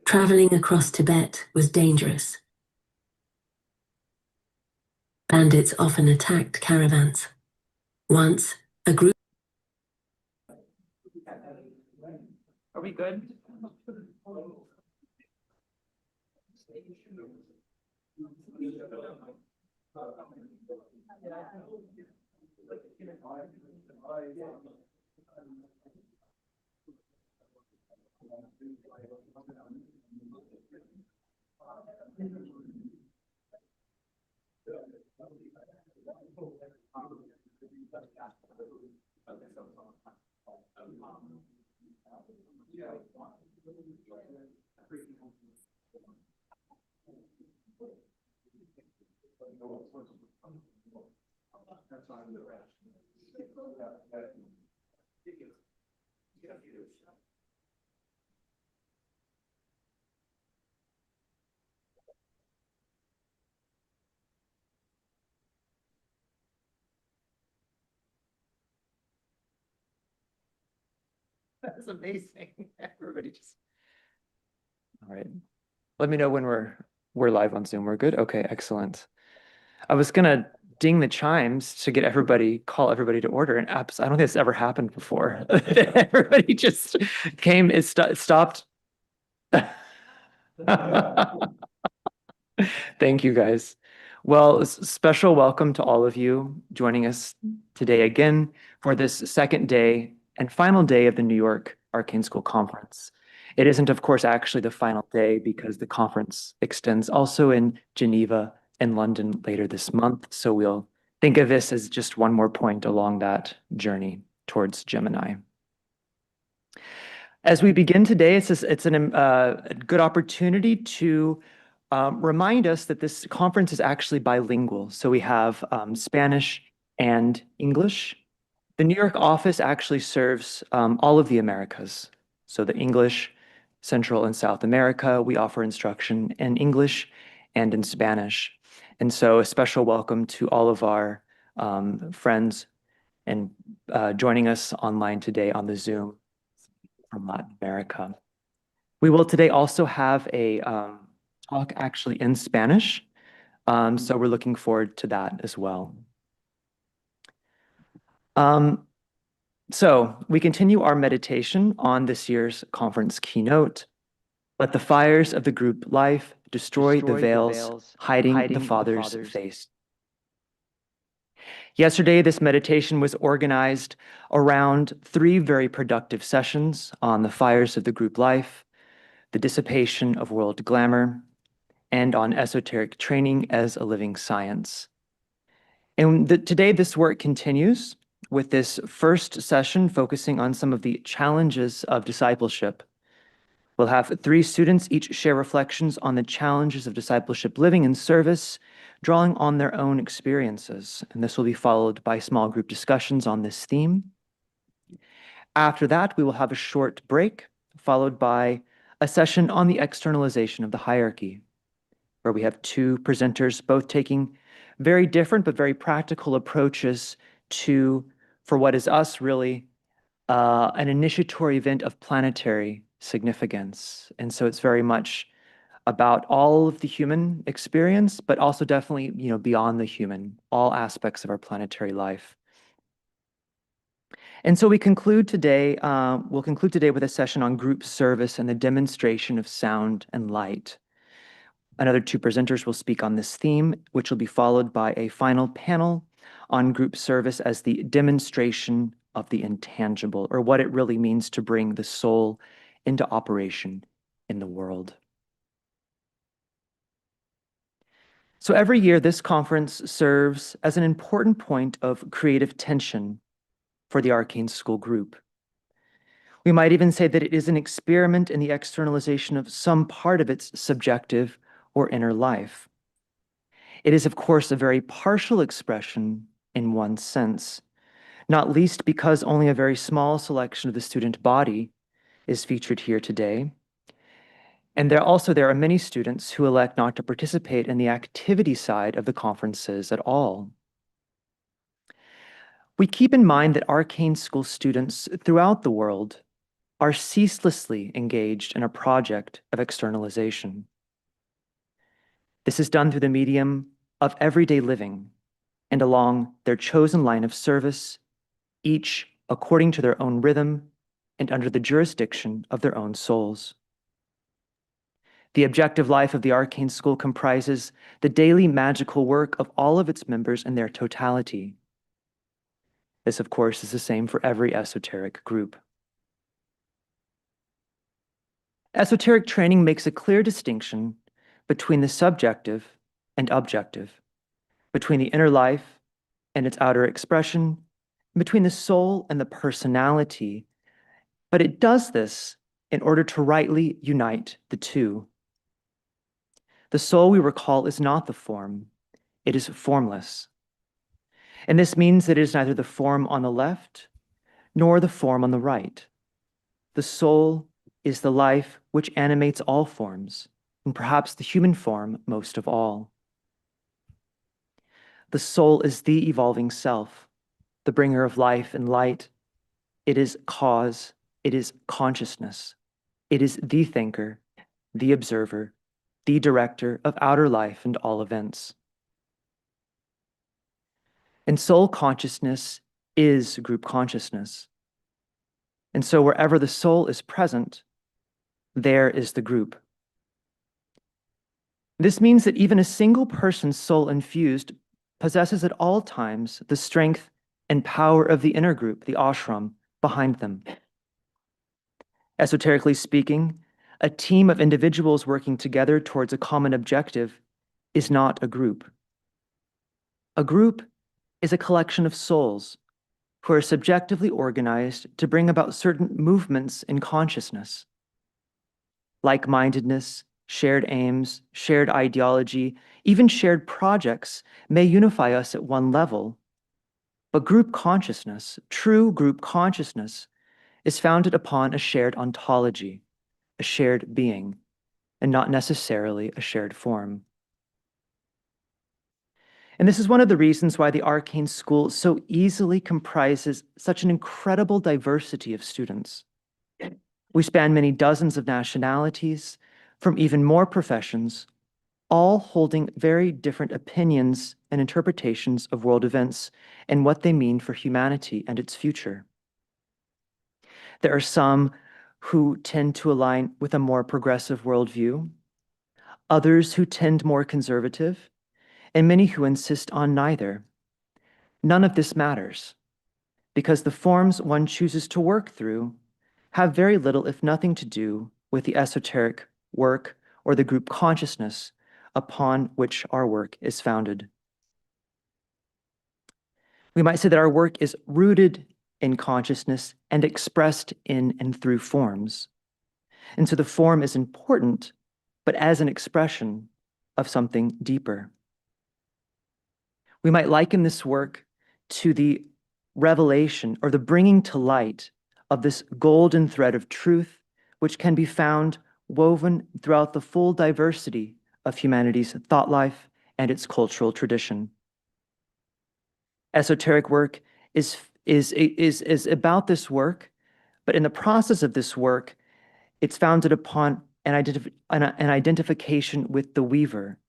Traveling across Tibet was dangerous. Bandits often attacked caravans. Once, a group. Are we good? That's amazing. Everybody just. All right. Let me know when we're live on Zoom. We're good? Okay, excellent. I was gonna ding the chimes to get call everybody to order, and I don't think it's ever happened before. Everybody just came, stopped. Thank you, guys. Well, special welcome to all of you joining us today again for this second day and final day of the New York Arcane School Conference. It isn't, of course, actually the final day because the conference extends also in Geneva and London later this month. So we'll think of this as just one more point along that journey towards Gemini. As we begin today, it's a good opportunity to remind us that this conference is actually bilingual. So we have Spanish and English. The New York office actually serves all of the Americas. So the English, Central and South America, we offer instruction in English and in Spanish. And so a special welcome to all of our friends and joining us online today on the Zoom from Latin America. We will today also have a talk actually in Spanish. So we're looking forward to that as well. So we continue our meditation on this year's conference keynote. Let the fires of the group life destroy the veils hiding the Father's face. Yesterday, this meditation was organized around 3 very productive sessions on the fires of the group life, the dissipation of world glamour, and on esoteric training as a living science. And today, this work continues with this first session focusing on some of the challenges of discipleship. We'll have 3 students each share reflections on the challenges of discipleship living in service, drawing on their own experiences. And this will be followed by small group discussions on this theme. After that, we will have a short break, followed by a session on the externalization of the hierarchy, where we have 2 presenters, both taking very different but very practical approaches for what is us really an initiatory event of planetary significance. And so it's very much about all of the human experience, but also definitely, beyond the human, all aspects of our planetary life. And so we'll conclude today with a session on group service and the demonstration of sound and light. Another 2 presenters will speak on this theme, which will be followed by a final panel on group service as the demonstration of the intangible, or what it really means to bring the soul into operation in the world. So every year, this conference serves as an important point of creative tension for the Arcane School group. We might even say that it is an experiment in the externalization of some part of its subjective or inner life. It is, of course, a very partial expression in one sense, not least because only a very small selection of the student body is featured here today. And there are many students who elect not to participate in the activity side of the conferences at all. We keep in mind that Arcane School students throughout the world are ceaselessly engaged in a project of externalization. This is done through the medium of everyday living and along their chosen line of service, each according to their own rhythm and under the jurisdiction of their own souls. The objective life of the Arcane School comprises the daily magical work of all of its members in their totality. This, of course, is the same for every esoteric group. Esoteric training makes a clear distinction between the subjective and objective, between the inner life and its outer expression, between the soul and the personality, but it does this in order to rightly unite the two. The soul, we recall, is not the form. It is formless. And this means that it is neither the form on the left nor the form on the right. The soul is the life which animates all forms, and perhaps the human form most of all. The soul is the evolving self, the bringer of life and light. It is cause, it is consciousness. It is the thinker, the observer, the director of outer life and all events. And soul consciousness is group consciousness. And so wherever the soul is present, there is the group. This means that even a single person's soul infused possesses at all times the strength and power of the inner group, the ashram, behind them. Esoterically speaking, a team of individuals working together towards a common objective is not a group. A group is a collection of souls who are subjectively organized to bring about certain movements in consciousness. Like-mindedness, shared aims, shared ideology, even shared projects may unify us at one level. But group consciousness, true group consciousness, is founded upon a shared ontology, a shared being, and not necessarily a shared form. And this is one of the reasons why the Arcane School so easily comprises such an incredible diversity of students. We span many dozens of nationalities, from even more professions, all holding very different opinions and interpretations of world events and what they mean for humanity and its future. There are some who tend to align with a more progressive worldview, others who tend more conservative, and many who insist on neither. None of this matters, because the forms one chooses to work through have very little, if nothing, to do with the esoteric work or the group consciousness upon which our work is founded. We might say that our work is rooted in consciousness and expressed in and through forms. And so the form is important, but as an expression of something deeper. We might liken this work to the revelation or the bringing to light of this golden thread of truth, which can be found woven throughout the full diversity of humanity's thought life and its cultural tradition. Esoteric work is about this work, but in the process of this work, it's founded upon an identification with the weaver,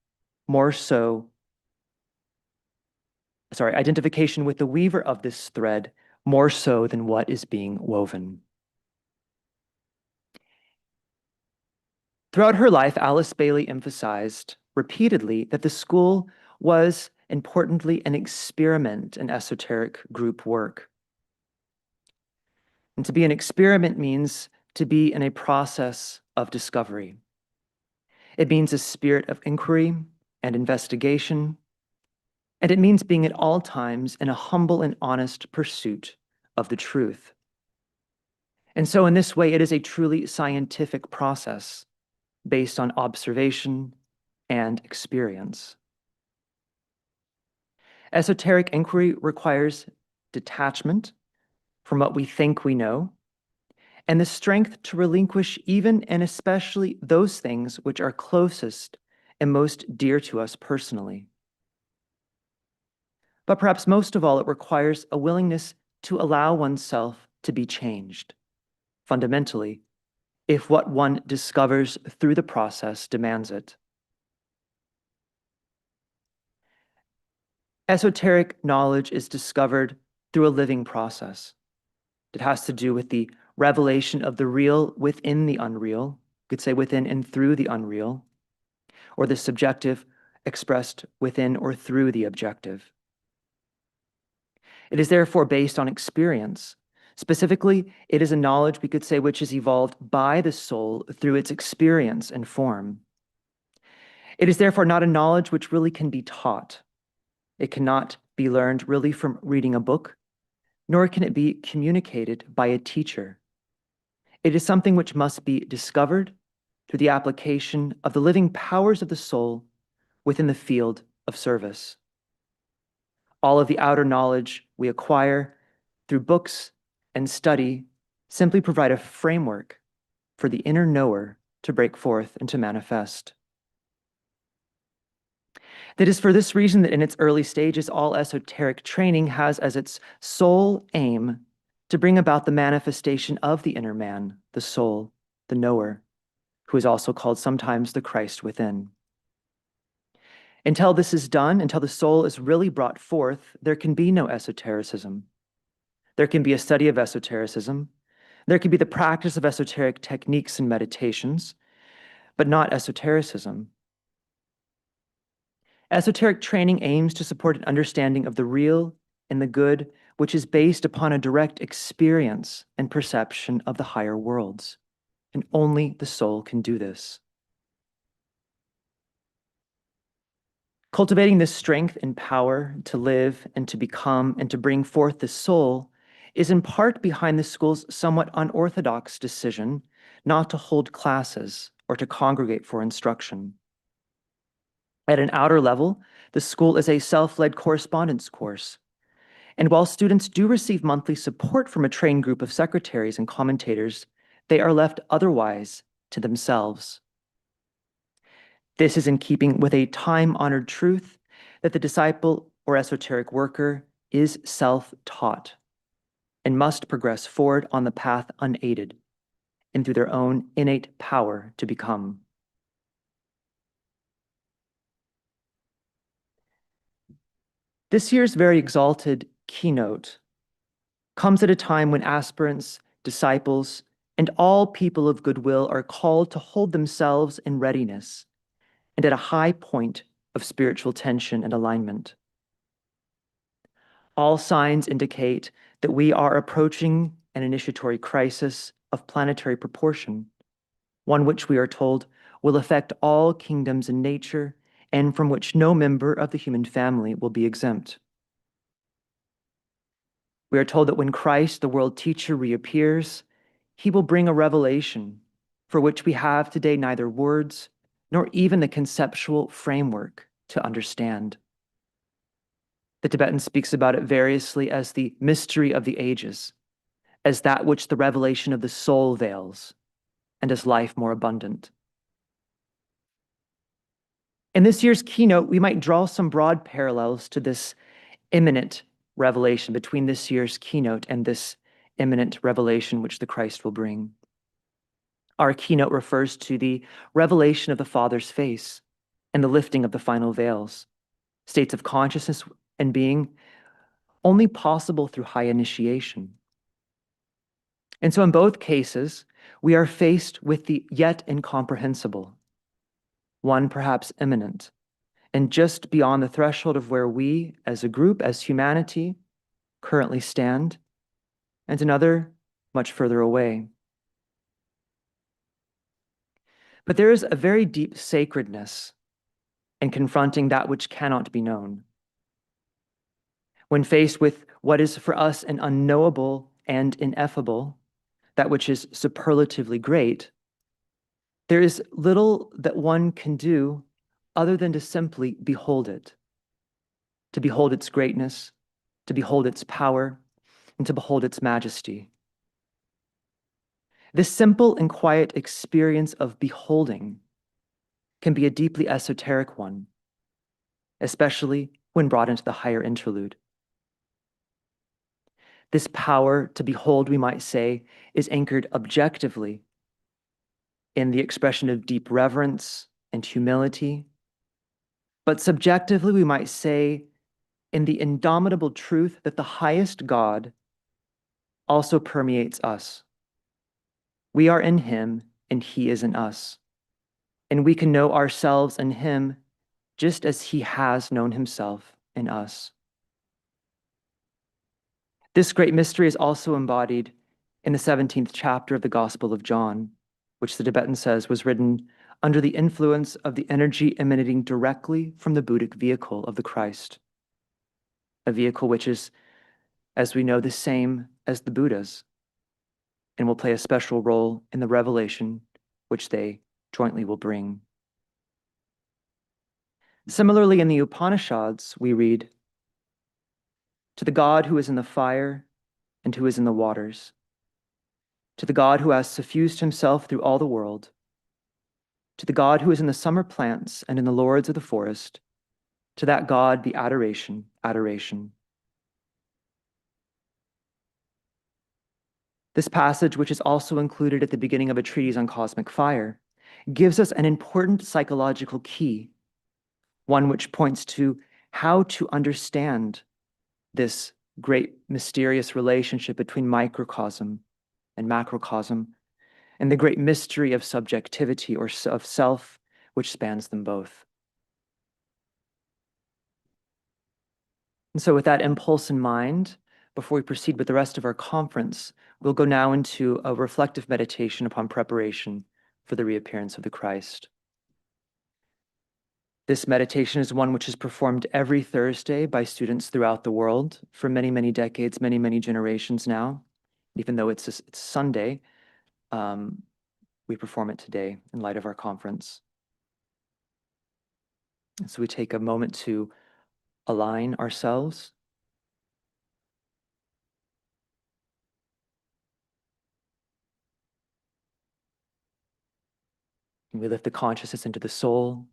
identification with the weaver of this thread, more so than what is being woven. Throughout her life, Alice Bailey emphasized repeatedly that the school was, importantly, an experiment in esoteric group work. And to be an experiment means to be in a process of discovery. It means a spirit of inquiry and investigation, and it means being at all times in a humble and honest pursuit of the truth. And so in this way, it is a truly scientific process based on observation and experience. Esoteric inquiry requires detachment from what we think we know and the strength to relinquish even and especially those things which are closest and most dear to us personally. But perhaps most of all, it requires a willingness to allow oneself to be changed, fundamentally, if what one discovers through the process demands it. Esoteric knowledge is discovered through a living process. It has to do with the revelation of the real within the unreal, you could say within and through the unreal, or the subjective expressed within or through the objective. It is therefore based on experience. Specifically, it is a knowledge, we could say, which is evolved by the soul through its experience and form. It is therefore not a knowledge which really can be taught. It cannot be learned really from reading a book, nor can it be communicated by a teacher. It is something which must be discovered through the application of the living powers of the soul within the field of service. All of the outer knowledge we acquire through books and study simply provide a framework for the inner knower to break forth and to manifest. It is for this reason that in its early stages, all esoteric training has as its sole aim to bring about the manifestation of the inner man, the soul, the knower, who is also called sometimes the Christ within. Until this is done, until the soul is really brought forth, there can be no esotericism. There can be a study of esotericism. There can be the practice of esoteric techniques and meditations, but not esotericism. Esoteric training aims to support an understanding of the real and the good, which is based upon a direct experience and perception of the higher worlds. And only the soul can do this. Cultivating this strength and power to live and to become and to bring forth the soul is in part behind the school's somewhat unorthodox decision not to hold classes or to congregate for instruction. At an outer level, the school is a self-led correspondence course. And while students do receive monthly support from a trained group of secretaries and commentators, they are left otherwise to themselves. This is in keeping with a time-honored truth that the disciple or esoteric worker is self-taught and must progress forward on the path unaided and through their own innate power to become. This year's very exalted keynote comes at a time when aspirants, disciples, and all people of goodwill are called to hold themselves in readiness and at a high point of spiritual tension and alignment. All signs indicate that we are approaching an initiatory crisis of planetary proportion, one which we are told will affect all kingdoms in nature and from which no member of the human family will be exempt. We are told that when Christ, the world teacher, reappears, he will bring a revelation for which we have today neither words nor even the conceptual framework to understand. The Tibetan speaks about it variously as the mystery of the ages, as that which the revelation of the soul veils, and as life more abundant. In this year's keynote, we might draw some broad parallels to this imminent revelation between this year's keynote and this imminent revelation which the Christ will bring. Our keynote refers to the revelation of the Father's face and the lifting of the final veils, states of consciousness and being only possible through high initiation. And so in both cases, we are faced with the yet incomprehensible, one perhaps imminent, and just beyond the threshold of where we, as a group, as humanity, currently stand, and another much further away. But there is a very deep sacredness in confronting that which cannot be known. When faced with what is for us an unknowable and ineffable, that which is superlatively great, there is little that one can do other than to simply behold it, to behold its greatness, to behold its power, and to behold its majesty. This simple and quiet experience of beholding can be a deeply esoteric one, especially when brought into the higher interlude. This power to behold, we might say, is anchored objectively in the expression of deep reverence and humility, but subjectively, we might say, in the indomitable truth that the highest God also permeates us. We are in him, and he is in us. And we can know ourselves in him just as he has known himself in us. This great mystery is also embodied in the 17th chapter of the Gospel of John, which the Tibetan says was written under the influence of the energy emanating directly from the Buddhic vehicle of the Christ, a vehicle which is, as we know, the same as the Buddha's, and will play a special role in the revelation which they jointly will bring. Similarly, in the Upanishads, we read, "To the God who is in the fire and who is in the waters, to the God who has suffused himself through all the world, to the God who is in the summer plants and in the lords of the forest, to that God be adoration, adoration." This passage, which is also included at the beginning of a treatise on cosmic fire, gives us an important psychological key, one which points to how to understand this great mysterious relationship between microcosm and macrocosm, and the great mystery of subjectivity or of self, which spans them both. And so, with that impulse in mind, before we proceed with the rest of our conference, we'll go now into a reflective meditation upon preparation for the reappearance of the Christ. This meditation is one which is performed every Thursday by students throughout the world for many, many decades, many, many generations now. Even though it's Sunday, we perform it today in light of our conference. And so we take a moment to align ourselves. And we lift the consciousness into the soul.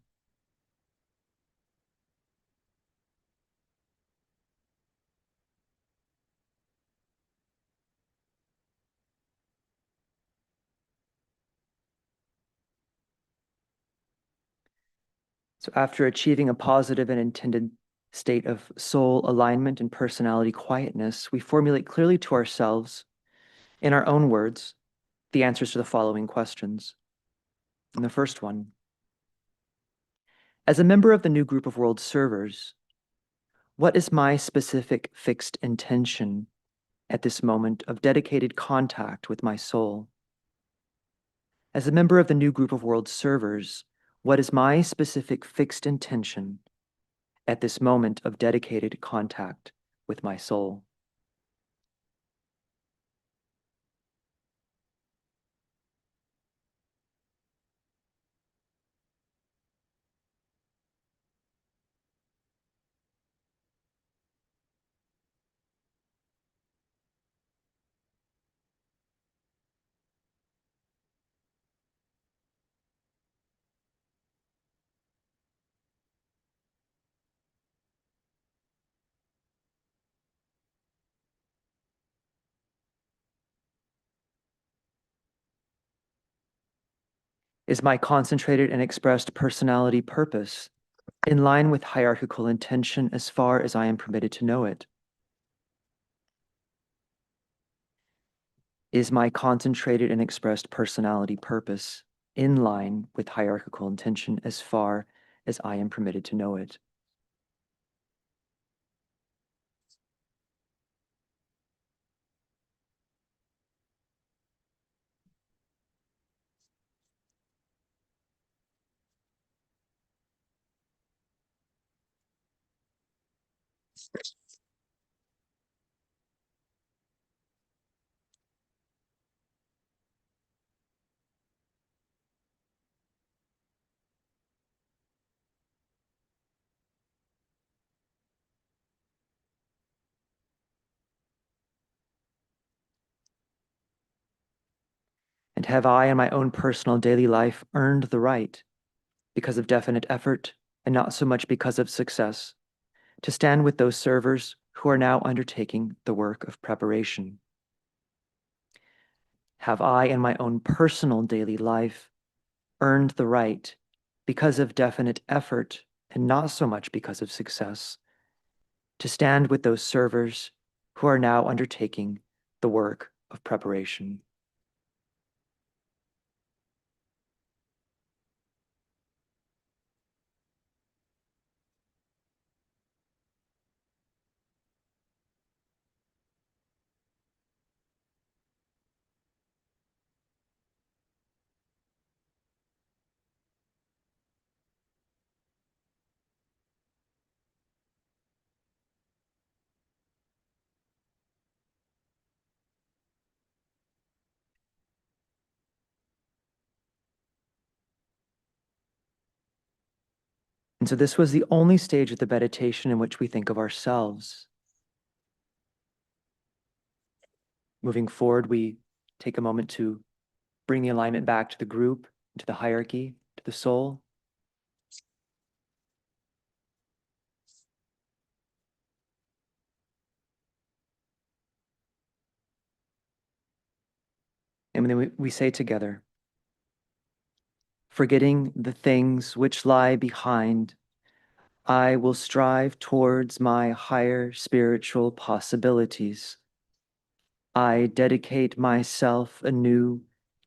So after achieving a positive and intended state of soul alignment and personality quietness, we formulate clearly to ourselves, in our own words, the answers to the following questions. And the first one, as a member of the new group of world servers, what is my specific fixed intention at this moment of dedicated contact with my soul? As a member of the new group of world servers, what is my specific fixed intention at this moment of dedicated contact with my soul? Is my concentrated and expressed personality purpose in line with hierarchical intention as far as I am permitted to know it? Is my concentrated and expressed personality purpose in line with hierarchical intention as far as I am permitted to know it? And have I in my own personal daily life earned the right, because of definite effort and not so much because of success, to stand with those servers who are now undertaking the work of preparation? Have I in my own personal daily life earned the right, because of definite effort and not so much because of success, to stand with those servers who are now undertaking the work of preparation? And so this was the only stage of the meditation in which we think of ourselves. Moving forward, we take a moment to bring the alignment back to the group, to the hierarchy, to the soul. And then we say together, forgetting the things which lie behind, I will strive towards my higher spiritual possibilities. I dedicate myself anew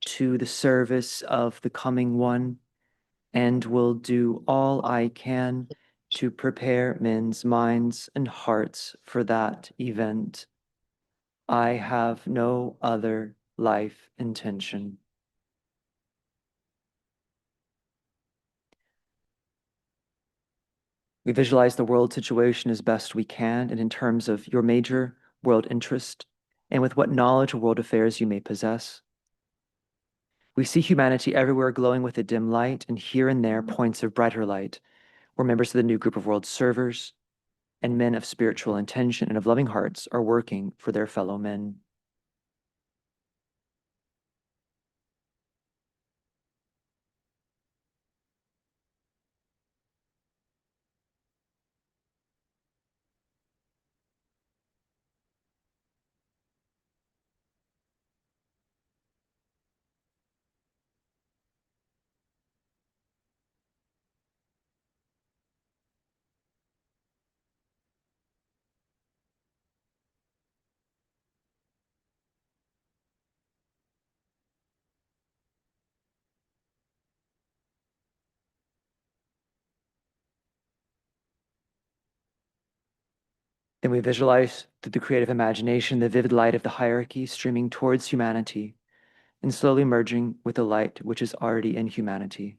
to the service of the coming one, and will do all I can to prepare men's minds and hearts for that event. I have no other life intention. We visualize the world situation as best we can, and in terms of your major world interest, and with what knowledge of world affairs you may possess. We see humanity everywhere glowing with a dim light, and here and there points of brighter light, where members of the new group of world servers and men of spiritual intention and of loving hearts are working for their fellow men. Then we visualize through the creative imagination the vivid light of the hierarchy streaming towards humanity and slowly merging with the light which is already in humanity.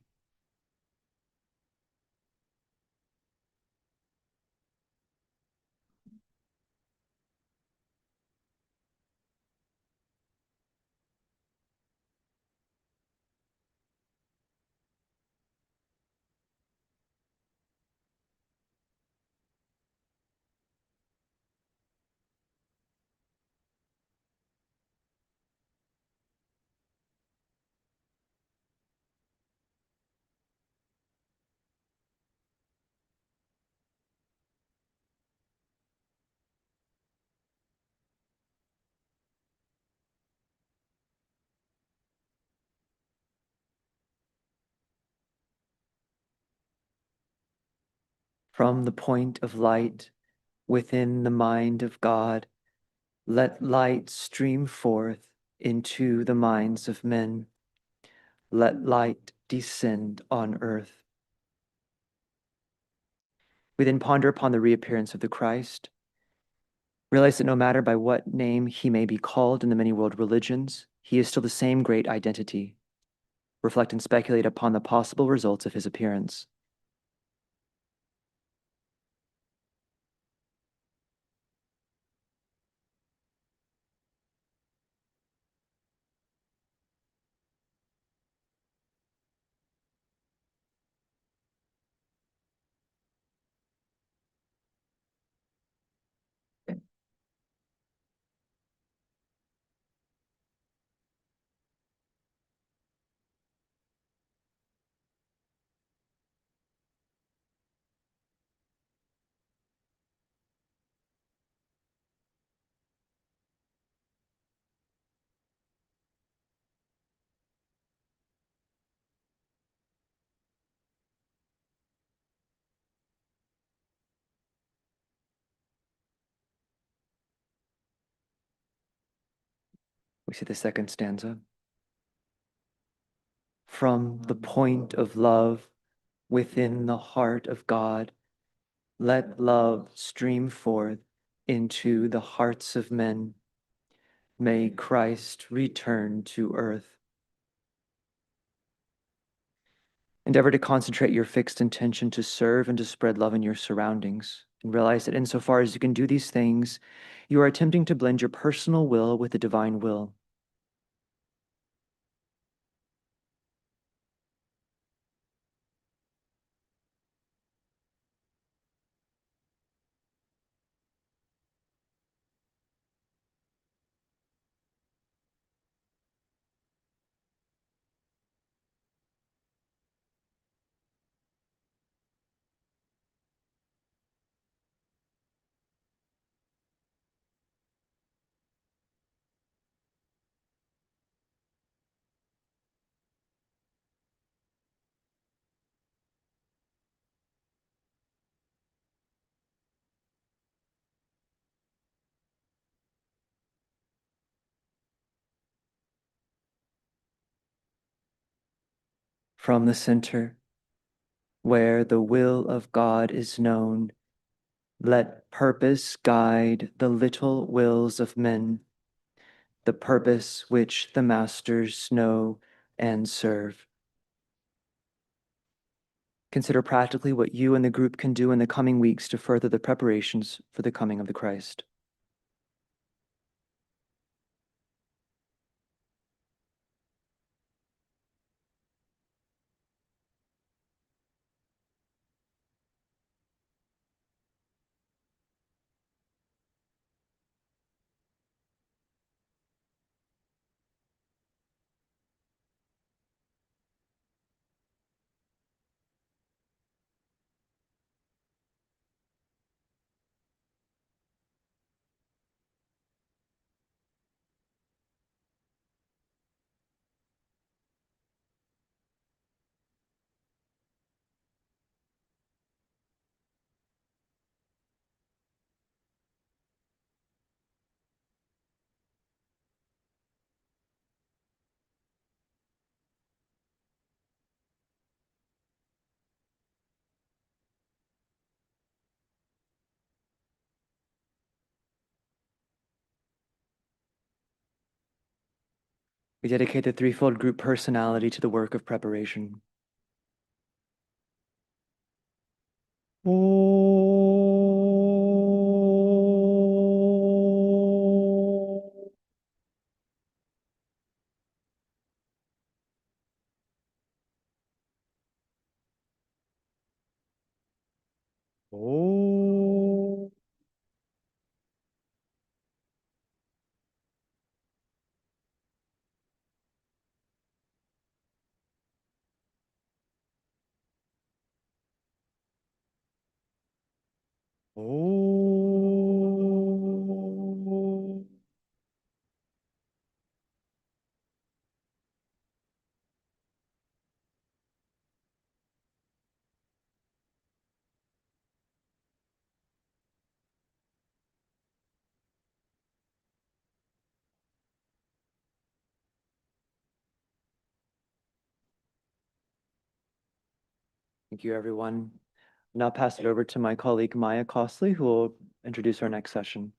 From the point of light within the mind of God, let light stream forth into the minds of men. Let light descend on earth. We then ponder upon the reappearance of the Christ. Realize that no matter by what name he may be called in the many world religions, he is still the same great identity. Reflect and speculate upon the possible results of his appearance. We see the second stanza. From the point of love within the heart of God, let love stream forth into the hearts of men. May Christ return to earth. Endeavor to concentrate your fixed intention to serve and to spread love in your surroundings, and realize that insofar as you can do these things, you are attempting to blend your personal will with the divine will. From the center, where the will of God is known, let purpose guide the little wills of men, the purpose which the masters know and serve. Consider practically what you and the group can do in the coming weeks to further the preparations for the coming of the Christ. We dedicate the threefold group personality to the work of preparation. Thank you, everyone. I'll now pass it over to my colleague Maya Costley, who will introduce our next session.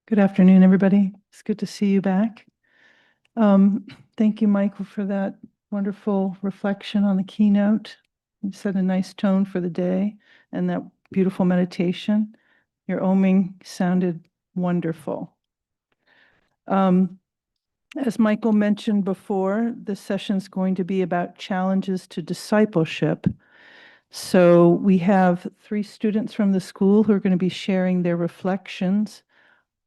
Good afternoon, everybody. It's good to see you back. Thank you, Michael, for that wonderful reflection on the keynote. You set a nice tone for the day and that beautiful meditation. Your oming sounded wonderful. As Michael mentioned before, this session is going to be about challenges to discipleship. So we have 3 students from the school who are going to be sharing their reflections,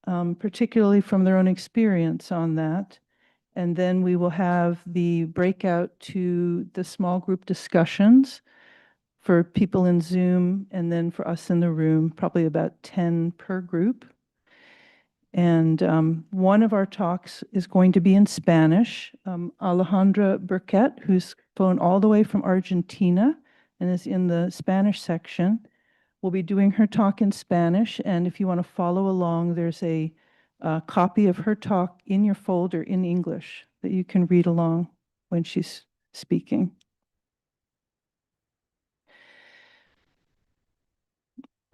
particularly from their own experience on that. And then we will have the breakout to the small group discussions for people in Zoom, and then for us in the room, probably about 10 per group. And one of our talks is going to be in Spanish. Alejandra Burkett, who's flown all the way from Argentina and is in the Spanish section. We'll be doing her talk in Spanish, and if you want to follow along, there's a copy of her talk in your folder in English that you can read along when she's speaking.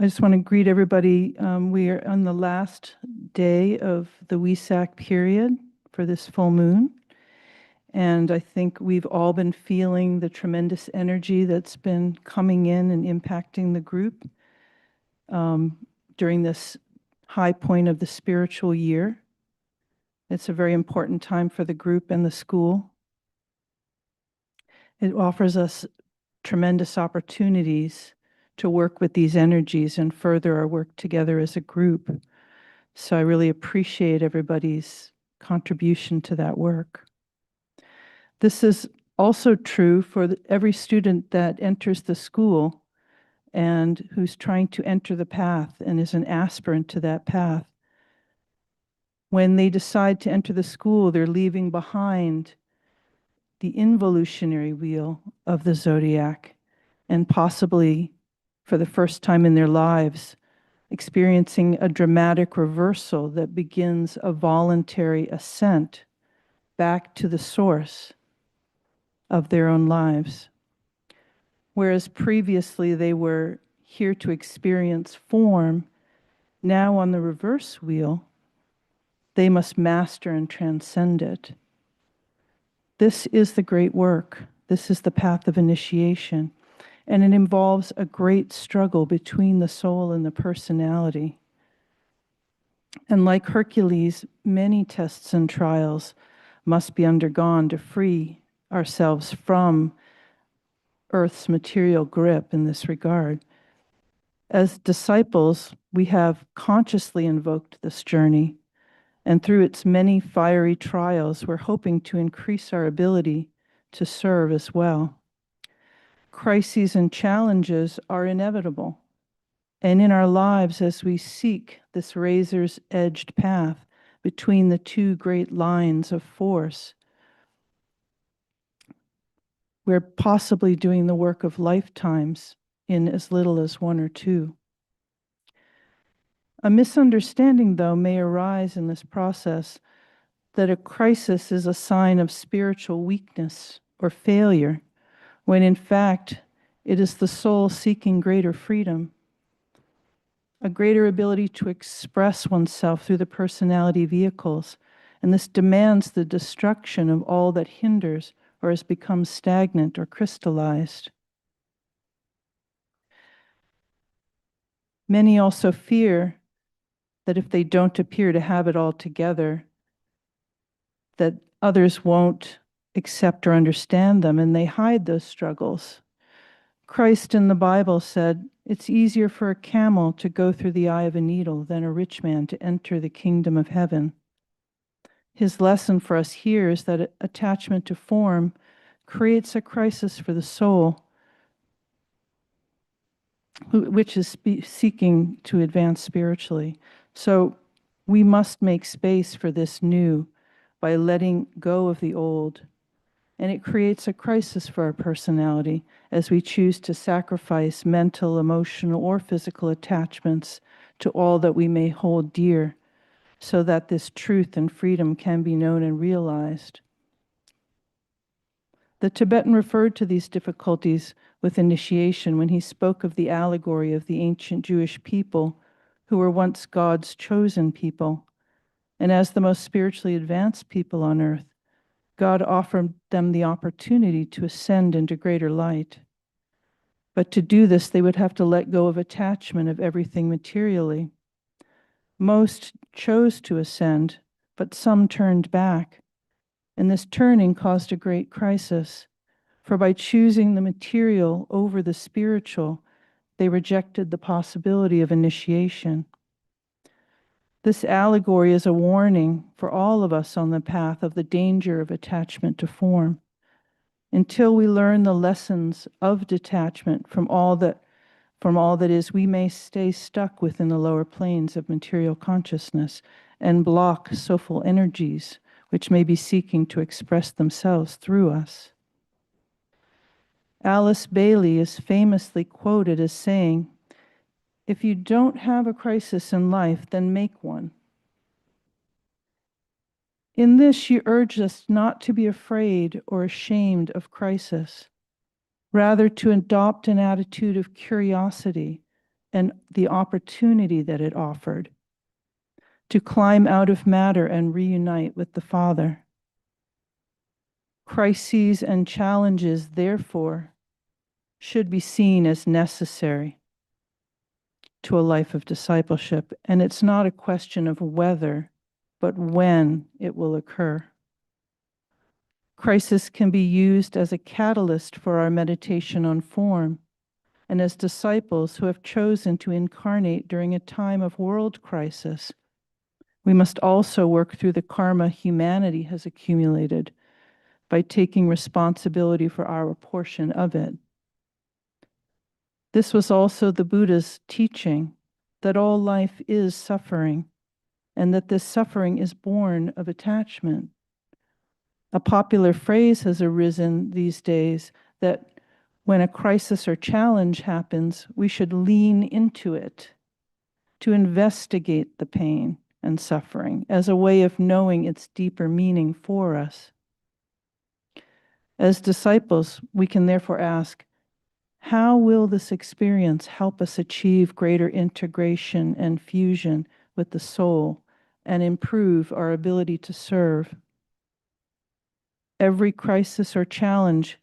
I just want to greet everybody. We are on the last day of the WESAC period for this full moon. And I think we've all been feeling the tremendous energy that's been coming in and impacting the group during this high point of the spiritual year. It's a very important time for the group and the school. It offers us tremendous opportunities to work with these energies and further our work together as a group. So I really appreciate everybody's contribution to that work. This is also true for every student that enters the school and who's trying to enter the path and is an aspirant to that path. When they decide to enter the school, they're leaving behind the involutionary wheel of the zodiac and possibly, for the first time in their lives, experiencing a dramatic reversal that begins a voluntary ascent back to the source of their own lives. Whereas previously they were here to experience form, now on the reverse wheel, they must master and transcend it. This is the great work. This is the path of initiation. And it involves a great struggle between the soul and the personality. And like Hercules, many tests and trials must be undergone to free ourselves from Earth's material grip in this regard. As disciples, we have consciously invoked this journey, and through its many fiery trials, we're hoping to increase our ability to serve as well. Crises and challenges are inevitable, and in our lives, as we seek this razor's-edged path between the two great lines of force, we're possibly doing the work of lifetimes in as little as 1 or 2. A misunderstanding, though, may arise in this process that a crisis is a sign of spiritual weakness or failure, when in fact it is the soul seeking greater freedom, a greater ability to express oneself through the personality vehicles, and this demands the destruction of all that hinders or has become stagnant or crystallized. Many also fear that if they don't appear to have it all together, that others won't accept or understand them, and they hide those struggles. Christ in the Bible said, "It's easier for a camel to go through the eye of a needle than a rich man to enter the kingdom of heaven." His lesson for us here is that attachment to form creates a crisis for the soul, which is seeking to advance spiritually. So we must make space for this new by letting go of the old. And it creates a crisis for our personality as we choose to sacrifice mental, emotional, or physical attachments to all that we may hold dear, so that this truth and freedom can be known and realized. The Tibetan referred to these difficulties with initiation when he spoke of the allegory of the ancient Jewish people who were once God's chosen people. And as the most spiritually advanced people on earth, God offered them the opportunity to ascend into greater light. But to do this, they would have to let go of attachment of everything materially. Most chose to ascend, but some turned back. And this turning caused a great crisis, for by choosing the material over the spiritual, they rejected the possibility of initiation. This allegory is a warning for all of us on the path of the danger of attachment to form. Until we learn the lessons of detachment from all that is, we may stay stuck within the lower planes of material consciousness and block soulful energies which may be seeking to express themselves through us. Alice Bailey is famously quoted as saying, "If you don't have a crisis in life, then make one." In this, she urged us not to be afraid or ashamed of crisis, rather to adopt an attitude of curiosity and the opportunity that it offered, to climb out of matter and reunite with the Father. Crises and challenges, therefore, should be seen as necessary to a life of discipleship, and it's not a question of whether, but when it will occur. Crisis can be used as a catalyst for our meditation on form, and as disciples who have chosen to incarnate during a time of world crisis, we must also work through the karma humanity has accumulated by taking responsibility for our portion of it. This was also the Buddha's teaching, that all life is suffering, and that this suffering is born of attachment. A popular phrase has arisen these days that when a crisis or challenge happens, we should lean into it to investigate the pain and suffering as a way of knowing its deeper meaning for us. As disciples, we can therefore ask, how will this experience help us achieve greater integration and fusion with the soul and improve our ability to serve? Every crisis or challenge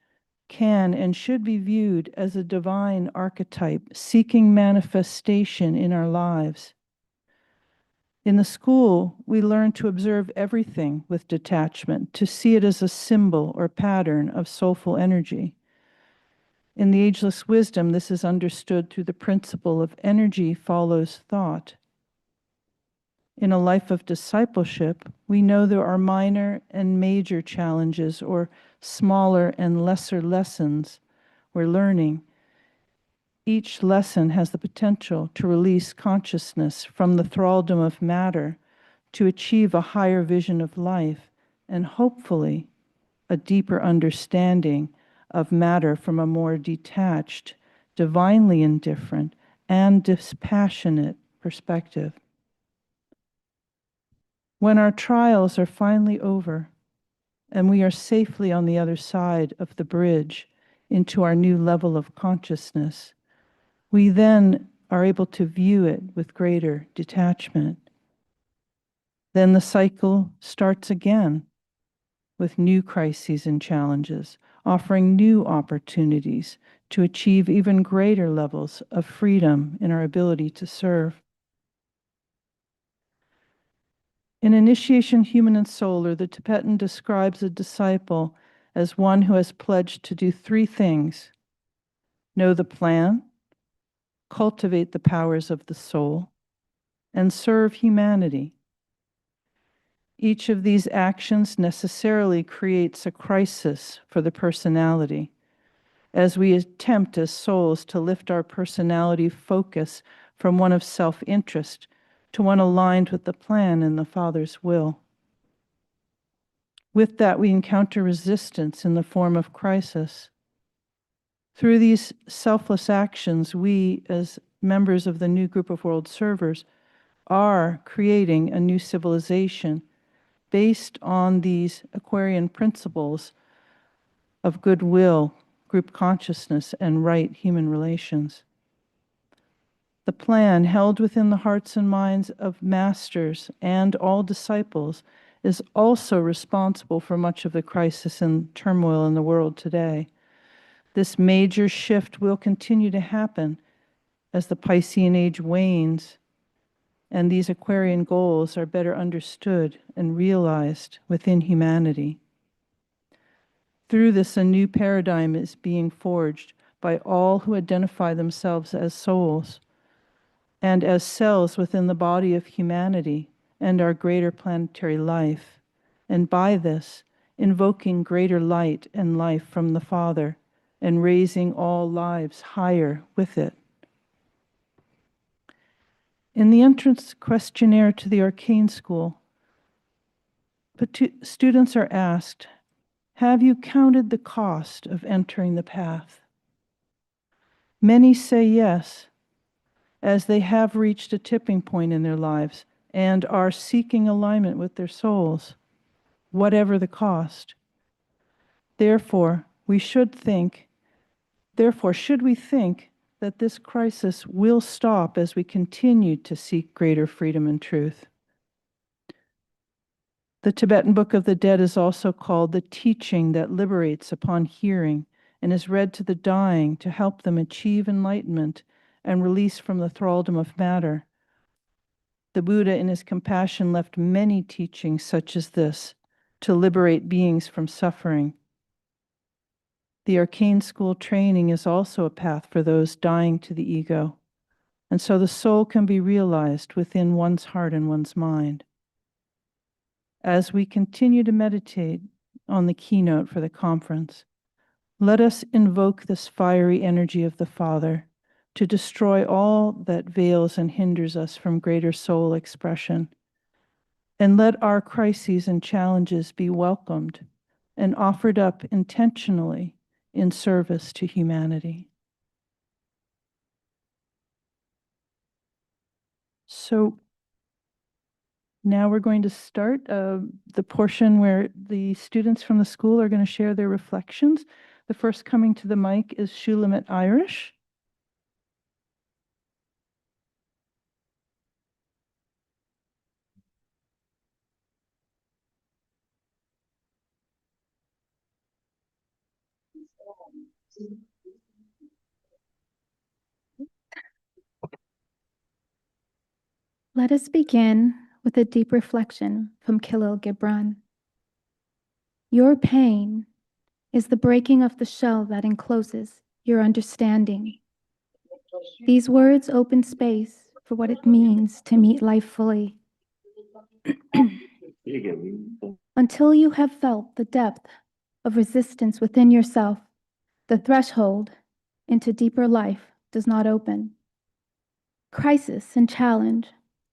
can and should be viewed as a divine archetype seeking manifestation in our lives. In the school, we learn to observe everything with detachment, to see it as a symbol or pattern of soulful energy. In the Ageless Wisdom, this is understood through the principle of energy follows thought. In a life of discipleship, we know there are minor and major challenges or smaller and lesser lessons we're learning. Each lesson has the potential to release consciousness from the thraldom of matter to achieve a higher vision of life and hopefully a deeper understanding of matter from a more detached, divinely indifferent, and dispassionate perspective. When our trials are finally over and we are safely on the other side of the bridge into our new level of consciousness, we then are able to view it with greater detachment. Then the cycle starts again with new crises and challenges, offering new opportunities to achieve even greater levels of freedom in our ability to serve. In Initiation Human and Solar, the Tibetan describes a disciple as one who has pledged to do three things: know the plan, cultivate the powers of the soul, and serve humanity. Each of these actions necessarily creates a crisis for the personality, as we attempt as souls to lift our personality focus from one of self-interest to one aligned with the plan and the Father's will. With that, we encounter resistance in the form of crisis. Through these selfless actions, we, as members of the new group of world servers, are creating a new civilization based on these Aquarian principles of goodwill, group consciousness, and right human relations. The plan, held within the hearts and minds of masters and all disciples, is also responsible for much of the crisis and turmoil in the world today. This major shift will continue to happen as the Piscean age wanes and these Aquarian goals are better understood and realized within humanity. Through this, a new paradigm is being forged by all who identify themselves as souls and as cells within the body of humanity and our greater planetary life, and by this, invoking greater light and life from the Father and raising all lives higher with it. In the entrance questionnaire to the Arcane School, students are asked, have you counted the cost of entering the path? Many say yes, as they have reached a tipping point in their lives and are seeking alignment with their souls, whatever the cost. Therefore, should we think that this crisis will stop as we continue to seek greater freedom and truth? The Tibetan Book of the Dead is also called the teaching that liberates upon hearing and is read to the dying to help them achieve enlightenment and release from the thraldom of matter. The Buddha, in his compassion, left many teachings such as this to liberate beings from suffering. The Arcane School training is also a path for those dying to the ego, and so the soul can be realized within one's heart and one's mind. As we continue to meditate on the keynote for the conference, let us invoke this fiery energy of the Father to destroy all that veils and hinders us from greater soul expression. And let our crises and challenges be welcomed and offered up intentionally in service to humanity. So now we're going to start the portion where the students from the school are going to share their reflections. The first coming to the mic is Shulamit Irish. Let us begin with a deep reflection from Khalil Gibran. Your pain is the breaking of the shell that encloses your understanding. These words open space for what it means to meet life fully. Until you have felt the depth of resistance within yourself, the threshold into deeper life does not open. Crisis and challenge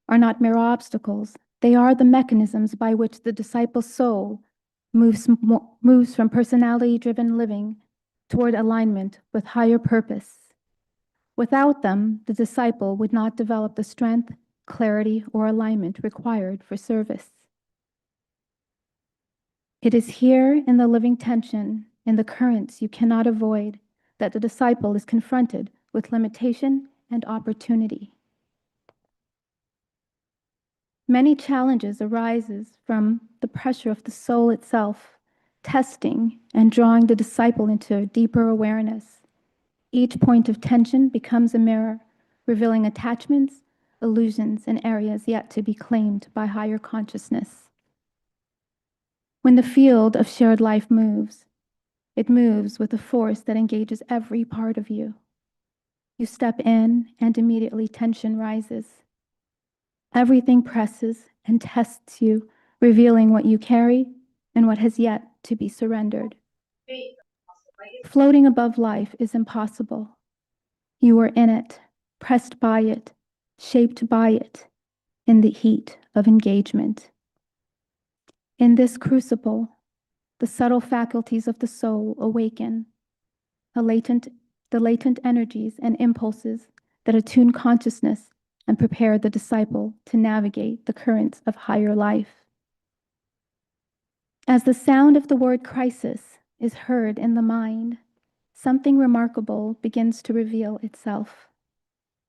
are not mere obstacles. They are the mechanisms by which the disciple's soul moves from personality-driven living toward alignment with higher purpose. Without them, the disciple would not develop the strength, clarity, or alignment required for service. It is here in the living tension, in the currents you cannot avoid, that the disciple is confronted with limitation and opportunity. Many challenges arises from the pressure of the soul itself, testing and drawing the disciple into a deeper awareness. Each point of tension becomes a mirror, revealing attachments, illusions, and areas yet to be claimed by higher consciousness. When the field of shared life moves, it moves with a force that engages every part of you. You step in and immediately tension rises. Everything presses and tests you, revealing what you carry and what has yet to be surrendered. Floating above life is impossible. You are in it, pressed by it, shaped by it, in the heat of engagement. In this crucible, the subtle faculties of the soul awaken, the latent energies and impulses that attune consciousness and prepare the disciple to navigate the currents of higher life. As the sound of the word crisis is heard in the mind, something remarkable begins to reveal itself.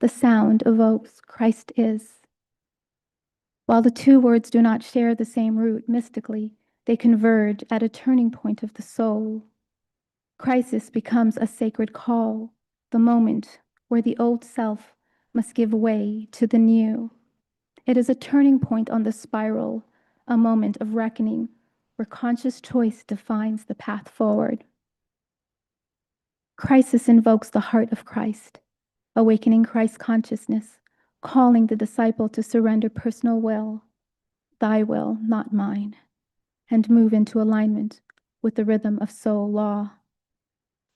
The sound evokes Christ is. While the two words do not share the same root mystically, they converge at a turning point of the soul. Crisis becomes a sacred call, the moment where the old self must give way to the new. It is a turning point on the spiral, a moment of reckoning where conscious choice defines the path forward. Crisis invokes the heart of Christ, awakening Christ consciousness, calling the disciple to surrender personal will, thy will, not mine, and move into alignment with the rhythm of soul law.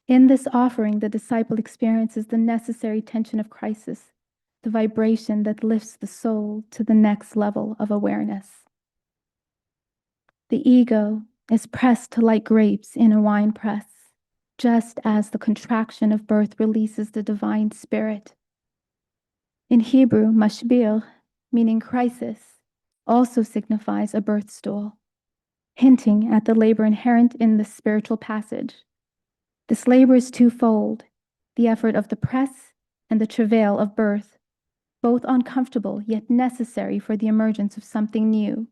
In this offering, the disciple experiences the necessary tension of crisis, the vibration that lifts the soul to the next level of awareness. The ego is pressed like grapes in a wine press. just as the contraction of birth releases the divine spirit. In Hebrew, mashbir, meaning crisis, also signifies a birth stool, hinting at the labor inherent in this spiritual passage. This labor is twofold: the effort of the press and the travail of birth, both uncomfortable yet necessary for the emergence of something new.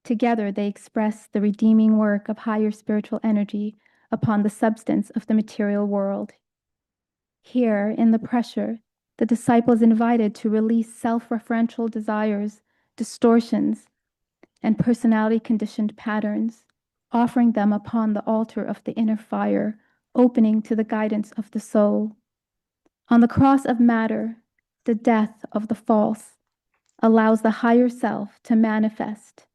Together, they express the redeeming work of higher spiritual energy upon the substance of the material world. Here, in the pressure, the disciple is invited to release self-referential desires, distortions, and personality-conditioned patterns, offering them upon the altar of the inner fire, opening to the guidance of the soul. On the cross of matter, the death of the false allows the higher self to manifest,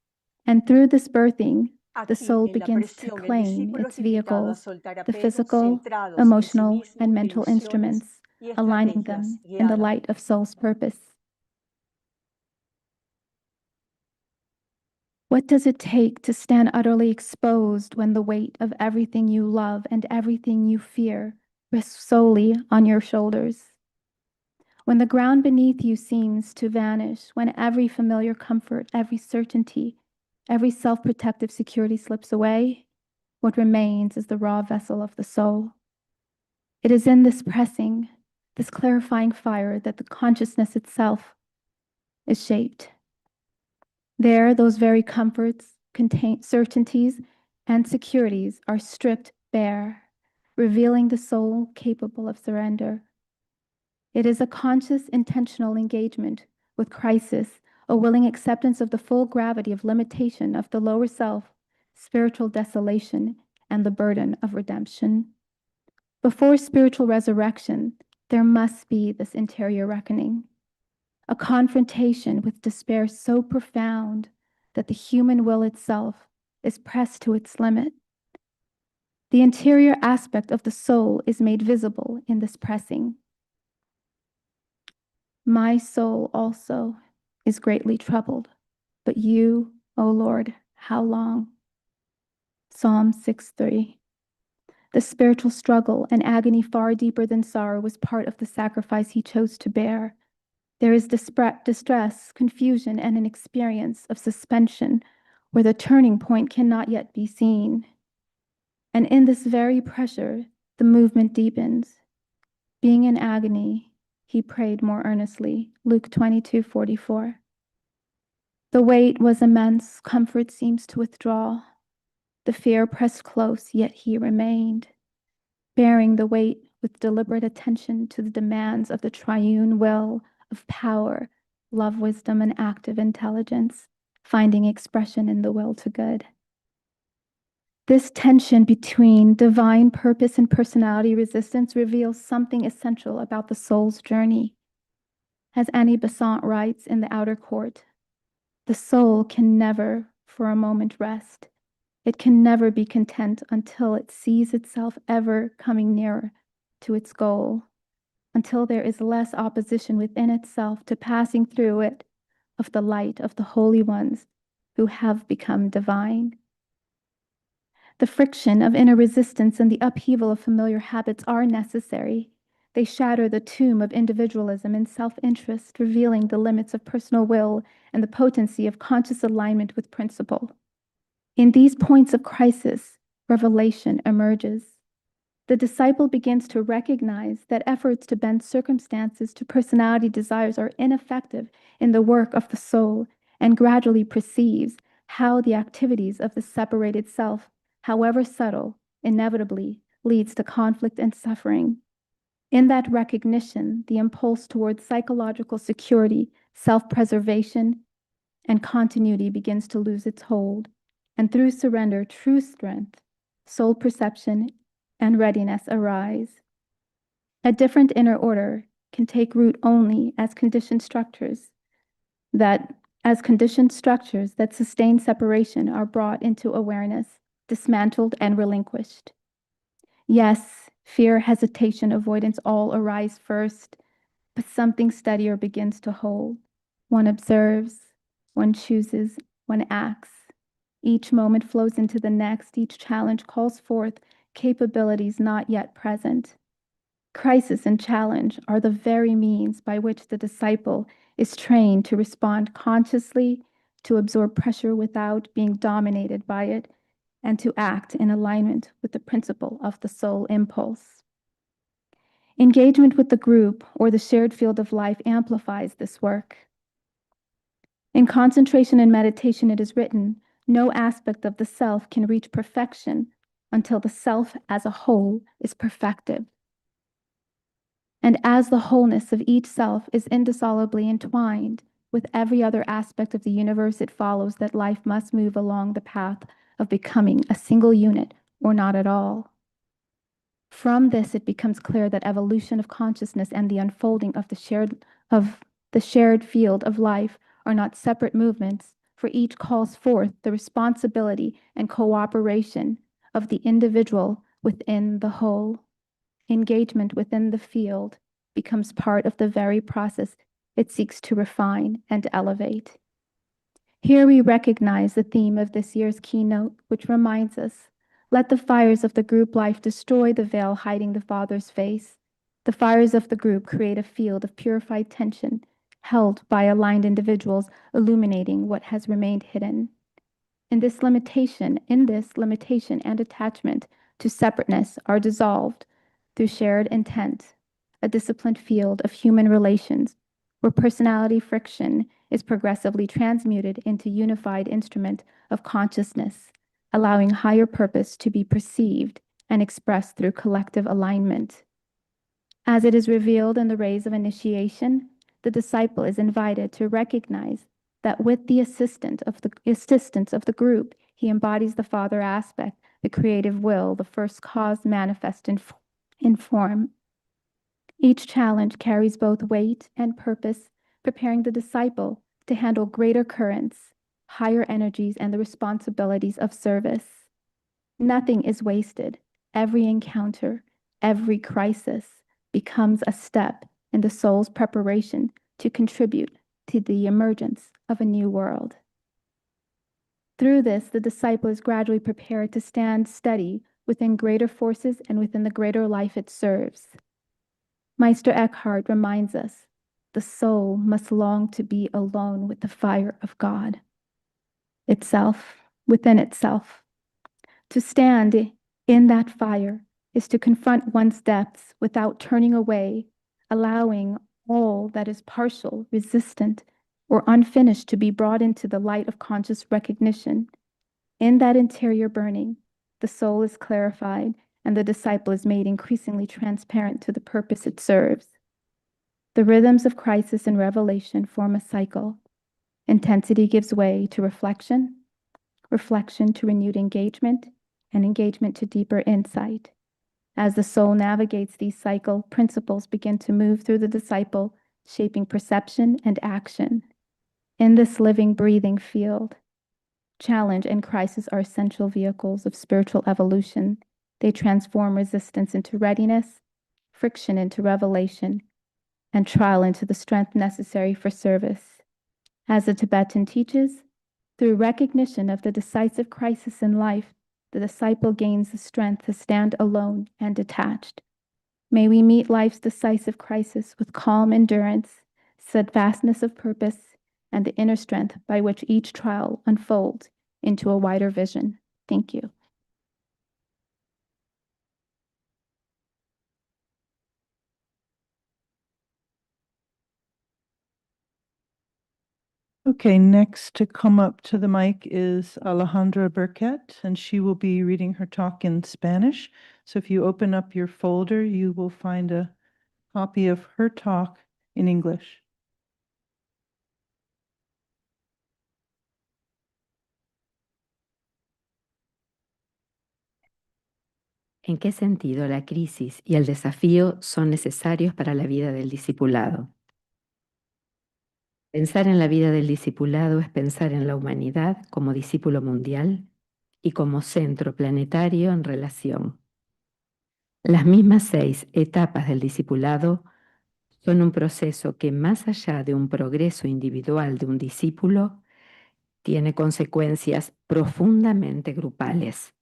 and through this birthing, the soul begins to claim its vehicles, the physical, emotional, and mental instruments, aligning them in the light of soul's purpose. What does it take to stand utterly exposed when the weight of everything you love and everything you fear rests solely on your shoulders? When the ground beneath you seems to vanish, when every familiar comfort, every certainty, every self-protective security slips away, what remains is the raw vessel of the soul. It is in this pressing, this clarifying fire that the consciousness itself is shaped. There, those very comforts, certainties, and securities are stripped bare, revealing the soul capable of surrender. It is a conscious, intentional engagement with crisis, a willing acceptance of the full gravity of limitation of the lower self, spiritual desolation, and the burden of redemption. Before spiritual resurrection, there must be this interior reckoning, a confrontation with despair so profound that the human will itself is pressed to its limit. The interior aspect of the soul is made visible in this pressing. My soul also is greatly troubled, but you, O Lord, how long? Psalm 6:3. The spiritual struggle and agony far deeper than sorrow was part of the sacrifice he chose to bear. There is distress, confusion, and an experience of suspension where the turning point cannot yet be seen. And in this very pressure, the movement deepens. Being in agony, he prayed more earnestly. Luke 22:44. The weight was immense, comfort seems to withdraw. The fear pressed close, yet he remained, bearing the weight with deliberate attention to the demands of the triune will of power, love, wisdom, and active intelligence, finding expression in the will to good. This tension between divine purpose and personality resistance reveals something essential about the soul's journey. As Annie Besant writes in The Outer Court, the soul can never for a moment rest. It can never be content until it sees itself ever coming nearer to its goal, until there is less opposition within itself to passing through it of the light of the holy ones who have become divine. The friction of inner resistance and the upheaval of familiar habits are necessary. They shatter the tomb of individualism and self-interest, revealing the limits of personal will and the potency of conscious alignment with principle. In these points of crisis, revelation emerges. The disciple begins to recognize that efforts to bend circumstances to personality desires are ineffective in the work of the soul, and gradually perceives how the activities of the separated self, however subtle, inevitably leads to conflict and suffering. In that recognition, the impulse towards psychological security, self-preservation, and continuity begins to lose its hold, and through surrender, true strength, soul perception, and readiness arise. A different inner order can take root only as conditioned structures that sustain separation are brought into awareness, dismantled, and relinquished. Yes, fear, hesitation, avoidance all arise first, but something steadier begins to hold. One observes, one chooses, one acts. Each moment flows into the next, each challenge calls forth capabilities not yet present. Crisis and challenge are the very means by which the disciple is trained to respond consciously, to absorb pressure without being dominated by it, and to act in alignment with the principle of the soul impulse. Engagement with the group or the shared field of life amplifies this work. In concentration and meditation, it is written, no aspect of the self can reach perfection until the self as a whole is perfected. And as the wholeness of each self is indissolubly entwined with every other aspect of the universe, it follows that life must move along the path of becoming a single unit or not at all. From this, it becomes clear that evolution of consciousness and the unfolding of the shared field of life are not separate movements, for each calls forth the responsibility and cooperation of the individual within the whole. Engagement within the field becomes part of the very process it seeks to refine and elevate. Here we recognize the theme of this year's keynote, which reminds us, let the fires of the group life destroy the veil hiding the Father's face. The fires of the group create a field of purified tension held by aligned individuals, illuminating what has remained hidden. In this limitation and attachment to separateness are dissolved through shared intent, a disciplined field of human relations where personality friction is progressively transmuted into unified instrument of consciousness, allowing higher purpose to be perceived and expressed through collective alignment. As it is revealed in the rays of initiation, the disciple is invited to recognize that with the assistance of the group, he embodies the Father aspect, the creative will, the first cause manifest in form. Each challenge carries both weight and purpose, preparing the disciple to handle greater currents, higher energies, and the responsibilities of service. Nothing is wasted. Every encounter, every crisis becomes a step in the soul's preparation to contribute to the emergence of a new world. Through this, the disciple is gradually prepared to stand steady within greater forces and within the greater life it serves. Meister Eckhart reminds us, the soul must long to be alone with the fire of God, itself, within itself. To stand in that fire is to confront one's depths without turning away, allowing all that is partial, resistant, or unfinished to be brought into the light of conscious recognition. In that interior burning, the soul is clarified and the disciple is made increasingly transparent to the purpose it serves. The rhythms of crisis and revelation form a cycle. Intensity gives way to reflection, reflection to renewed engagement, and engagement to deeper insight. As the soul navigates these cycle, principles begin to move through the disciple, shaping perception and action. In this living, breathing field, challenge and crisis are essential vehicles of spiritual evolution. They transform resistance into readiness, friction into revelation, and trial into the strength necessary for service. As the Tibetan teaches, through recognition of the decisive crisis in life, the disciple gains the strength to stand alone and detached. May we meet life's decisive crisis with calm endurance, steadfastness of purpose, and the inner strength by which each trial unfolds into a wider vision. Thank you. Okay, next to come up to the mic is Alejandra Burkett, and she will be reading her talk in Spanish. So if you open up your folder, you will find a copy of her talk in English. ¿En qué sentido la crisis y el desafío son necesarios para la vida del discipulado? Pensar en la vida del discipulado es pensar en la humanidad como discípulo mundial y como centro planetario en relación. Las mismas 6 etapas del discipulado son un proceso que, más allá de un progreso individual de un discípulo, tiene consecuencias profundamente grupales.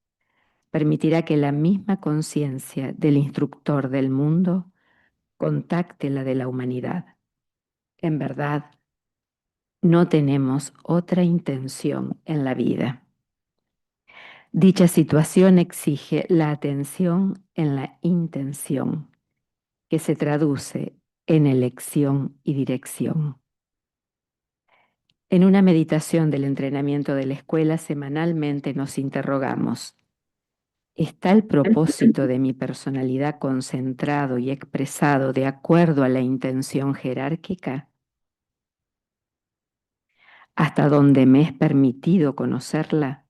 permitirá que la misma conciencia del instructor del mundo contacte la de la humanidad. En verdad, no tenemos otra intención en la vida. Dicha situación exige la atención en la intención, que se traduce en elección y dirección. En una meditación del entrenamiento de la escuela semanalmente nos interrogamos: ¿está el propósito de mi personalidad concentrado y expresado de acuerdo a la intención jerárquica? ¿Hasta donde me es permitido conocerla?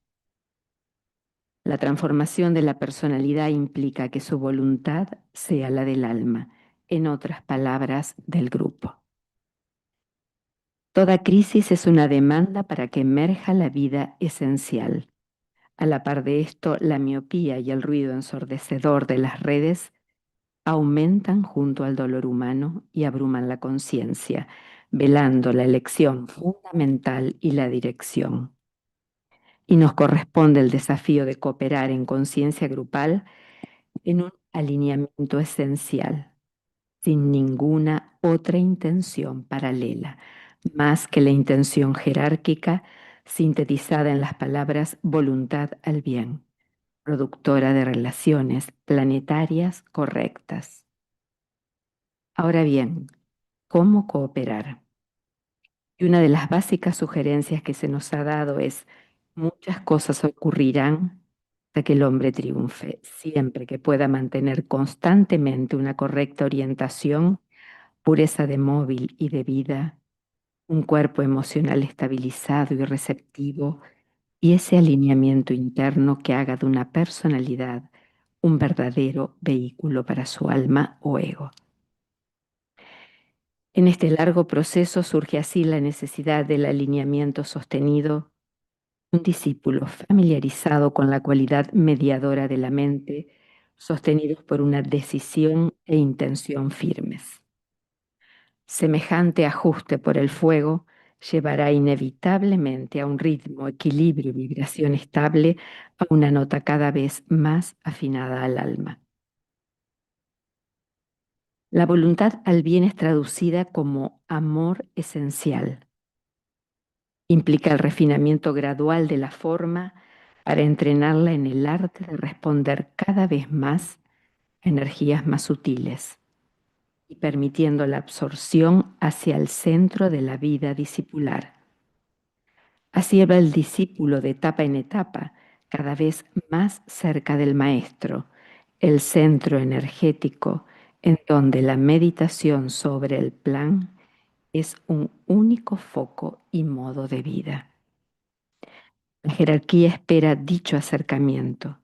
La transformación de la personalidad implica que su voluntad sea la del alma, en otras palabras, del grupo. Toda crisis es una demanda para que emerja la vida esencial. A la par de esto, la miopía y el ruido ensordecedor de las redes aumentan junto al dolor humano y abruman la conciencia, velando la elección fundamental y la dirección. Y nos corresponde el desafío de cooperar en conciencia grupal en un alineamiento esencial, sin ninguna otra intención paralela, más que la intención jerárquica sintetizada en las palabras voluntad al bien, productora de relaciones planetarias correctas. Ahora bien, ¿cómo cooperar? Y una de las básicas sugerencias que se nos ha dado es: muchas cosas ocurrirán hasta que el hombre triunfe, siempre que pueda mantener constantemente una correcta orientación, pureza de móvil y de vida, un cuerpo emocional estabilizado y receptivo, y ese alineamiento interno que haga de una personalidad un verdadero vehículo para su alma o ego. En este largo proceso surge así la necesidad del alineamiento sostenido, un discípulo familiarizado con la cualidad mediadora de la mente, sostenidos por una decisión e intención firmes. Semejante ajuste por el fuego llevará inevitablemente a un ritmo, equilibrio y vibración estable, a una nota cada vez más afinada al alma. La voluntad al bien es traducida como amor esencial. Implica el refinamiento gradual de la forma para entrenarla en el arte de responder cada vez más a energías más sutiles y permitiendo la absorción hacia el centro de la vida discipular. Así va el discípulo de etapa en etapa, cada vez más cerca del maestro, el centro energético en donde la meditación sobre el plan es un único foco y modo de vida. La jerarquía espera dicho acercamiento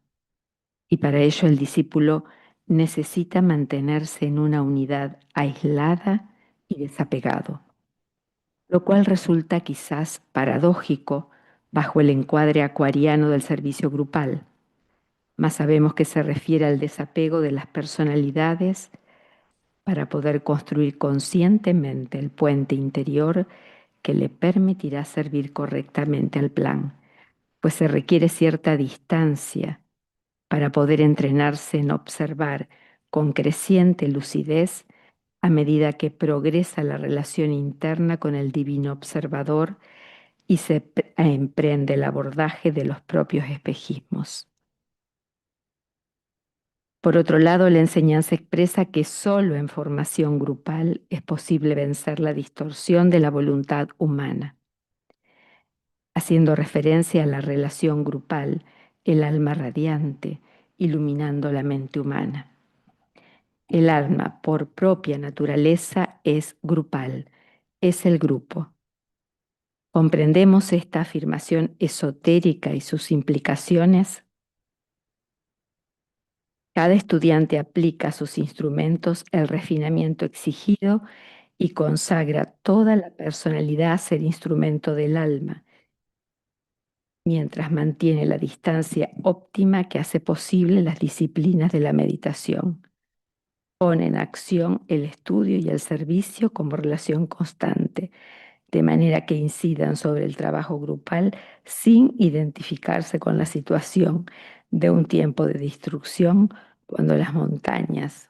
y para ello el discípulo necesita mantenerse en una unidad aislada y desapegado, lo cual resulta quizás paradójico bajo el encuadre acuariano del servicio grupal, mas sabemos que se refiere al desapego de las personalidades para poder construir conscientemente el puente interior que le permitirá servir correctamente al plan, pues se requiere cierta distancia para poder entrenarse en observar con creciente lucidez a medida que progresa la relación interna con el divino observador y se emprende el abordaje de los propios espejismos. Por otro lado, la enseñanza expresa que solo en formación grupal es posible vencer la distorsión de la voluntad humana. Haciendo referencia a la relación grupal, el alma radiante, iluminando la mente humana. El alma, por propia naturaleza, es grupal, es el grupo. ¿Comprendemos esta afirmación esotérica y sus implicaciones? Cada estudiante aplica a sus instrumentos el refinamiento exigido y consagra toda la personalidad a ser instrumento del alma, mientras mantiene la distancia óptima que hace posible las disciplinas de la meditación. Pone en acción el estudio y el servicio como relación constante, de manera que incidan sobre el trabajo grupal sin identificarse con la situación, de un tiempo de destrucción cuando las montañas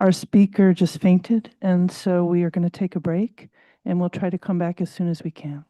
Our speaker just fainted, and so we are going to take a break, and we'll try to come back as soon as we can.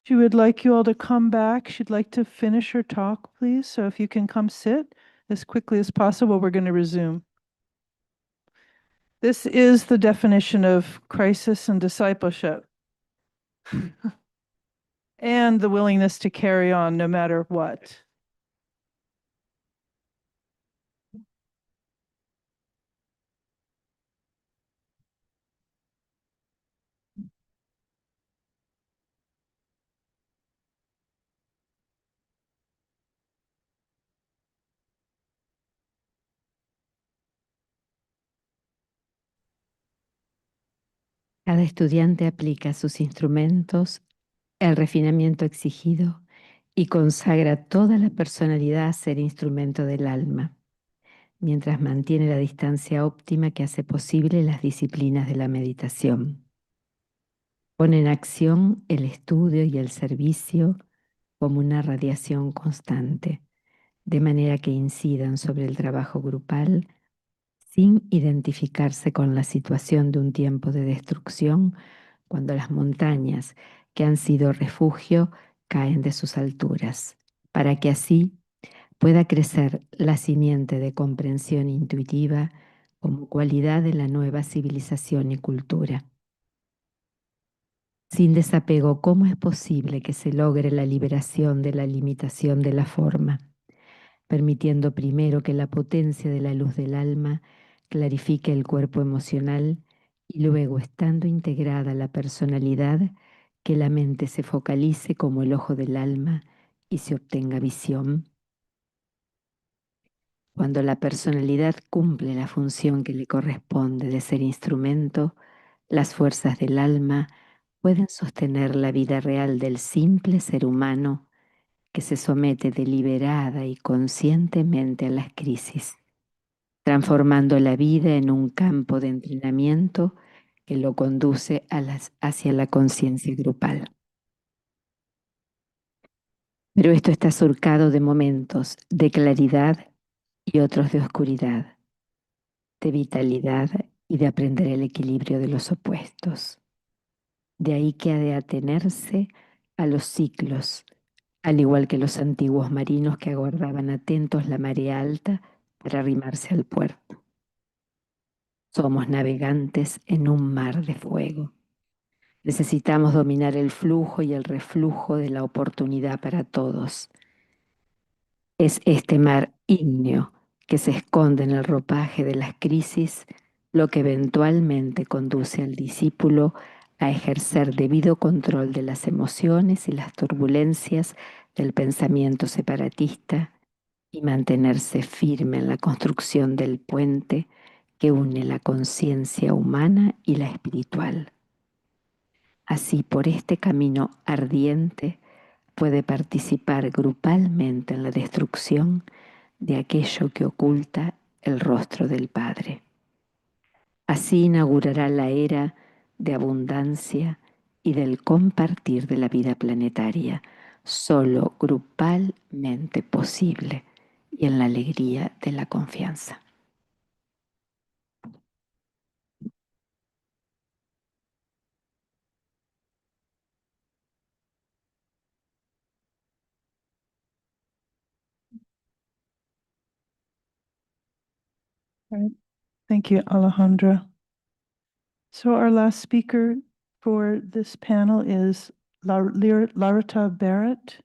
She would like you all to come back. She'd like to finish her talk, please. So if you can come sit as quickly as possible, we're going to resume. This is the definition of crisis and discipleship. And the willingness to carry on no matter what. Cada estudiante aplica sus instrumentos, el refinamiento exigido y consagra toda la personalidad a ser instrumento del alma, mientras mantiene la distancia óptima que hace posible las disciplinas de la meditación. Pone en acción el estudio y el servicio como una radiación constante, de manera que incidan sobre el trabajo grupal sin identificarse con la situación de un tiempo de destrucción cuando las montañas que han sido refugio caen de sus alturas, para que así pueda crecer la simiente de comprensión intuitiva como cualidad de la nueva civilización y cultura. Sin desapego, ¿cómo es posible que se logre la liberación de la limitación de la forma, permitiendo primero que la potencia de la luz del alma clarifique el cuerpo emocional y luego, estando integrada la personalidad, que la mente se focalice como el ojo del alma y se obtenga visión? Cuando la personalidad cumple la función que le corresponde de ser instrumento, las fuerzas del alma pueden sostener la vida real del simple ser humano que se somete deliberada y conscientemente a las crisis, transformando la vida en un campo de entrenamiento que lo conduce hacia la conciencia grupal. Pero esto está surcado de momentos de claridad y otros de oscuridad, de vitalidad y de aprender el equilibrio de los opuestos. De ahí que ha de atenerse a los ciclos, al igual que los antiguos marinos que aguardaban atentos la marea alta para arrimarse al puerto. Somos navegantes en un mar de fuego. Necesitamos dominar el flujo y el reflujo de la oportunidad para todos. Es este mar ígneo que se esconde en el ropaje de las crisis lo que eventualmente conduce al discípulo a ejercer debido control de las emociones y las turbulencias del pensamiento separatista y mantenerse firme en la construcción del puente que une la conciencia humana y la espiritual. Así, por este camino ardiente, puede participar grupalmente en la destrucción de aquello que oculta el rostro del Padre. Así inaugurará la era de abundancia y del compartir de la vida planetaria, solo grupalmente posible y en la alegría de la confianza. Right. Thank you, Alejandra. So our last speaker for this panel is Larata Barrett.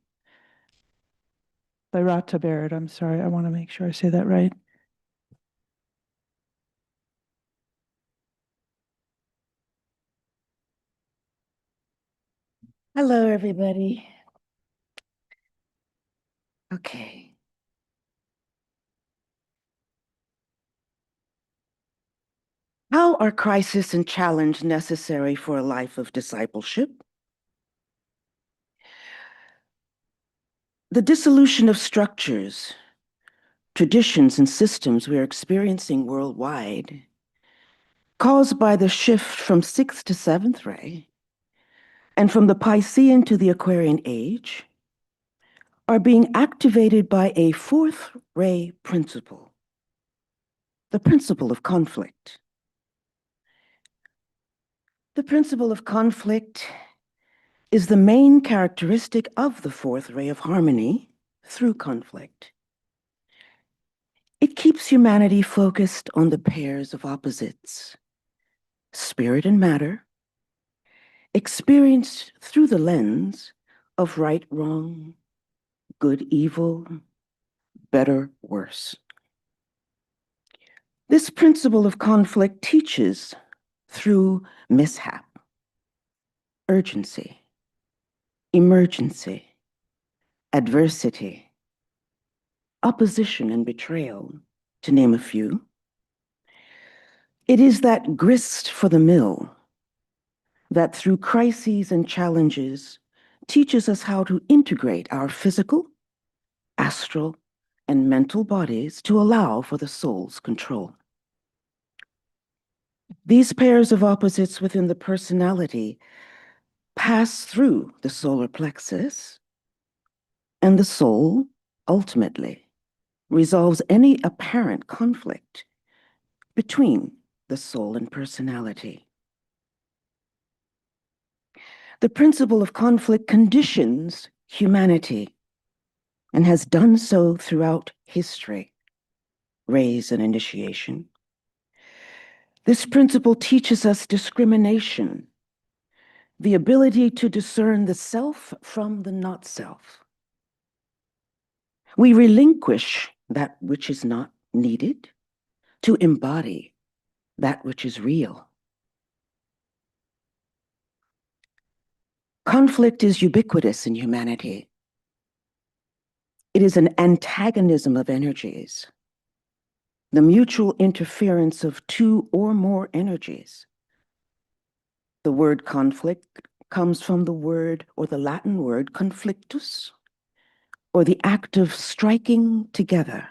Larata Barrett, I'm sorry. I want to make sure I say that right. Hello, everybody. Okay. How are crisis and challenge necessary for a life of discipleship? The dissolution of structures, traditions, and systems we are experiencing worldwide, caused by the shift from 6th to 7th ray and from the Piscean to the Aquarian age, are being activated by a 4th ray principle, the principle of conflict. The principle of conflict is the main characteristic of the fourth ray of harmony through conflict. It keeps humanity focused on the pairs of opposites, spirit and matter, experienced through the lens of right, wrong, good, evil, better, worse. This principle of conflict teaches through mishap, urgency, emergency, adversity, opposition and betrayal, to name a few. It is that grist for the mill that through crises and challenges teaches us how to integrate our physical, astral, and mental bodies to allow for the soul's control. These pairs of opposites within the personality pass through the solar plexus, and the soul, ultimately, resolves any apparent conflict between the soul and personality. The principle of conflict conditions humanity and has done so throughout history, raise and initiation. This principle teaches us discrimination, the ability to discern the self from the not self. We relinquish that which is not needed to embody that which is real. Conflict is ubiquitous in humanity. It is an antagonism of energies, the mutual interference of two or more energies. The word conflict comes from the word or the Latin word conflictus, or the act of striking together.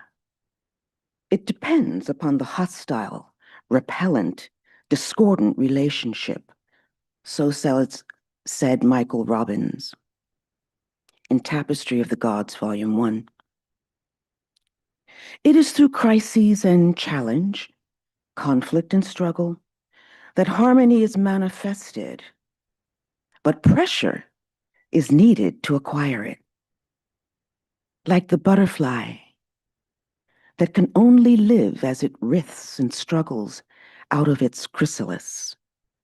It depends upon the hostile, repellent, discordant relationship. So said Michael Robbins in Tapestry of the Gods, Volume 1. It is through crises and challenge, conflict and struggle, that harmony is manifested, but pressure is needed to acquire it. Like the butterfly that can only live as it writhes and struggles out of its chrysalis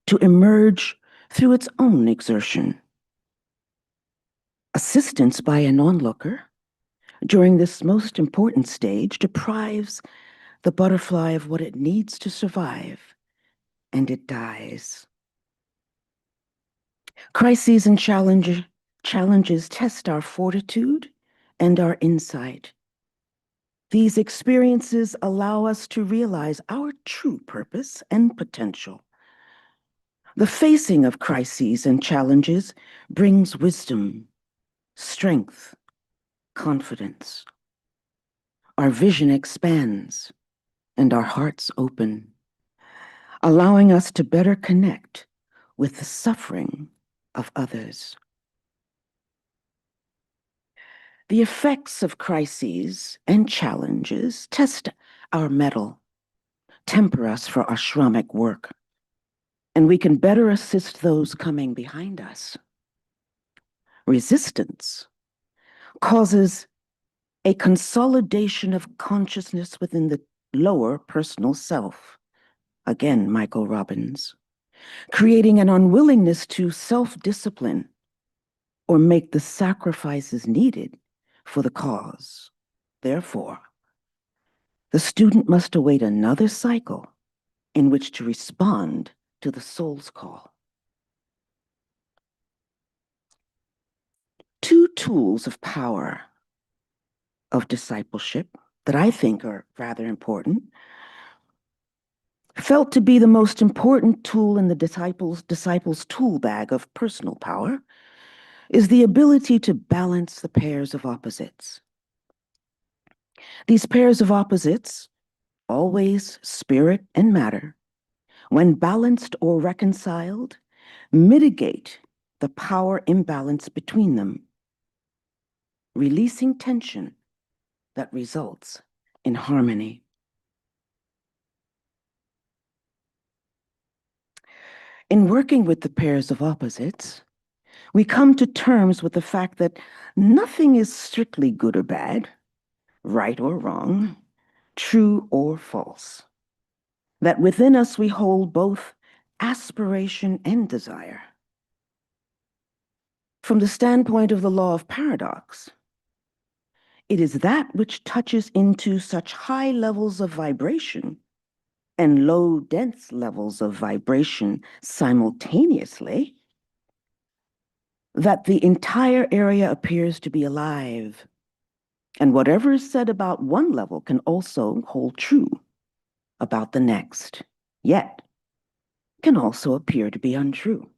to emerge through its own exertion. Assistance by an onlooker during this most important stage deprives the butterfly of what it needs to survive, and it dies. Crises and challenges test our fortitude and our insight. These experiences allow us to realize our true purpose and potential. The facing of crises and challenges brings wisdom, strength, confidence. Our vision expands and our hearts open, allowing us to better connect with the suffering of others. The effects of crises and challenges test our mettle, temper us for ashramic work, and we can better assist those coming behind us. Resistance causes a consolidation of consciousness within the lower personal self. Again, Michael Robbins, creating an unwillingness to self-discipline or make the sacrifices needed for the cause. Therefore, the student must await another cycle in which to respond to the soul's call. Two tools of power of discipleship that I think are rather important, felt to be the most important tool in the disciples' tool bag of personal power, is the ability to balance the pairs of opposites. These pairs of opposites, always spirit and matter, when balanced or reconciled, mitigate the power imbalance between them, releasing tension that results in harmony. In working with the pairs of opposites, we come to terms with the fact that nothing is strictly good or bad, right or wrong, true or false. That within us we hold both aspiration and desire. From the standpoint of the law of paradox, it is that which touches into such high levels of vibration and low, dense levels of vibration simultaneously that the entire area appears to be alive. And whatever is said about one level can also hold true about the next, yet can also appear to be untrue.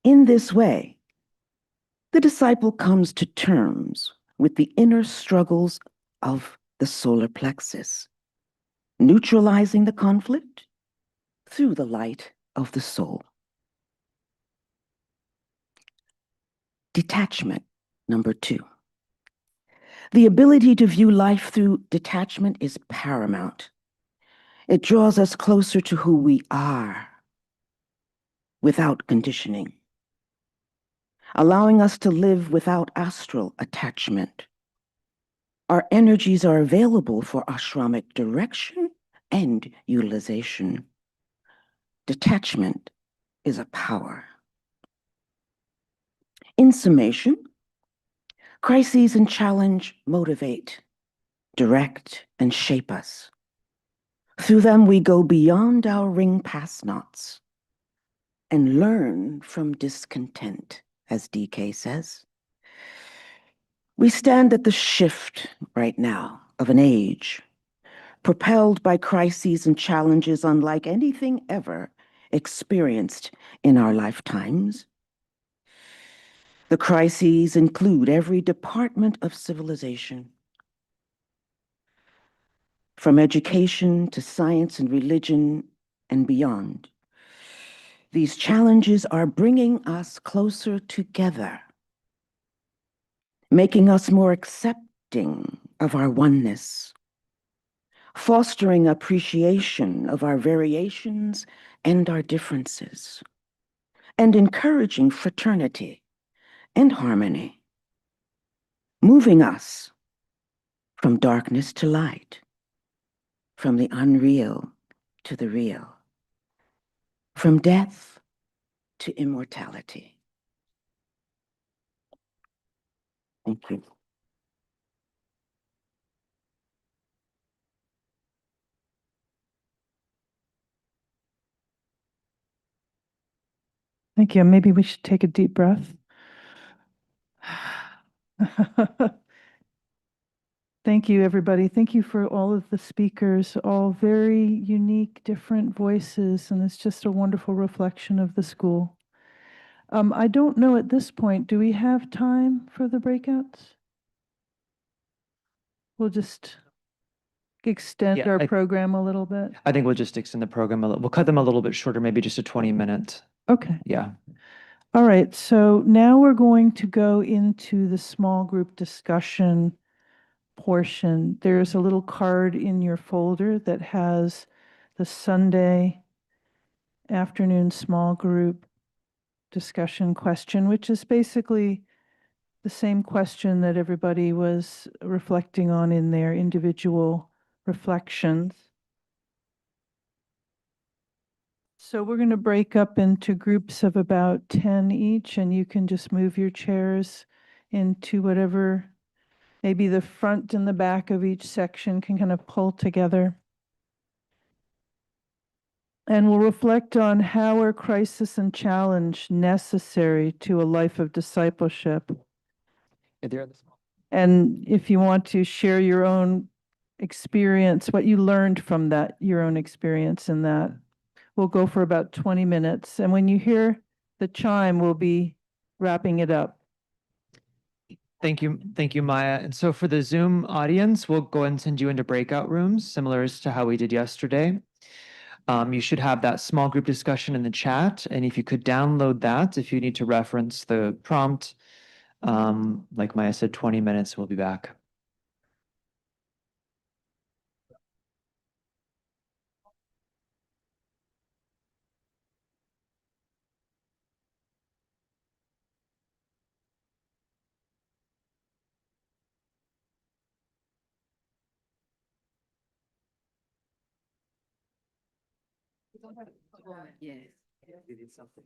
In this way, the disciple comes to terms with the inner struggles of the solar plexus, neutralizing the conflict through the light of the soul. Detachment, number 2. The ability to view life through detachment is paramount. It draws us closer to who we are without conditioning, allowing us to live without astral attachment. Our energies are available for ashramic direction and utilization. Detachment is a power. In summation, crises and challenge motivate, direct, and shape us. Through them, we go beyond our ring pass knots and learn from discontent, as DK says. We stand at the shift right now of an age, propelled by crises and challenges unlike anything ever experienced in our lifetimes. The crises include every department of civilization, from education to science and religion and beyond. These challenges are bringing us closer together, making us more accepting of our oneness, fostering appreciation of our variations and our differences, and encouraging fraternity and harmony, moving us from darkness to light, from the unreal to the real, from death to immortality. Thank you. Thank you. Maybe we should take a deep breath. Thank you, everybody. Thank you for all of the speakers, all very unique, different voices, and it's just a wonderful reflection of the school. I don't know at this point, do we have time for the breakouts? We'll just extend Yeah, our program a little bit. I think we'll just extend the program a little. We'll cut them a little bit shorter, maybe just a 20-minute. Okay. Yeah. All right. So now we're going to go into the small group discussion portion. There's a little card in your folder that has the Sunday afternoon small group discussion question, which is basically the same question that everybody was reflecting on in their individual reflections. So we're going to break up into groups of about 10 each, and you can just move your chairs into whatever, maybe the front and the back of each section can kind of pull together. And we'll reflect on how are crisis and challenge necessary to a life of discipleship. And if you want to share your own experience, what you learned from that, your own experience in that, we'll go for about 20 minutes. And when you hear the chime, we'll be wrapping it up. Thank you, Maya. And so for the Zoom audience, we'll go and send you into breakout rooms, similar as to how we did yesterday. You should have that small group discussion in the chat. And if you could download that, if you need to reference the prompt, like Maya said, 20 minutes, we'll be back. Yes. You did something.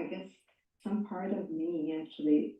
I guess some part of me actually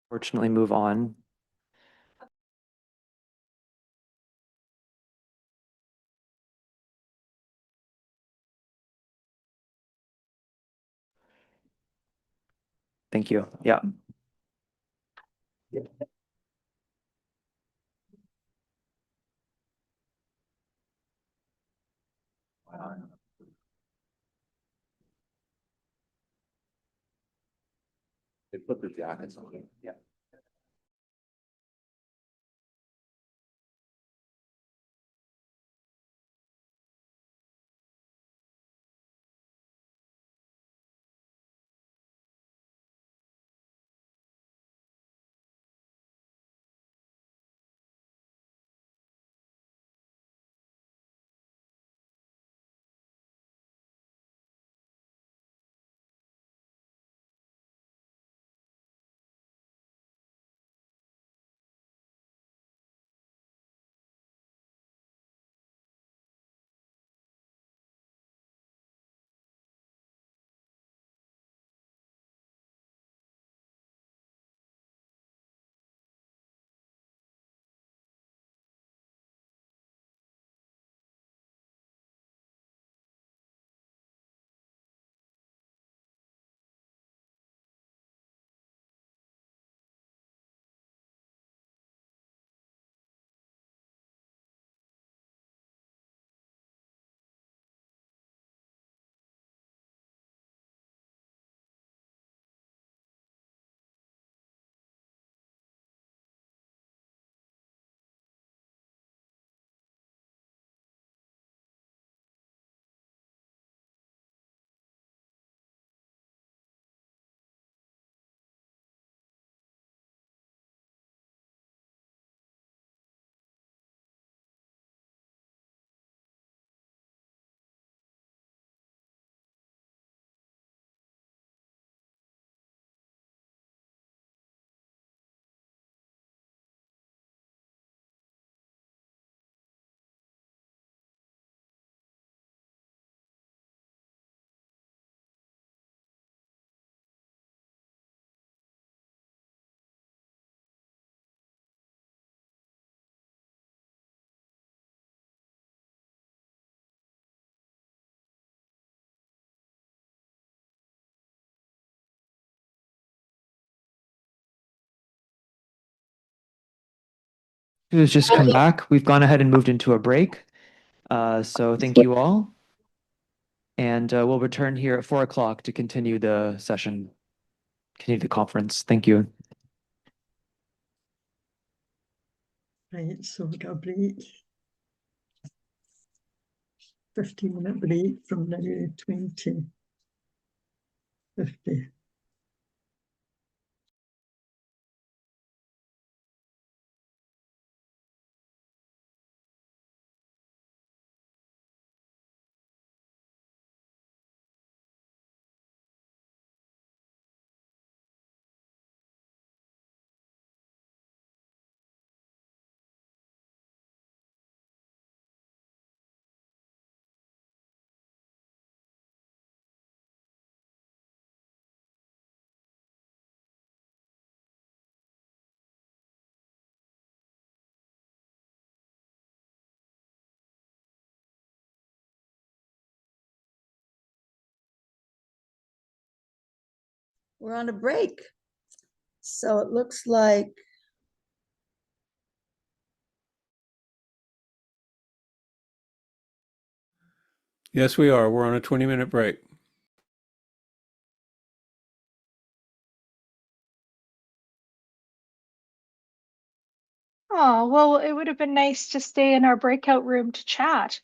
Fortunately, move on. Thank you. Yeah. They put their jackets on. Yeah. Who's just come back. We've gone ahead and moved into a break. So thank you all. And we'll return here at 4 o'clock to continue the session, continue the conference. Thank you. Right, so we've got a break. 15-minute break from now to 20:50. We're on a break. So it looks like Yes, we are. We're on a 20-minute break. Oh, well, it would have been nice to stay in our breakout room to chat.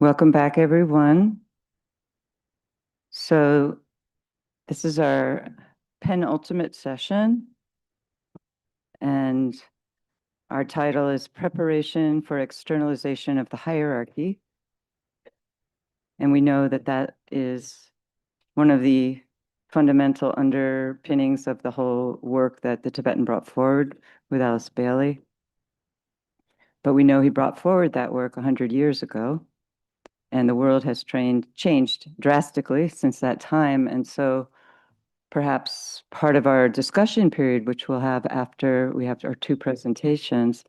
Welcome back, everyone. So this is our penultimate session, and our title is Preparation for Externalization of the Hierarchy. And we know that that is one of the fundamental underpinnings of the whole work that the Tibetan brought forward with Alice Bailey. But we know he brought forward that work 100 years ago, and the world has changed drastically since that time. And so perhaps part of our discussion period, which we'll have after we have our two presentations,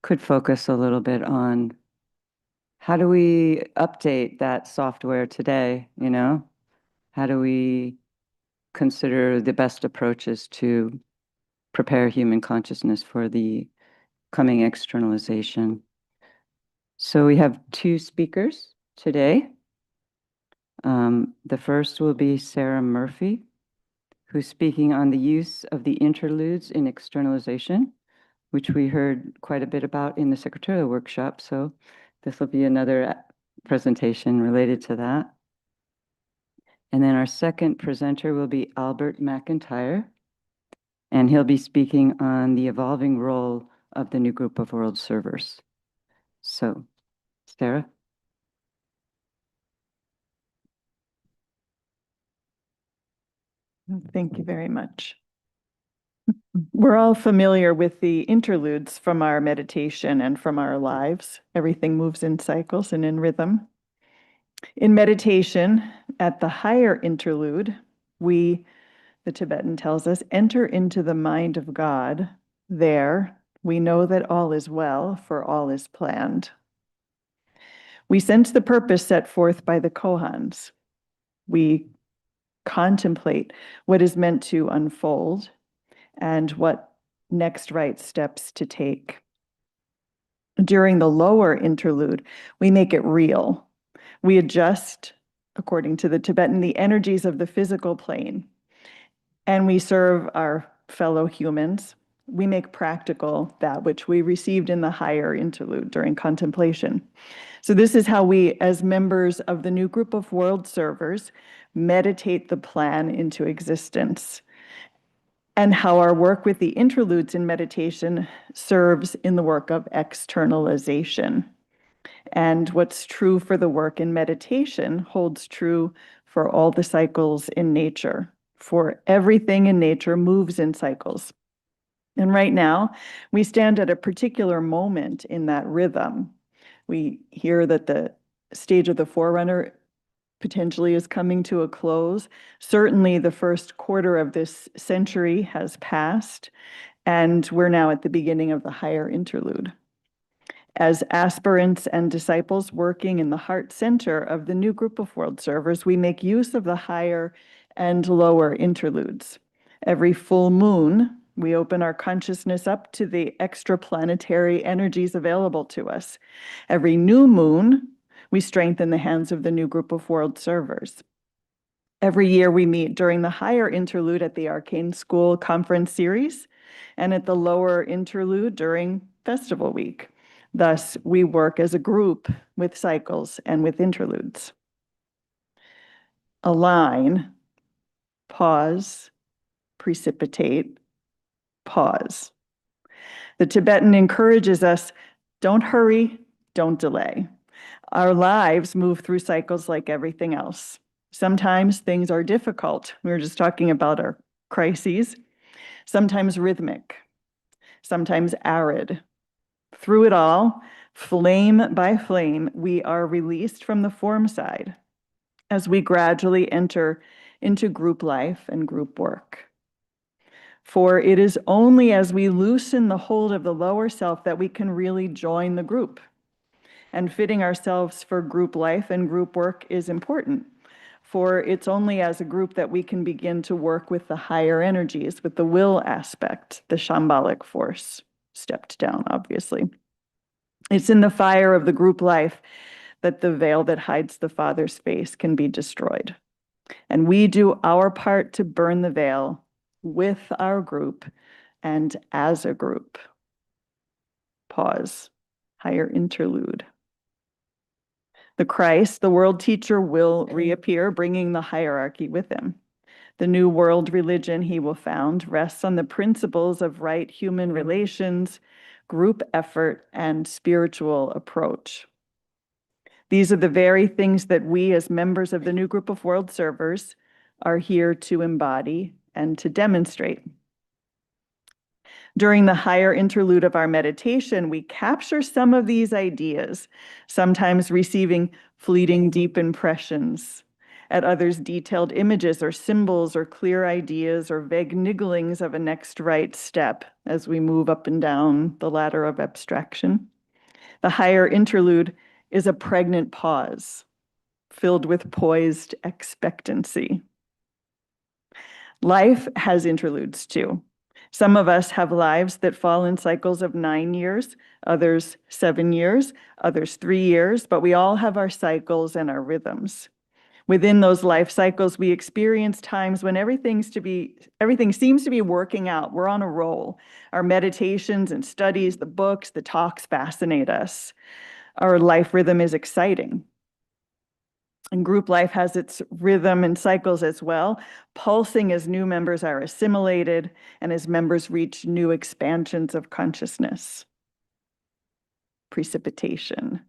could focus a little bit on how do we update that software today, you know? How do we consider the best approaches to prepare human consciousness for the coming externalization? So we have two speakers today. The first will be Sarah Murphy, who's speaking on the use of the interludes in externalization, which we heard quite a bit about in the secretarial workshop. So this will be another presentation related to that. And then our second presenter will be Albert McIntyre, and he'll be speaking on the evolving role of the new group of world servers. So, Sarah? Thank you very much. We're all familiar with the interludes from our meditation and from our lives. Everything moves in cycles and in rhythm. In meditation, at the higher interlude, we, the Tibetan tells us, enter into the mind of God. There, we know that all is well, for all is planned. We sense the purpose set forth by the koans. We contemplate what is meant to unfold and what next right steps to take. During the lower interlude, we make it real. We adjust, according to the Tibetan, the energies of the physical plane, and we serve our fellow humans. We make practical that which we received in the higher interlude during contemplation. So this is how we, as members of the new group of world servers, meditate the plan into existence, and how our work with the interludes in meditation serves in the work of externalization. And what's true for the work in meditation holds true for all the cycles in nature, for everything in nature moves in cycles. And right now, we stand at a particular moment in that rhythm. We hear that the stage of the forerunner potentially is coming to a close. Certainly, the first quarter of this century has passed, and we're now at the beginning of the higher interlude. As aspirants and disciples working in the heart center of the new group of world servers, we make use of the higher and lower interludes. Every full moon, we open our consciousness up to the extraplanetary energies available to us. Every new moon, we strengthen the hands of the new group of world servers. Every year we meet during the higher interlude at the Arcane School Conference series and at the lower interlude during Festival Week. Thus, we work as a group with cycles and with interludes. Align, pause, precipitate, pause. The Tibetan encourages us, don't hurry, don't delay. Our lives move through cycles like everything else. Sometimes things are difficult. We were just talking about our crises. Sometimes rhythmic, sometimes arid. Through it all, flame by flame, we are released from the form side as we gradually enter into group life and group work. For it is only as we loosen the hold of the lower self that we can really join the group. And fitting ourselves for group life and group work is important, for it's only as a group that we can begin to work with the higher energies, with the will aspect, the shambhalic force, stepped down, obviously. It's in the fire of the group life that the veil that hides the Father's face can be destroyed. And we do our part to burn the veil with our group and as a group. Pause. Higher interlude. The Christ, the world teacher, will reappear, bringing the hierarchy with him. The new world religion he will found rests on the principles of right human relations, group effort, and spiritual approach. These are the very things that we, as members of the new group of world servers, are here to embody and to demonstrate. During the higher interlude of our meditation, we capture some of these ideas, sometimes receiving fleeting deep impressions, at others detailed images or symbols or clear ideas or vague nigglings of a next right step as we move up and down the ladder of abstraction. The higher interlude is a pregnant pause, filled with poised expectancy. Life has interludes too. Some of us have lives that fall in cycles of 9 years, others 7 years, others 3 years, but we all have our cycles and our rhythms. Within those life cycles, we experience times when everything seems to be working out. We're on a roll. Our meditations and studies, the books, the talks fascinate us. Our life rhythm is exciting. And group life has its rhythm and cycles as well, pulsing as new members are assimilated and as members reach new expansions of consciousness. Precipitation.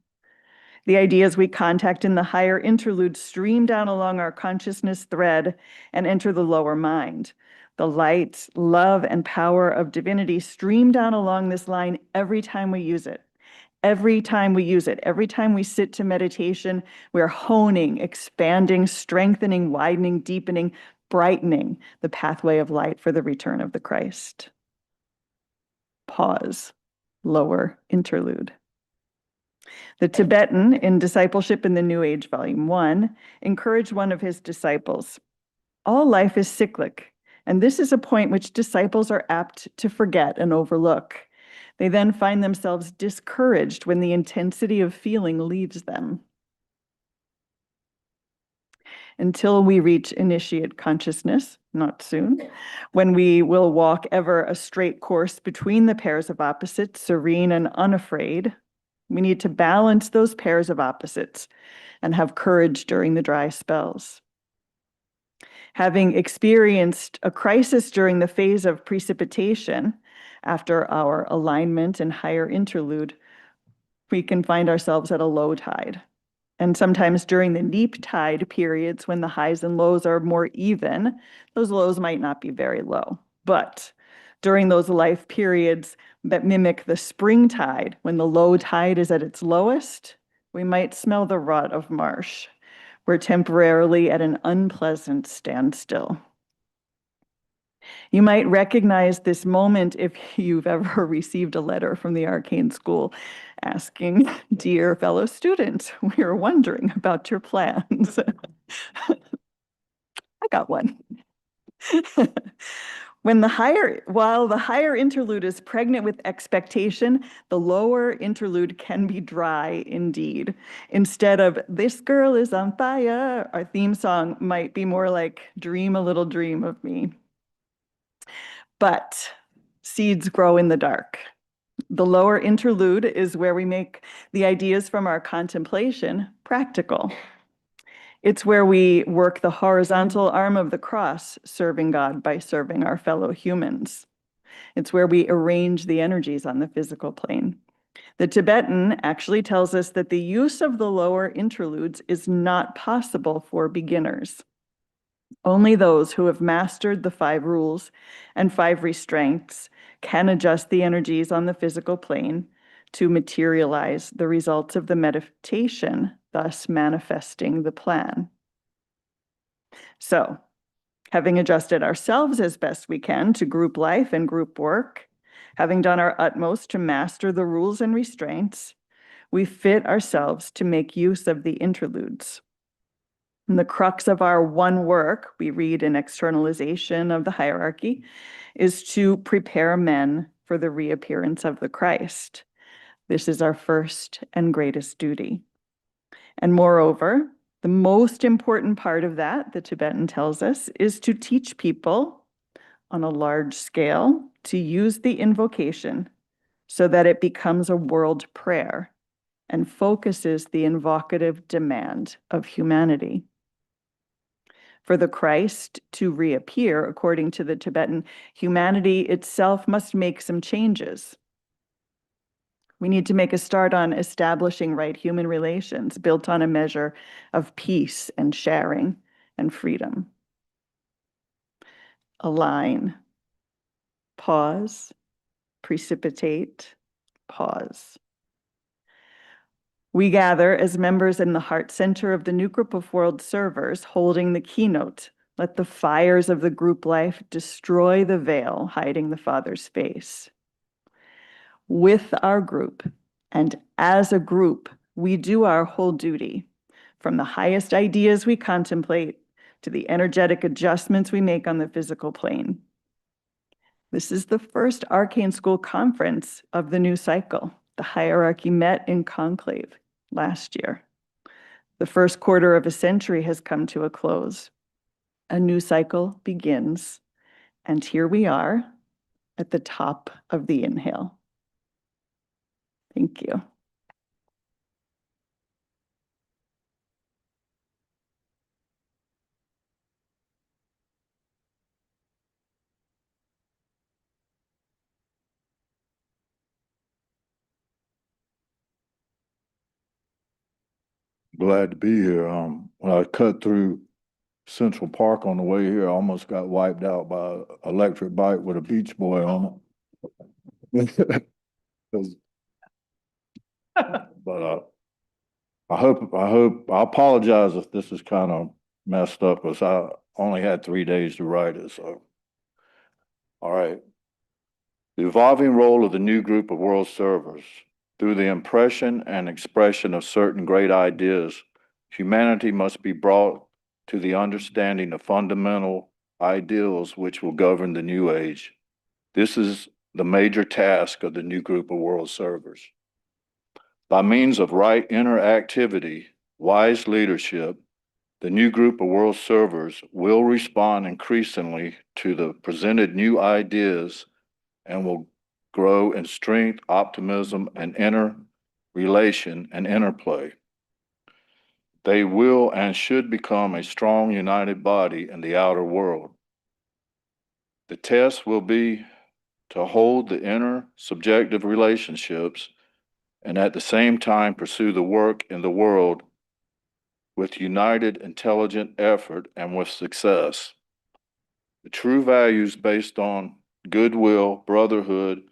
The ideas we contact in the higher interlude stream down along our consciousness thread and enter the lower mind. The light, love, and power of divinity stream down along this line every time we use it. Every time we use it, every time we sit to meditation, we're honing, expanding, strengthening, widening, deepening, brightening the pathway of light for the return of the Christ. Pause. Lower interlude. The Tibetan, in Discipleship in the New Age, Volume 1, encouraged one of his disciples. All life is cyclic, and this is a point which disciples are apt to forget and overlook. They then find themselves discouraged when the intensity of feeling leaves them. Until we reach initiate consciousness, not soon, when we will walk ever a straight course between the pairs of opposites, serene and unafraid, we need to balance those pairs of opposites and have courage during the dry spells. Having experienced a crisis during the phase of precipitation, after our alignment and higher interlude, we can find ourselves at a low tide. And sometimes during the neap tide periods, when the highs and lows are more even, those lows might not be very low. But during those life periods that mimic the spring tide, when the low tide is at its lowest, we might smell the rot of marsh. We're temporarily at an unpleasant standstill. You might recognize this moment if you've ever received a letter from the Arcane School asking, "Dear fellow students, we are wondering about your plans." I got one. While the higher interlude is pregnant with expectation, the lower interlude can be dry indeed. Instead of "This girl is on fire," our theme song might be more like "Dream a little dream of me." But seeds grow in the dark. The lower interlude is where we make the ideas from our contemplation practical. It's where we work the horizontal arm of the cross, serving God by serving our fellow humans. It's where we arrange the energies on the physical plane. The Tibetan actually tells us that the use of the lower interludes is not possible for beginners. Only those who have mastered the 5 rules and 5 restraints can adjust the energies on the physical plane to materialize the results of the meditation, thus manifesting the plan. So, having adjusted ourselves as best we can to group life and group work, having done our utmost to master the rules and restraints, we fit ourselves to make use of the interludes. And the crux of our one work, we read in Externalization of the Hierarchy, is to prepare men for the reappearance of the Christ. This is our first and greatest duty. And moreover, the most important part of that, the Tibetan tells us, is to teach people on a large scale to use the invocation so that it becomes a world prayer and focuses the invocative demand of humanity. For the Christ to reappear, according to the Tibetan, humanity itself must make some changes. We need to make a start on establishing right human relations built on a measure of peace and sharing and freedom. Align, pause, precipitate, pause. We gather as members in the heart center of the new group of world servers holding the keynote. Let the fires of the group life destroy the veil hiding the Father's face. With our group and as a group, we do our whole duty, from the highest ideas we contemplate to the energetic adjustments we make on the physical plane. This is the first Arcane School Conference of the new cycle. The hierarchy met in conclave last year. The first quarter of a century has come to a close. A new cycle begins, and here we are at the top of the inhale. Thank you. Glad to be here. When I cut through Central Park on the way here, I almost got wiped out by an electric bike with a Beach Boy on it. But I apologize if this is kind of messed up because I only had 3 days to write it. So, all right. The evolving role of the new group of world servers. Through the impression and expression of certain great ideas, humanity must be brought to the understanding of fundamental ideals which will govern the new age. This is the major task of the new group of world servers. By means of right interactivity, wise leadership, the new group of world servers will respond increasingly to the presented new ideas and will grow in strength, optimism, and interrelation and interplay. They will and should become a strong, united body in the outer world. The test will be to hold the inner subjective relationships and at the same time pursue the work in the world with united, intelligent effort and with success. The true values based on goodwill, brotherhood,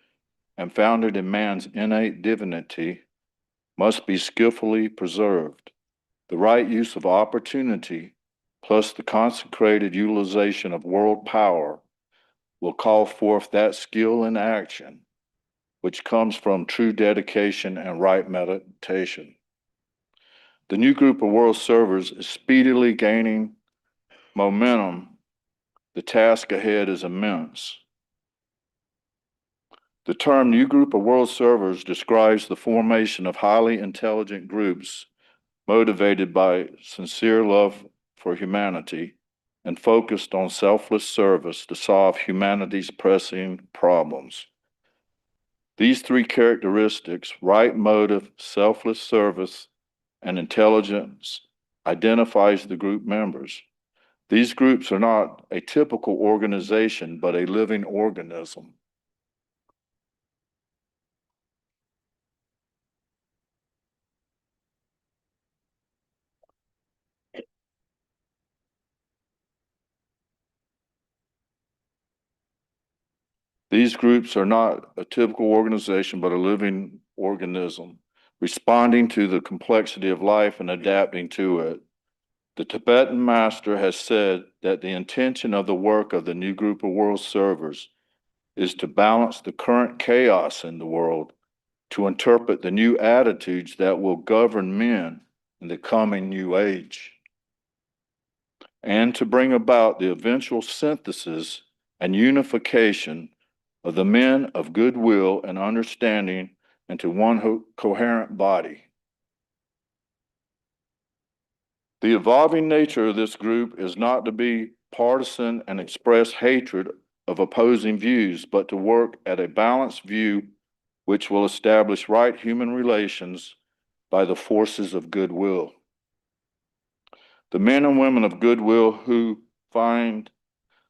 and founded in man's innate divinity must be skillfully preserved. The right use of opportunity plus the consecrated utilization of world power will call forth that skill in action which comes from true dedication and right meditation. The new group of world servers is speedily gaining momentum. The task ahead is immense. The term new group of world servers describes the formation of highly intelligent groups motivated by sincere love for humanity and focused on selfless service to solve humanity's pressing problems. These 3 characteristics, right motive, selfless service, and intelligence, identifies the group members. These groups are not a typical organization, but a living organism. These groups are not a typical organization, but a living organism, responding to the complexity of life and adapting to it. The Tibetan master has said that the intention of the work of the new group of world servers is to balance the current chaos in the world, to interpret the new attitudes that will govern men in the coming new age, and to bring about the eventual synthesis and unification of the men of goodwill and understanding into one coherent body. The evolving nature of this group is not to be partisan and express hatred of opposing views, but to work at a balanced view which will establish right human relations by the forces of goodwill. The men and women of goodwill who find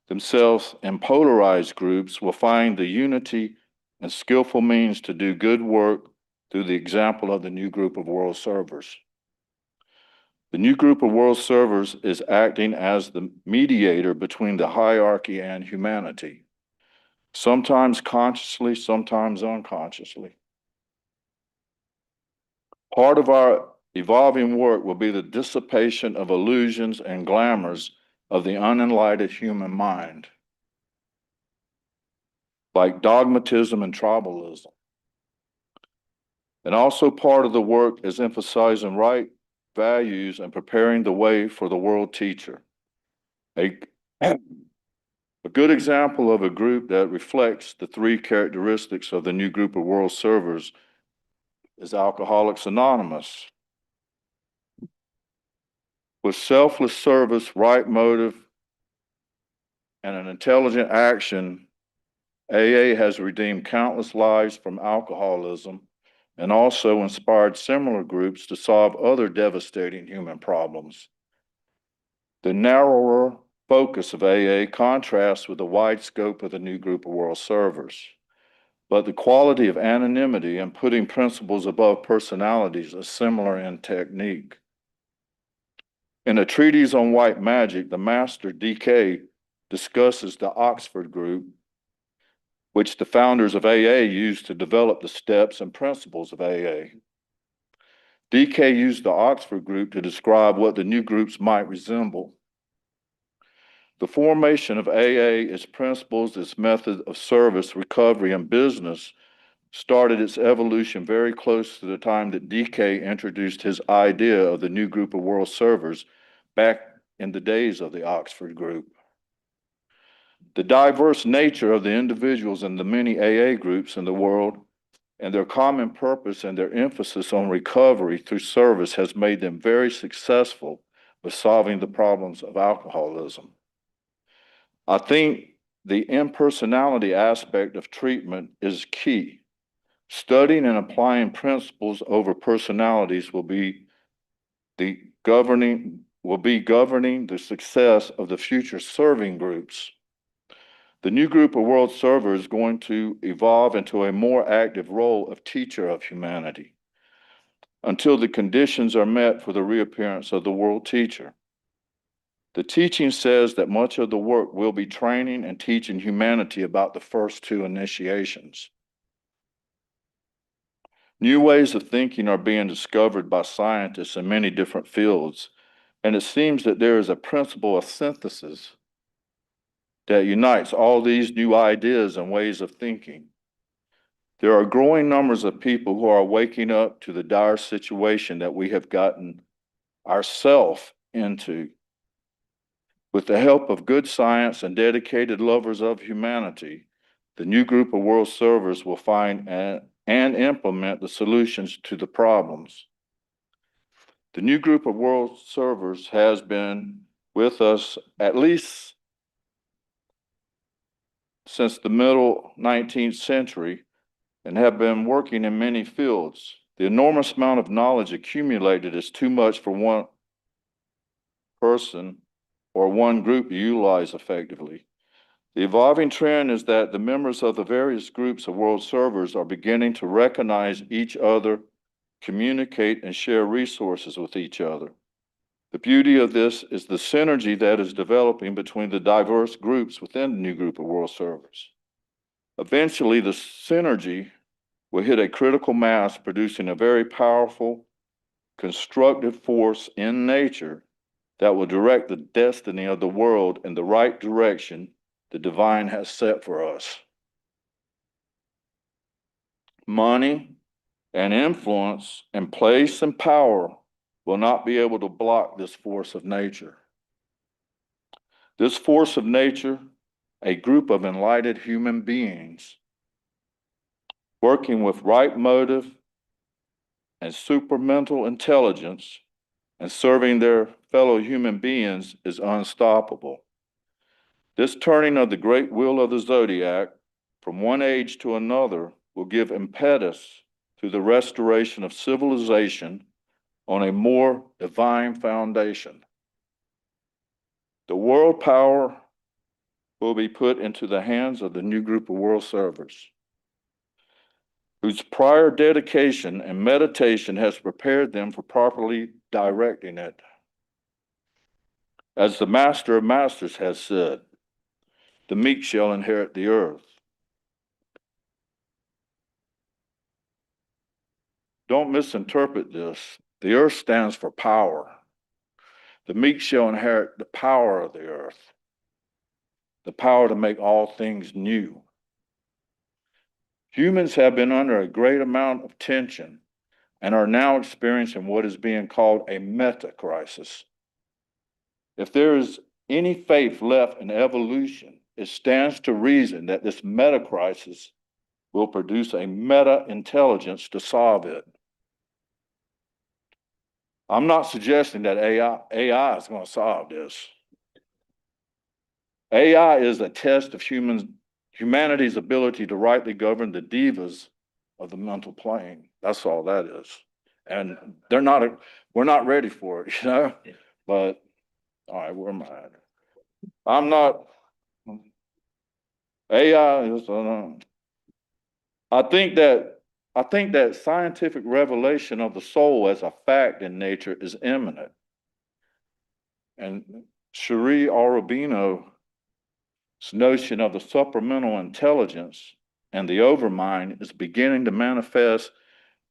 themselves in polarized groups will find the unity and skillful means to do good work through the example of the new group of world servers. The new group of world servers is acting as the mediator between the hierarchy and humanity, sometimes consciously, sometimes unconsciously. Part of our evolving work will be the dissipation of illusions and glamours of the unenlightened human mind, like dogmatism and tribalism. And also part of the work is emphasizing right values and preparing the way for the world teacher. A good example of a group that reflects the three characteristics of the new group of world servers is Alcoholics Anonymous. With selfless service, right motive, and an intelligent action, AA has redeemed countless lives from alcoholism and also inspired similar groups to solve other devastating human problems. The narrower focus of AA contrasts with the wide scope of the new group of world servers, but the quality of anonymity and putting principles above personalities is similar in technique. In a treatise on white magic, the master DK discusses the Oxford group, which the founders of AA used to develop the steps and principles of AA. DK used the Oxford group to describe what the new groups might resemble. The formation of AA, its principles, its method of service, recovery, and business started its evolution very close to the time that DK introduced his idea of the new group of world servers back in the days of the Oxford group. The diverse nature of the individuals in the many AA groups in the world and their common purpose and their emphasis on recovery through service has made them very successful with solving the problems of alcoholism. I think the impersonality aspect of treatment is key. Studying and applying principles over personalities will be governing the success of the future serving groups. The new group of world servers is going to evolve into a more active role of teacher of humanity until the conditions are met for the reappearance of the world teacher. The teaching says that much of the work will be training and teaching humanity about the first two initiations. New ways of thinking are being discovered by scientists in many different fields, and it seems that there is a principle of synthesis that unites all these new ideas and ways of thinking. There are growing numbers of people who are waking up to the dire situation that we have gotten ourselves into. With the help of good science and dedicated lovers of humanity, the new group of world servers will find and implement the solutions to the problems. The new group of world servers has been with us at least since the middle 19th century and have been working in many fields. The enormous amount of knowledge accumulated is too much for one person or one group to utilize effectively. The evolving trend is that the members of the various groups of world servers are beginning to recognize each other, communicate, and share resources with each other. The beauty of this is the synergy that is developing between the diverse groups within the new group of world servers. Eventually, the synergy will hit a critical mass, producing a very powerful, constructive force in nature that will direct the destiny of the world in the right direction the divine has set for us. Money and influence and place and power will not be able to block this force of nature. This force of nature, a group of enlightened human beings working with right motive and supermental intelligence and serving their fellow human beings, is unstoppable. This turning of the great wheel of the zodiac from one age to another will give impetus to the restoration of civilization on a more divine foundation. The world power will be put into the hands of the new group of world servers, whose prior dedication and meditation has prepared them for properly directing it. As the Master of Masters has said, the meek shall inherit the earth. Don't misinterpret this. The earth stands for power. The meek shall inherit the power of the earth, the power to make all things new. Humans have been under a great amount of tension and are now experiencing what is being called a meta crisis. If there is any faith left in evolution, it stands to reason that this meta crisis will produce a meta intelligence to solve it. I'm not suggesting that AI is going to solve this. AI is a test of humanity's ability to rightly govern the divas of the mental plane. That's all that is. And we're not ready for it, you know? But, all right, where am I at? I'm not, AI is, I think that scientific revelation of the soul as a fact in nature is imminent. And Cherie Arubino's notion of the supramental intelligence and the overmind is beginning to manifest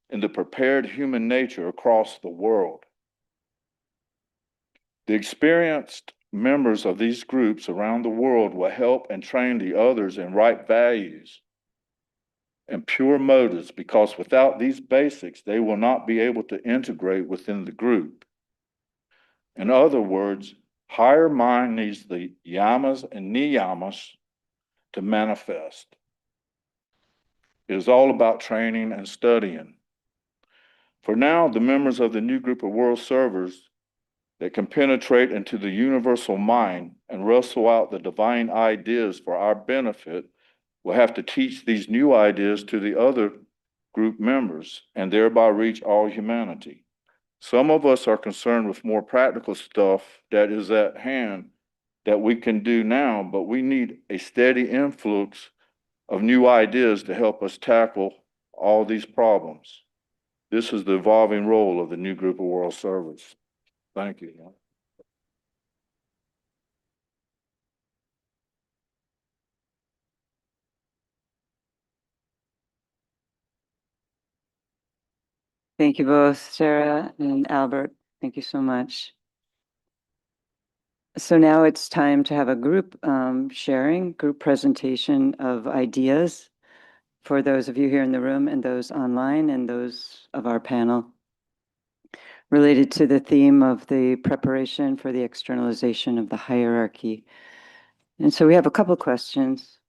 in the prepared human nature across the world. The experienced members of these groups around the world will help and train the others in right values and pure motives, because without these basics, they will not be able to integrate within the group. In other words, higher mind needs the yamas and niyamas to manifest. It is all about training and studying. For now, the members of the new group of world servers that can penetrate into the universal mind and wrestle out the divine ideas for our benefit will have to teach these new ideas to the other group members and thereby reach all humanity. Some of us are concerned with more practical stuff that is at hand that we can do now, but we need a steady influx of new ideas to help us tackle all these problems. This is the evolving role of the new group of world servers. Thank you. Thank you both, Sarah and Albert. Thank you so much. So now it's time to have a group sharing, group presentation of ideas for those of you here in the room and those online and those of our panel related to the theme of the preparation for the externalization of the hierarchy. And so we have a couple questions.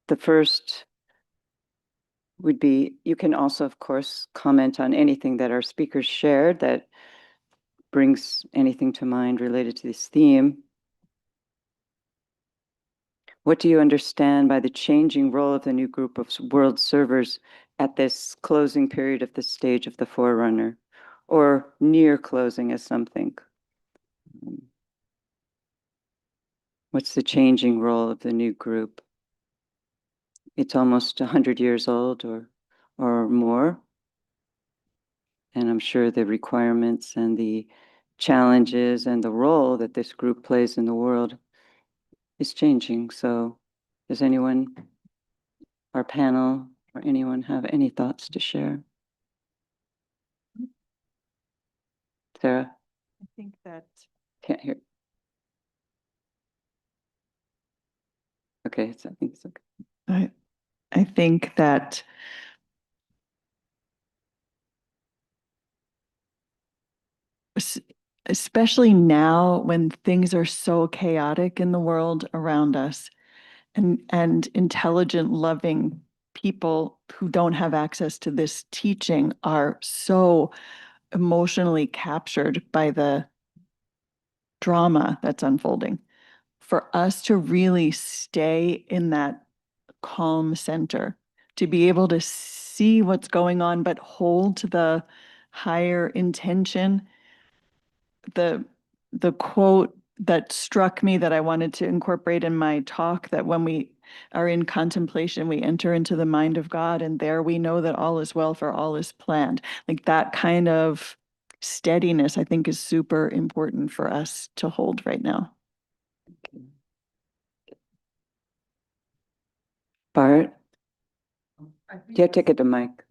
The first would be, you can also, of course, comment on anything that our speakers shared that brings anything to mind related to this theme. What do you understand by the changing role of the new group of world servers at this closing period of the stage of the forerunner, or near closing, as some think? What's the changing role of the new group? It's almost 100 years old or more. And I'm sure the requirements and the challenges and the role that this group plays in the world is changing. So does anyone, our panel or anyone, have any thoughts to share? Sarah? I think that Can't hear. Okay, so I think it's okay. I think that especially now when things are so chaotic in the world around us, and intelligent, loving people who don't have access to this teaching are so emotionally captured by the drama that's unfolding. For us to really stay in that calm center, to be able to see what's going on, but hold the higher intention. The quote that struck me that I wanted to incorporate in my talk, that when we are in contemplation, we enter into the mind of God, and there we know that all is well, for all is planned. Like that kind of steadiness, I think, is super important for us to hold right now. Bart, yeah, take it to Mike.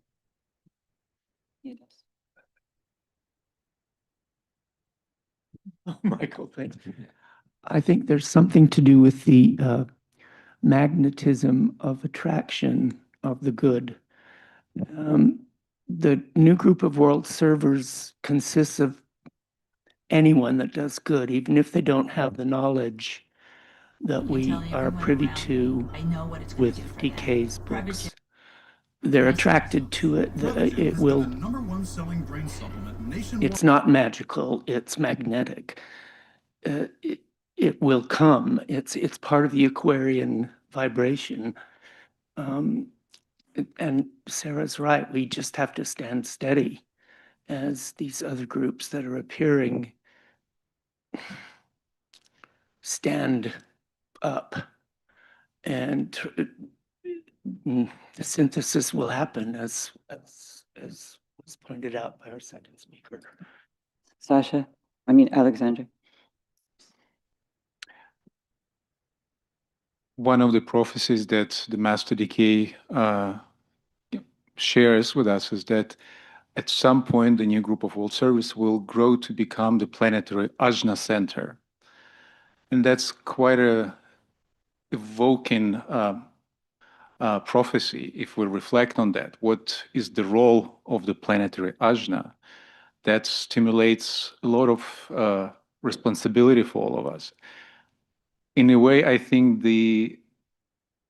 Michael, thanks. I think there's something to do with the magnetism of attraction of the good. The new group of world servers consists of anyone that does good, even if they don't have the knowledge that we are privy to with DK's books. They're attracted to it. It will. It's not magical. It's magnetic. It will come. It's part of the Aquarian vibration. And Sarah's right. We just have to stand steady as these other groups that are appearing stand up, and the synthesis will happen as was pointed out by our second speaker. Alexandra. One of the prophecies that the Master DK shares with us is that at some point the new group of world service will grow to become the planetary Ajna center. And that's quite a evoking prophecy if we reflect on that. What is the role of the planetary Ajna? That stimulates a lot of responsibility for all of us. In a way, I think the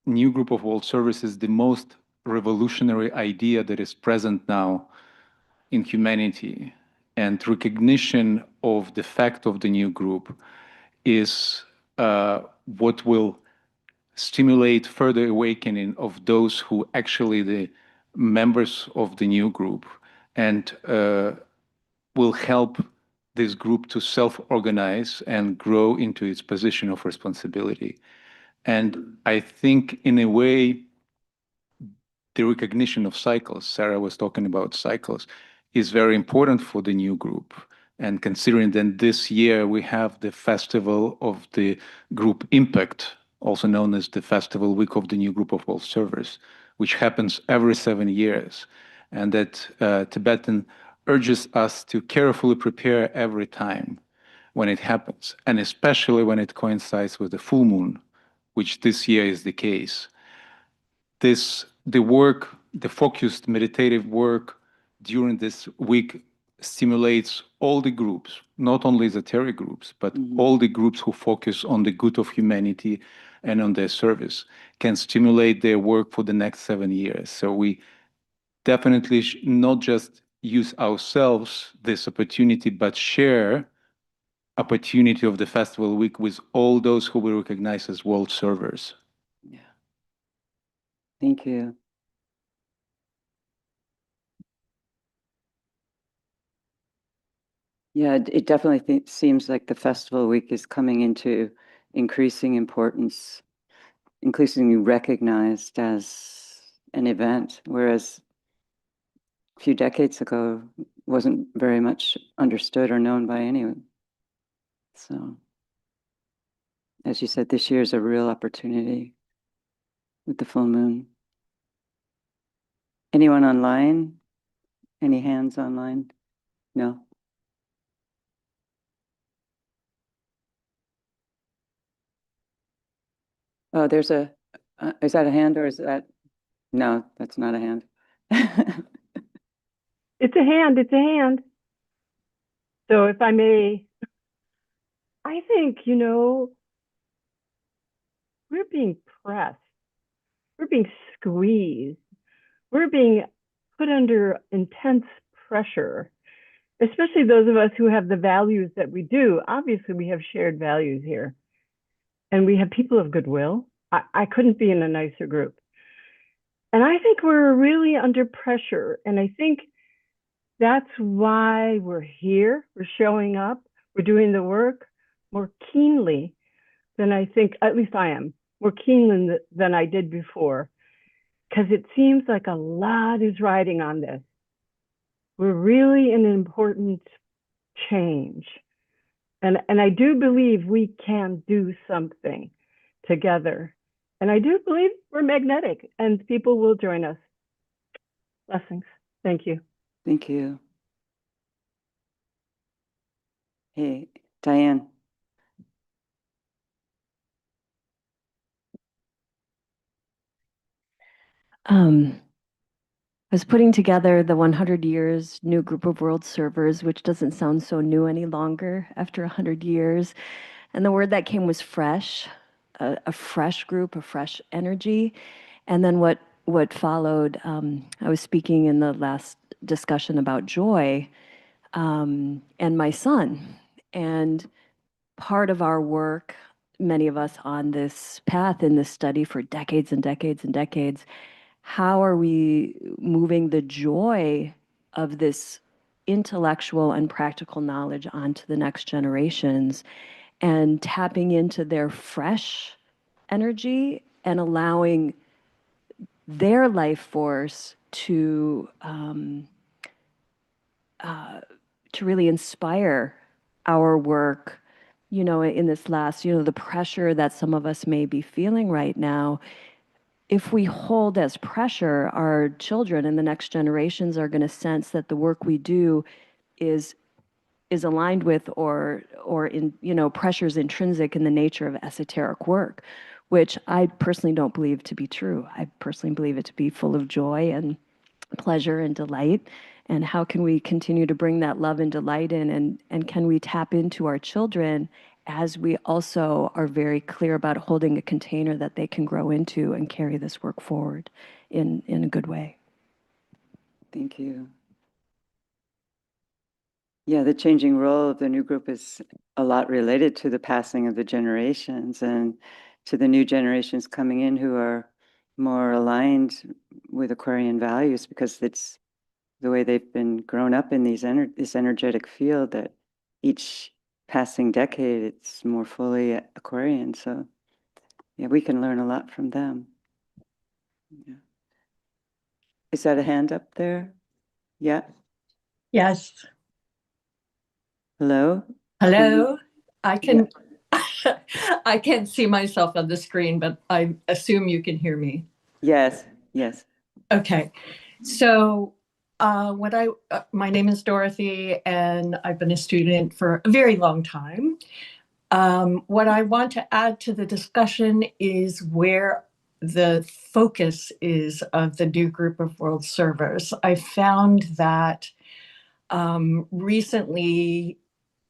new group of world service is the most revolutionary idea that is present now in humanity. And recognition of the fact of the new group is what will stimulate further awakening of those who actually the members of the new group, and will help this group to self-organize and grow into its position of responsibility. And I think in a way, the recognition of cycles, Sarah was talking about cycles, is very important for the new group. And considering that this year we have the Festival of the Group Impact, also known as the Festival Week of the New Group of World Servers, which happens every 7 years. And that Tibetan urges us to carefully prepare every time when it happens, and especially when it coincides with the full moon, which this year is the case. The work, the focused meditative work during this week stimulates all the groups, not only esoteric groups, but all the groups who focus on the good of humanity and on their service, can stimulate their work for the next 7 years. So we definitely not just use ourselves this opportunity, but share opportunity of the festival week with all those who we recognize as world servers. Yeah. Thank you. Yeah, it definitely seems like the festival week is coming into increasing importance, increasingly recognized as an event, whereas a few decades ago wasn't very much understood or known by anyone. So, as you said, this year is a real opportunity with the full moon. Anyone online? Any hands online? No? Oh, there's a, is that a hand or is that? No, that's not a hand. It's a hand, it's a hand. So if I may, I think, we're being pressed. We're being squeezed. We're being put under intense pressure, especially those of us who have the values that we do. Obviously, we have shared values here. And we have people of goodwill. I couldn't be in a nicer group. And I think we're really under pressure. And I think that's why we're here, we're showing up, we're doing the work more keenly than I think, at least I am, more keenly than I did before. Because it seems like a lot is riding on this. We're really in an important change. And I do believe we can do something together. And I do believe we're magnetic and people will join us. Blessings. Thank you. Thank you. Hey, Diane. I was putting together the 100 years new group of world servers, which doesn't sound so new any longer after 100 years. And the word that came was fresh, a fresh group, a fresh energy. And then what followed, I was speaking in the last discussion about joy and my son. And part of our work, many of us on this path in this study for decades and decades and decades, how are we moving the joy of this intellectual and practical knowledge onto the next generations and tapping into their fresh energy and allowing their life force to really inspire our work, you know, in this last, you know, the pressure that some of us may be feeling right now. If we hold as pressure, our children and the next generations are going to sense that the work we do is aligned with or in, you know, pressure is intrinsic in the nature of esoteric work, which I personally don't believe to be true. I personally believe it to be full of joy and pleasure and delight. And how can we continue to bring that love and delight in, and can we tap into our children as we also are very clear about holding a container that they can grow into and carry this work forward in a good way. Thank you. Yeah, the changing role of the new group is a lot related to the passing of the generations and to the new generations coming in who are more aligned with Aquarian values, because it's the way they've been grown up in this energetic field that each passing decade it's more fully Aquarian. So yeah, we can learn a lot from them. Yeah. Is that a hand up there? Yeah. Yes. Hello? Hello. I can, I can't see myself on the screen, but I assume you can hear me. Yes, yes. Okay. So my name is Dorothy and I've been a student for a very long time. What I want to add to the discussion is where the focus is of the new group of world servers. I found that recently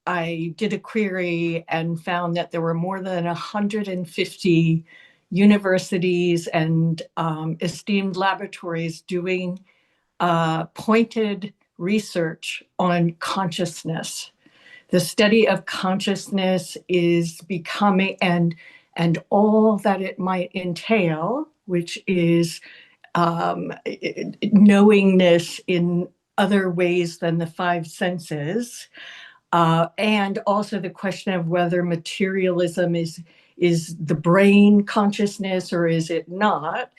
I did a query and found that there were more than 150 universities and esteemed laboratories doing pointed research on consciousness. The study of consciousness is becoming, and all that it might entail, which is knowingness in other ways than the five senses. And also the question of whether materialism is the brain consciousness or is it not,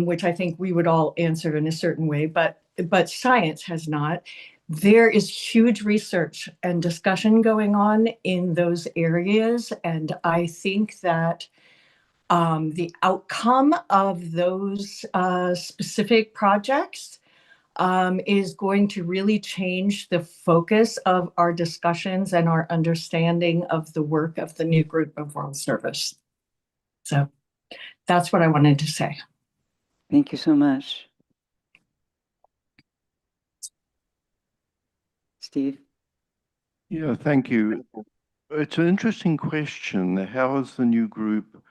which I think we would all answer in a certain way, but science has not. There is huge research and discussion going on in those areas, and I think that the outcome of those specific projects is going to really change the focus of our discussions and our understanding of the work of the new group of world service. So that's what I wanted to say. Thank you so much. Steve? Yeah, thank you. It's an interesting question. How is the new group,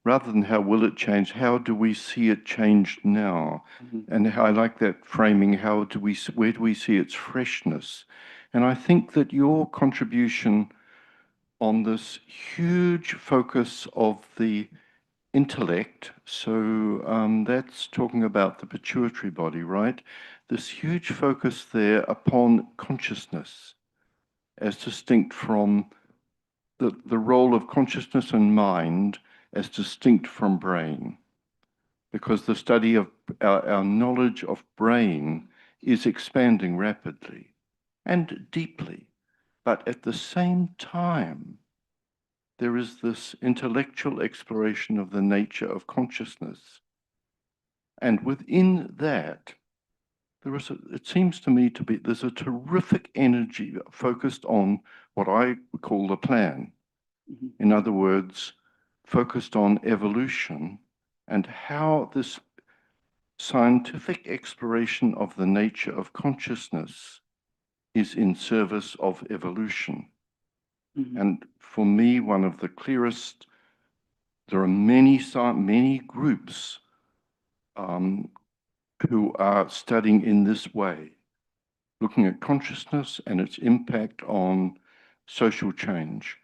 rather than how will it change, how do we see it changed now? And how, I like that framing, where do we see its freshness? And I think that your contribution on this huge focus of the intellect. So that's talking about the pituitary body, right? This huge focus there upon consciousness as distinct from the role of consciousness and mind as distinct from brain. Because the study of our knowledge of brain is expanding rapidly and deeply. But at the same time, there is this intellectual exploration of the nature of consciousness. And within that, it seems to me to be, there's a terrific energy focused on what I call the plan. In other words, focused on evolution and how this scientific exploration of the nature of consciousness is in service of evolution. And for me, one of the clearest, there are many groups who are studying in this way, looking at consciousness and its impact on social change.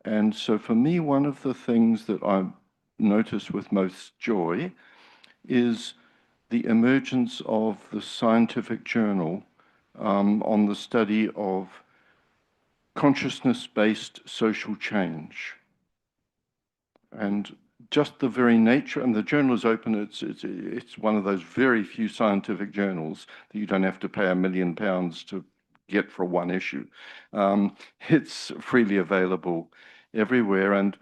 And so for me, one of the things that I notice with most joy is the emergence of the scientific journal on the study of consciousness-based social change. And just the very nature, and the journal is open, it's one of those very few scientific journals that you don't have to pay £1 million to get for one issue. It's freely available everywhere. And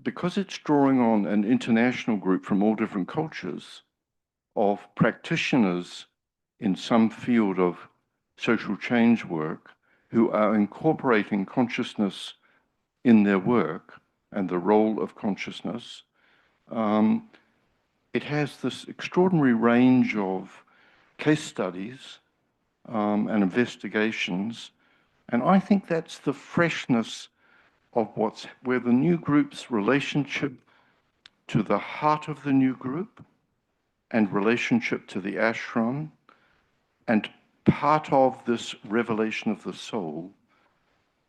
because it's drawing on an international group from all different cultures of practitioners in some field of social change work who are incorporating consciousness in their work and the role of consciousness, it has this extraordinary range of case studies and investigations. And I think that's the freshness of where the new group's relationship to the heart of the new group and relationship to the ashram and part of this revelation of the soul,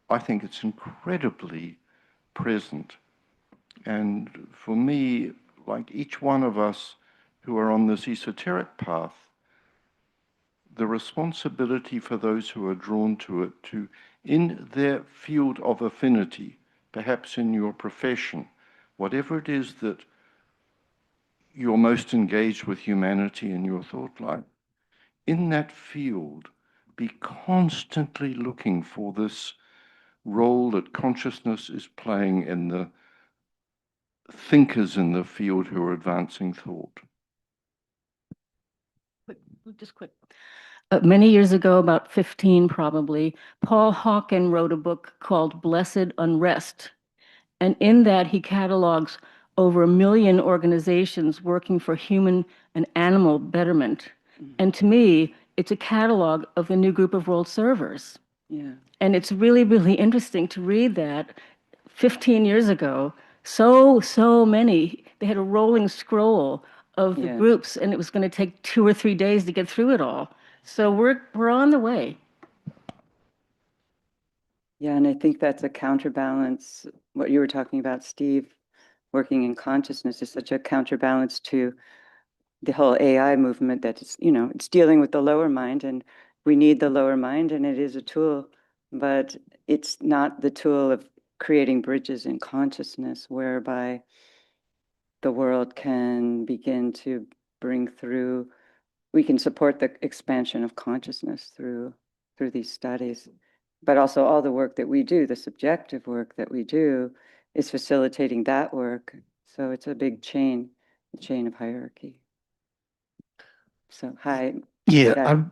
I think it's incredibly present. And for me, like each one of us who are on this esoteric path, the responsibility for those who are drawn to it to, in their field of affinity, perhaps in your profession, whatever it is that you're most engaged with humanity in your thought life, in that field, be constantly looking for this role that consciousness is playing in the thinkers in the field who are advancing thought. Just quick. Many years ago, about 15 probably, Paul Hawken wrote a book called Blessed Unrest. And in that, he catalogs over 1 million organizations working for human and animal betterment. And to me, it's a catalog of the new group of world servers. Yeah. And it's really, really interesting to read that 15 years ago, so many, they had a rolling scroll of the groups, and it was going to take 2 or 3 days to get through it all. So we're on the way. Yeah, and I think that's a counterbalance. What you were talking about, Steve, working in consciousness is such a counterbalance to the whole AI movement that is, it's dealing with the lower mind, and we need the lower mind, and it is a tool, but it's not the tool of creating bridges in consciousness whereby the world can begin to bring through, we can support the expansion of consciousness through these studies. But also all the work that we do, the subjective work that we do, is facilitating that work. So it's a big chain, a chain of hierarchy. So, hi. Yeah,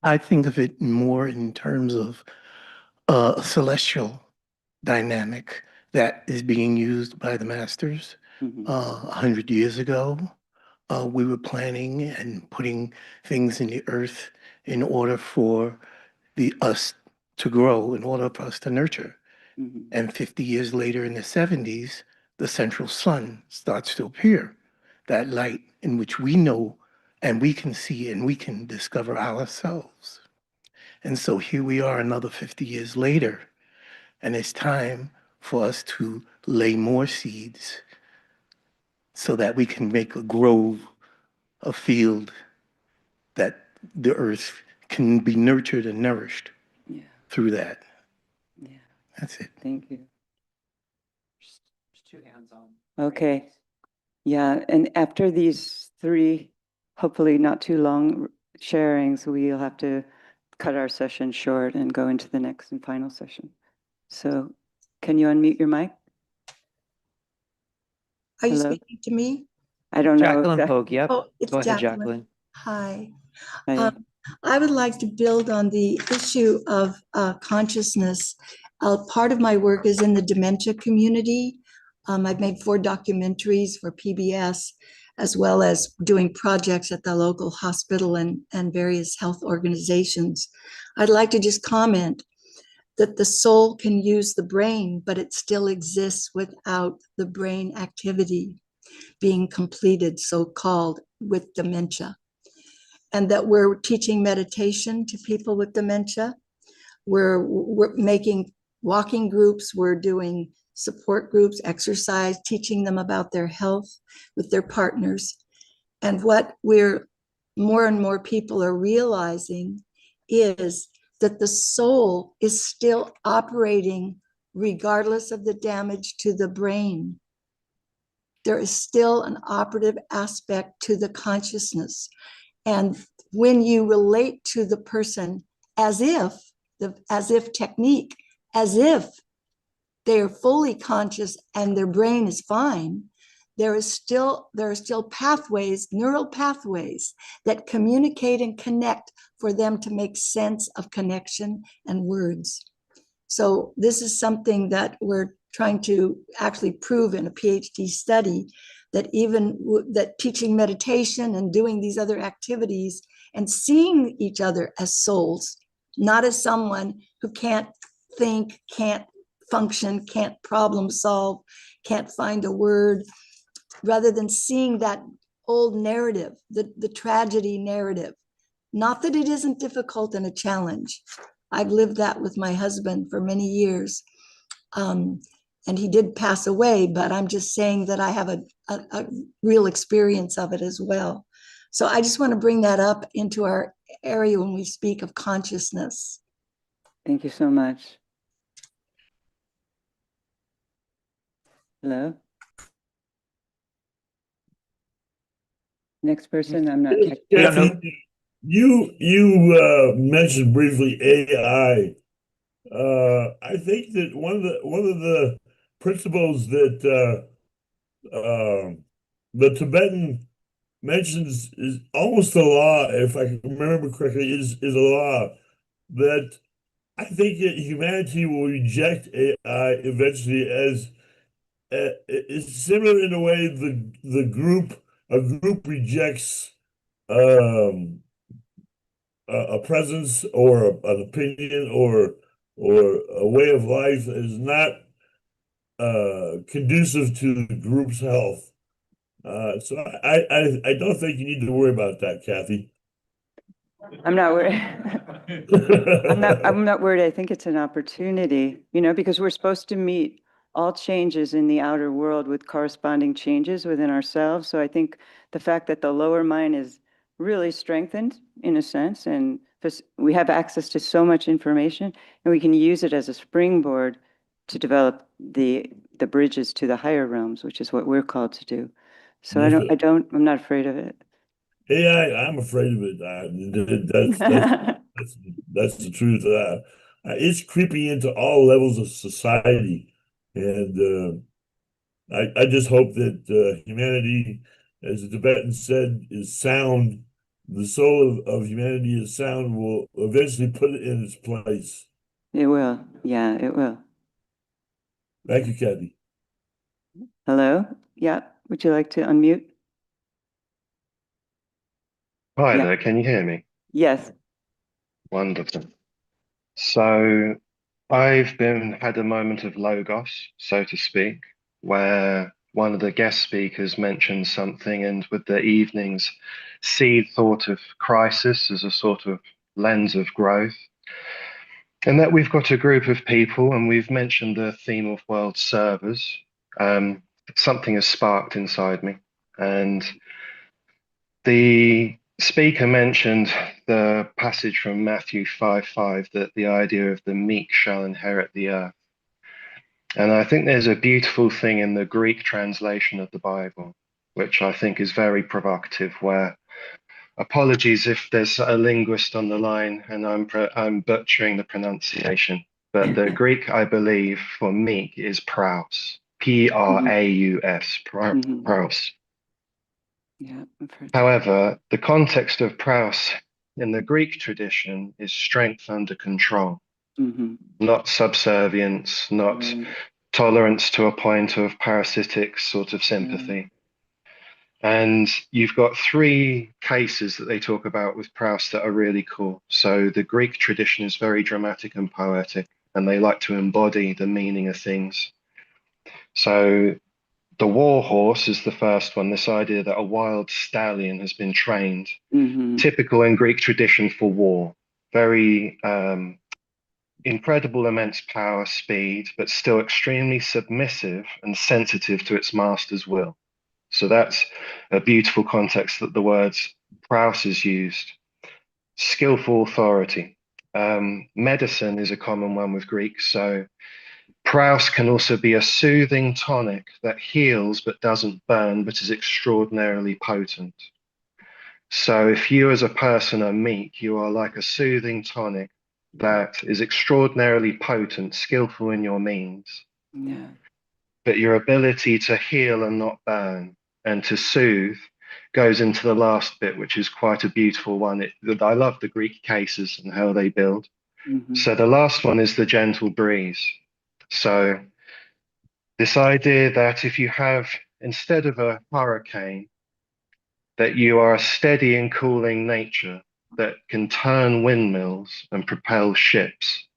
I think of it more in terms of a celestial dynamic that is being used by the masters. 100 years ago, we were planning and putting things in the earth in order for us to grow, in order for us to nurture. And 50 years later, in the 70s, the central sun starts to appear, that light in which we know and we can see and we can discover ourselves. And so here we are another 50 years later, and it's time for us to lay more seeds so that we can grow a field that the earth can be nurtured and nourished through that. Yeah. That's it. Thank you. There's two hands on. Okay. Yeah, and after these three, hopefully not too long sharings, we'll have to cut our session short and go into the next and final session. So can you unmute your mic? Are you Hello? speaking to me? I don't know. Jacqueline Pogue, yep. Oh, it's Go ahead, Jacqueline. Jacqueline. Hi. Hi. I would like to build on the issue of consciousness. Part of my work is in the dementia community. I've made 4 documentaries for PBS, as well as doing projects at the local hospital and various health organizations. I'd like to just comment that the soul can use the brain, but it still exists without the brain activity being completed, so-called, with dementia. And that we're teaching meditation to people with dementia. We're making walking groups, we're doing support groups, exercise, teaching them about their health with their partners. And what more and more people are realizing is that the soul is still operating regardless of the damage to the brain. There is still an operative aspect to the consciousness. And when you relate to the person as if technique, as if they are fully conscious and their brain is fine, there are still pathways, neural pathways that communicate and connect for them to make sense of connection and words. So this is something that we're trying to actually prove in a PhD study, that even that teaching meditation and doing these other activities and seeing each other as souls, not as someone who can't think, can't function, can't problem solve, can't find a word, rather than seeing that old narrative, the tragedy narrative. Not that it isn't difficult and a challenge. I've lived that with my husband for many years. And he did pass away, but I'm just saying that I have a real experience of it as well. So I just want to bring that up into our area when we speak of consciousness. Thank you so much. Hello? Next person, I'm not. Kathy, you mentioned briefly AI. I think that one of the principles that the Tibetan mentions is almost a law, if I can remember correctly, is a law that I think that humanity will reject AI eventually as it's similar in a way a group rejects a presence or an opinion or a way of life that is not conducive to the group's health. So I don't think you need to worry about that, Kathy. I'm not worried. I'm not worried. I think it's an opportunity, because we're supposed to meet all changes in the outer world with corresponding changes within ourselves. So I think the fact that the lower mind is really strengthened in a sense, and we have access to so much information, and we can use it as a springboard to develop the bridges to the higher realms, which is what we're called to do. So I'm not afraid of it. AI, I'm afraid of it. That's the truth. It's creeping into all levels of society, and I just hope that humanity, as the Tibetan said, is sound. The soul of humanity is sound. Will eventually put it in its place. It will. Yeah, it will. Thank you, Kathy. Hello? Yeah. Would you like to unmute? Hi there, can you hear me? Yes. Wonderful. So I've had a moment of logos, so to speak, where one of the guest speakers mentioned something, and with the evening's seed thought of crisis as a sort of lens of growth. And that we've got a group of people, and we've mentioned the theme of world servers. Something has sparked inside me. And the speaker mentioned the passage from Matthew 5:5 that the idea of the meek shall inherit the earth. And I think there's a beautiful thing in the Greek translation of the Bible, which I think is very provocative, where apologies if there's a linguist on the line and I'm butchering the pronunciation, but the Greek, I believe, for meek is praus, Praus, praus. Yeah, I've heard that. However, the context of praus in the Greek tradition is strength under control, not subservience, not tolerance to a point of parasitic sort of sympathy. And you've got three cases that they talk about with praus that are really cool. So the Greek tradition is very dramatic and poetic, and they like to embody the meaning of things. So the war horse is the first one, this idea that a wild stallion has been trained, typical in Greek tradition for war, very incredible, immense power, speed, but still extremely submissive and sensitive to its master's will. So that's a beautiful context that the words praus is used. Skillful authority. Medicine is a common one with Greeks. So praus can also be a soothing tonic that heals but doesn't burn, but is extraordinarily potent. So if you as a person are meek, you are like a soothing tonic that is extraordinarily potent, skillful in your means. Yeah. But your ability to heal and not burn and to soothe goes into the last bit, which is quite a beautiful one. I love the Greek cases and how they build. So the last one is the gentle breeze. So this idea that if you have, instead of a hurricane, that you are a steady and cooling nature that can turn windmills and propel ships.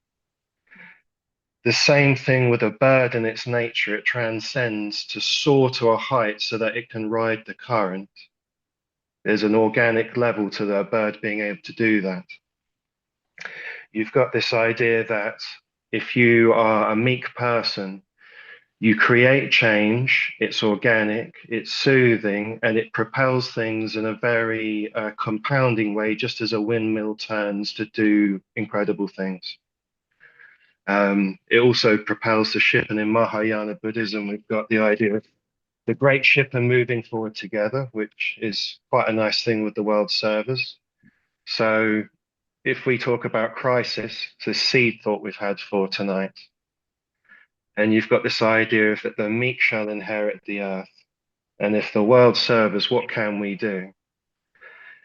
The same thing with a bird in its nature, it transcends to soar to a height so that it can ride the current. There's an organic level to the bird being able to do that. You've got this idea that if you are a meek person, you create change, it's organic, it's soothing, and it propels things in a very compounding way, just as a windmill turns to do incredible things. It also propels the ship, and in Mahayana Buddhism, we've got the idea of the great ship and moving forward together, which is quite a nice thing with the world servers. So if we talk about crisis, it's a seed thought we've had for tonight. And you've got this idea of that the meek shall inherit the earth. And if the world servers, what can we do?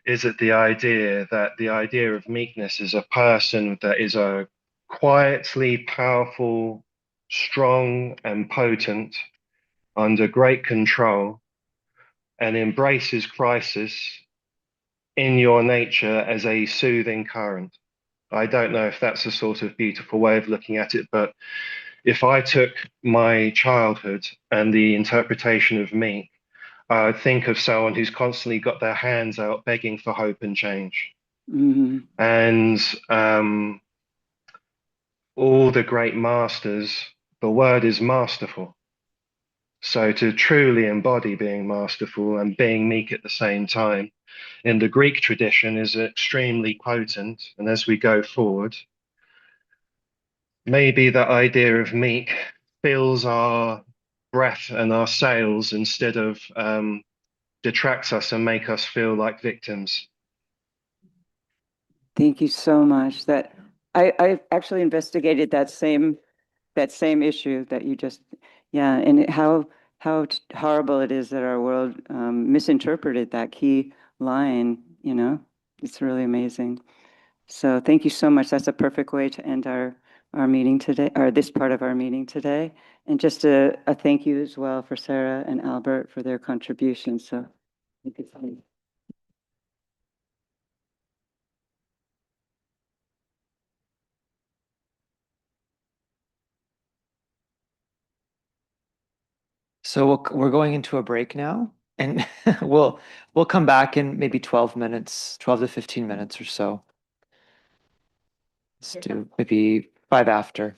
Is it the idea that the idea of meekness is a person that is a quietly powerful, strong and potent, under great control, and embraces crisis in your nature as a soothing current? I don't know if that's a sort of beautiful way of looking at it, but if I took my childhood and the interpretation of me, I would think of someone who's constantly got their hands out begging for hope and change. And all the great masters, the word is masterful. So to truly embody being masterful and being meek at the same time in the Greek tradition is extremely potent. And as we go forward, maybe the idea of meek fills our breath and our sails instead of detracts us and make us feel like victims. Thank you so much. That I actually investigated that same issue that you just, yeah, and how horrible it is that our world misinterpreted that key line, you know. It's really amazing. So thank you so much. That's a perfect way to end our meeting today, or this part of our meeting today. And just a thank you as well for Sarah and Albert for their contributions. So thank you. So we're going into a break now, and we'll come back in maybe 12 minutes, 12 to 15 minutes or so. Let's do maybe 5 after.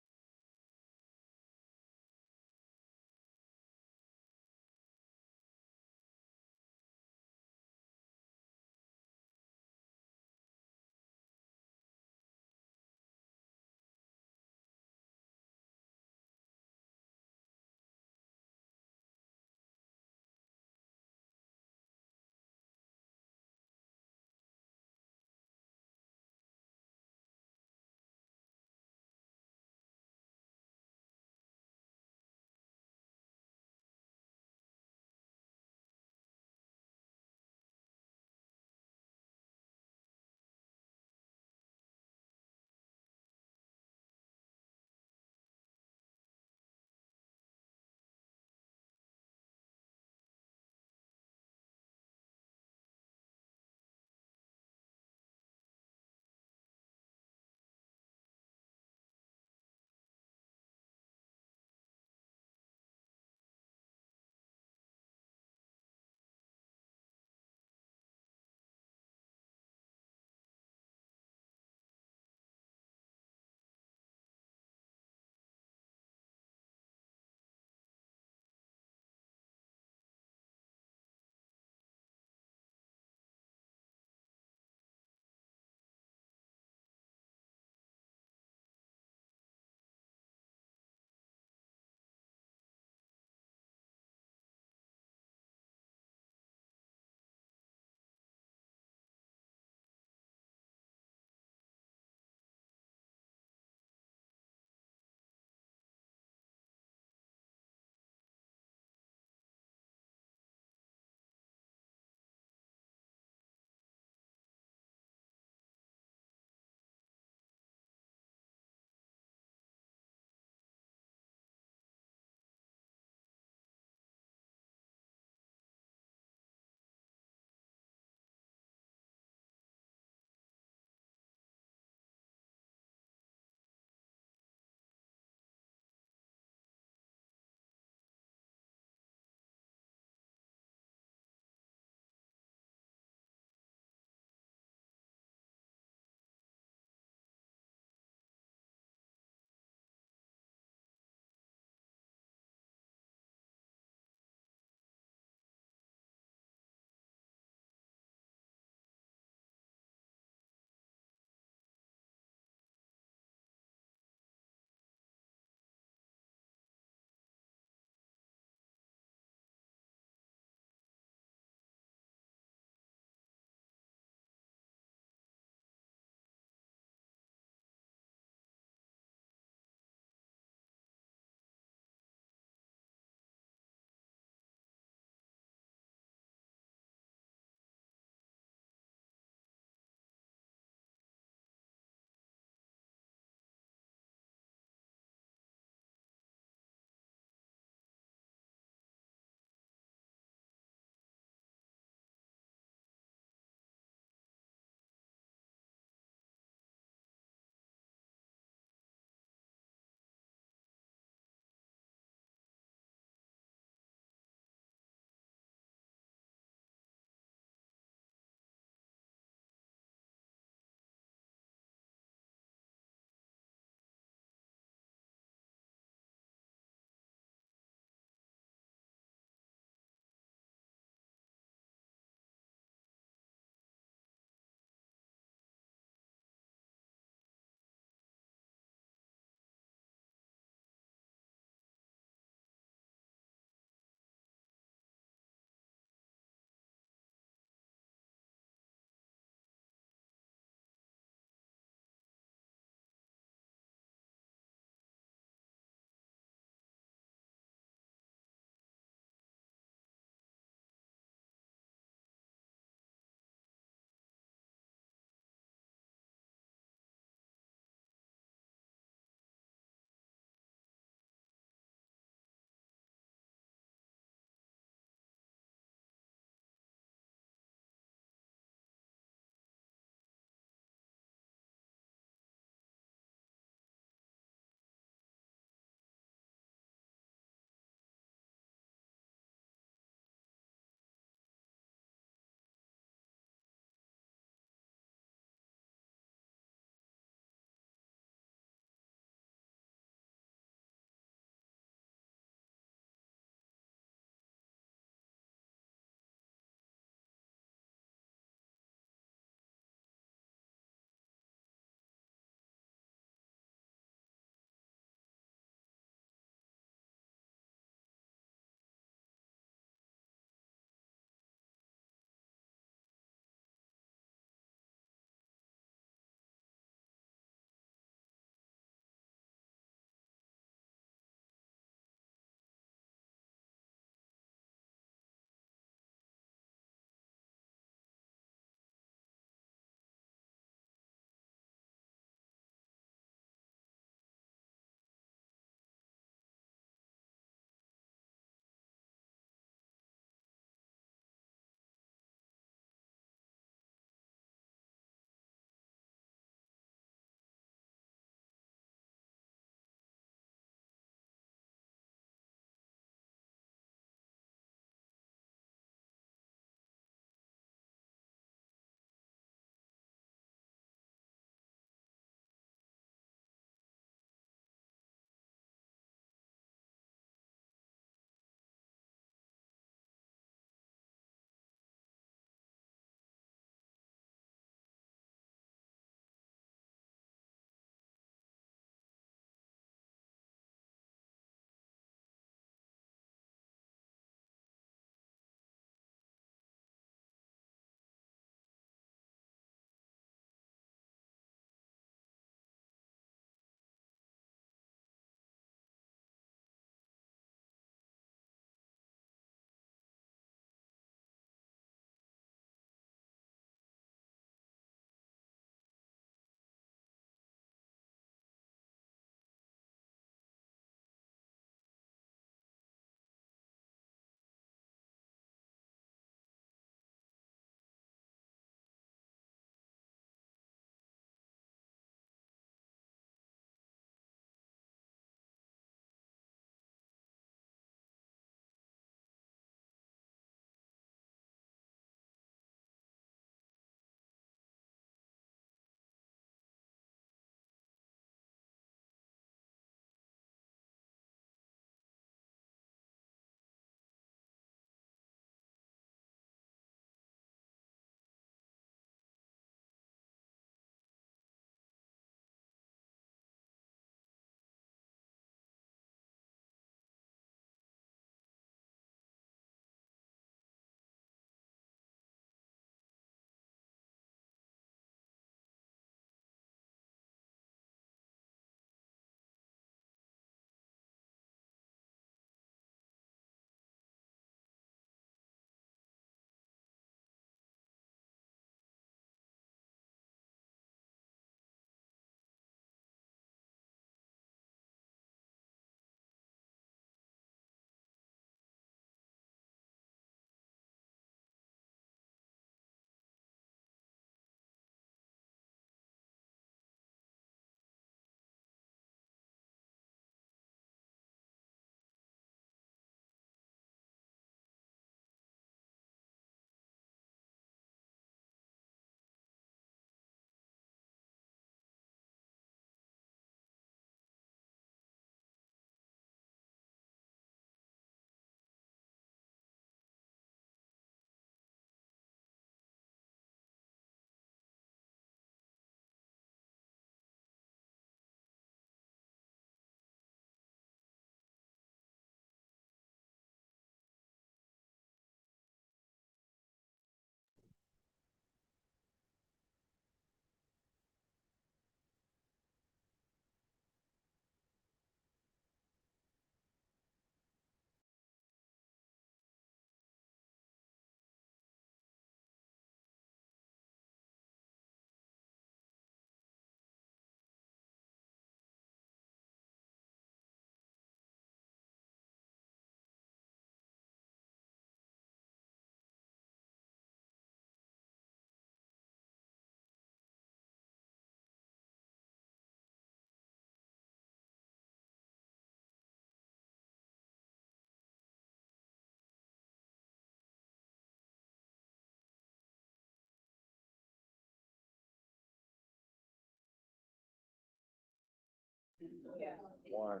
One.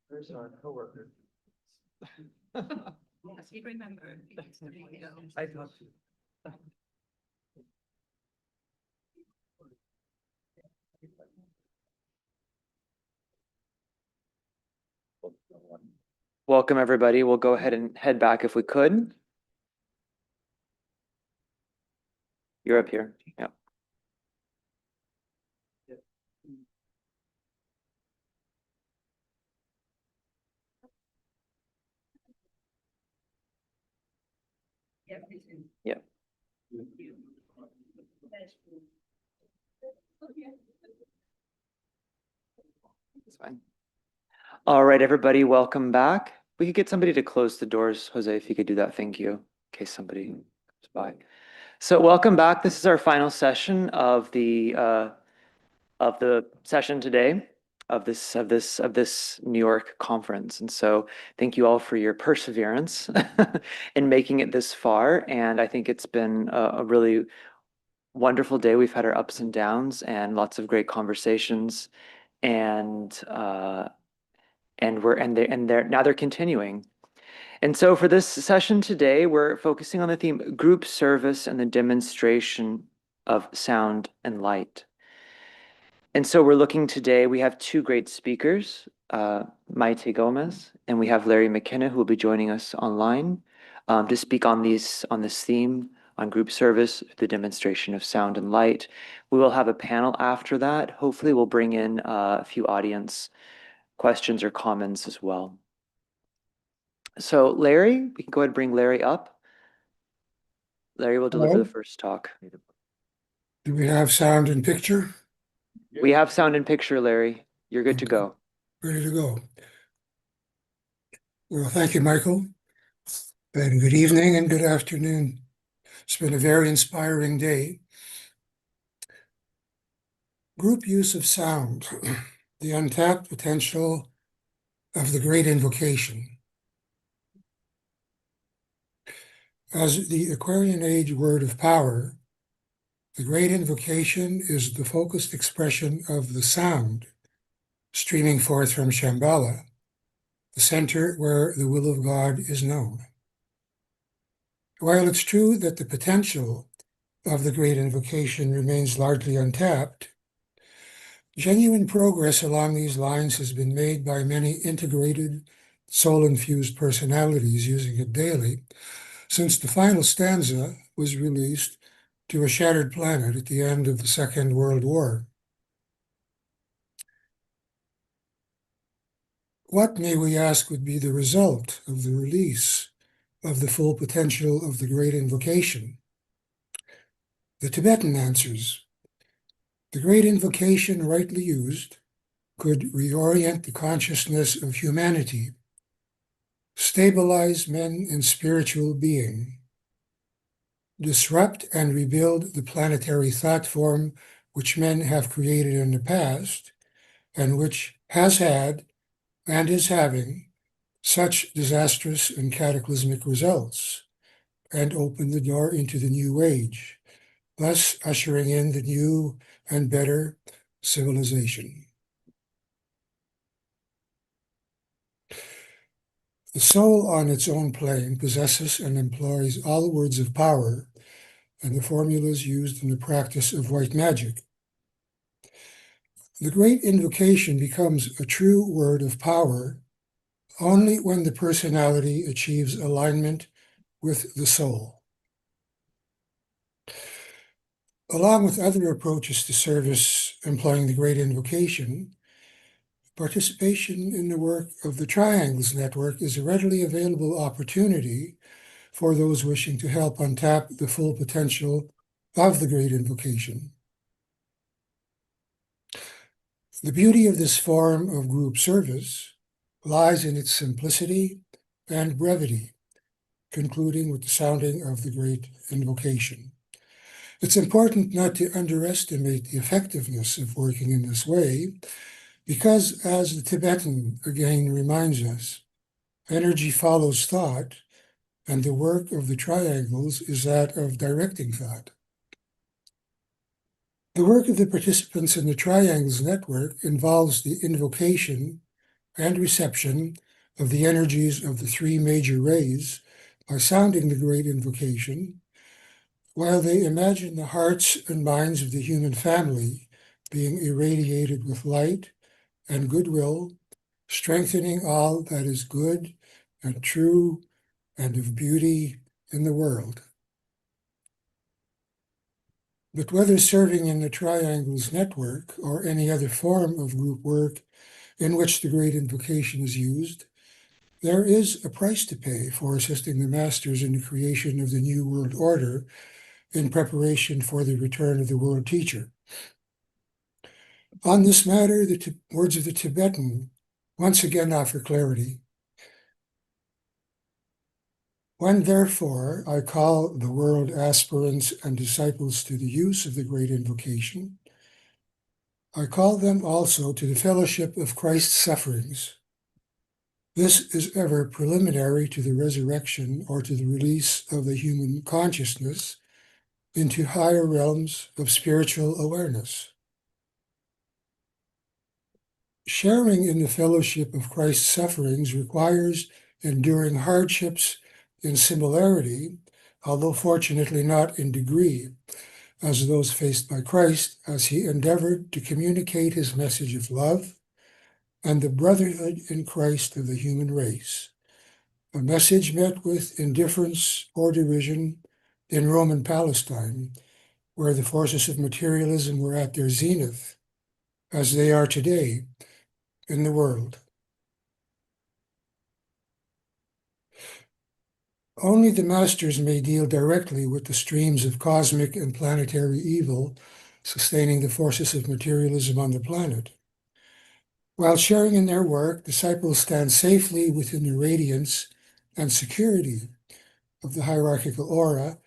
Where's our coworker? Yes, he remembered. I thought. Welcome, everybody. We'll go ahead and head back if we could. You're up here. Yeah. Yeah. That's fine. All right, everybody, welcome back. We could get somebody to close the doors, Jose, if you could do that. Thank you. In case somebody comes by. So welcome back. This is our final session of the session today of this New York conference. And so thank you all for your perseverance in making it this far. And I think it's been a really wonderful day. We've had our ups and downs and lots of great conversations. And now they're continuing. And so for this session today, we're focusing on the theme group service and the demonstration of sound and light. And so we're looking today, we have two great speakers, Maite Gomez, and we have Larry McKenna, who will be joining us online to speak on this theme on group service, the demonstration of sound and light. We will have a panel after that. Hopefully we'll bring in a few audience questions or comments as well. So Larry, we can go ahead and bring Larry up. Larry will deliver the first talk. Do we have sound and picture? We have sound and picture, Larry. You're good to go. Ready to go. Well, thank you, Michael. And good evening and good afternoon. It's been a very inspiring day. Group use of sound, the untapped potential of the great invocation. As the Aquarian Age word of power, the great invocation is the focused expression of the sound streaming forth from Shambhala, the center where the will of God is known. While it's true that the potential of the great invocation remains largely untapped, genuine progress along these lines has been made by many integrated, soul-infused personalities using it daily, since the final stanza was released to a shattered planet at the end of the Second World War. What, may we ask, would be the result of the release of the full potential of the great invocation? The Tibetan answers, the great invocation, rightly used, could reorient the consciousness of humanity, stabilize men in spiritual being, disrupt and rebuild the planetary thought form which men have created in the past, and which has had and is having such disastrous and cataclysmic results, and open the door into the new age, thus ushering in the new and better civilization. The soul on its own plane possesses and employs all words of power and the formulas used in the practice of white magic. The great invocation becomes a true word of power only when the personality achieves alignment with the soul. Along with other approaches to service employing the great invocation, participation in the work of the Triangles Network is a readily available opportunity for those wishing to help untap the full potential of the great invocation. The beauty of this form of group service lies in its simplicity and brevity, concluding with the sounding of the great invocation. It's important not to underestimate the effectiveness of working in this way, because as the Tibetan again reminds us, energy follows thought, and the work of the triangles is that of directing thought. The work of the participants in the Triangles Network involves the invocation and reception of the energies of the three major rays by sounding the great invocation, while they imagine the hearts and minds of the human family being irradiated with light and goodwill, strengthening all that is good and true and of beauty in the world. But whether serving in the Triangles Network or any other form of group work in which the Great Invocation is used, there is a price to pay for assisting the Masters in the creation of the New World Order in preparation for the return of the World Teacher. On this matter, the words of the Tibetan once again offer clarity. When therefore I call the world aspirants and disciples to the use of the Great Invocation, I call them also to the fellowship of Christ's sufferings. This is ever preliminary to the resurrection or to the release of the human consciousness into higher realms of spiritual awareness. Sharing in the fellowship of Christ's sufferings requires enduring hardships in similarity, although fortunately not in degree, as those faced by Christ as he endeavored to communicate his message of love and the brotherhood in Christ of the human race, a message met with indifference or derision in Roman Palestine, where the forces of materialism were at their zenith, as they are today in the world. Only the Masters may deal directly with the streams of cosmic and planetary evil sustaining the forces of materialism on the planet. While sharing in their work, disciples stand safely within the radiance and security of the hierarchical aura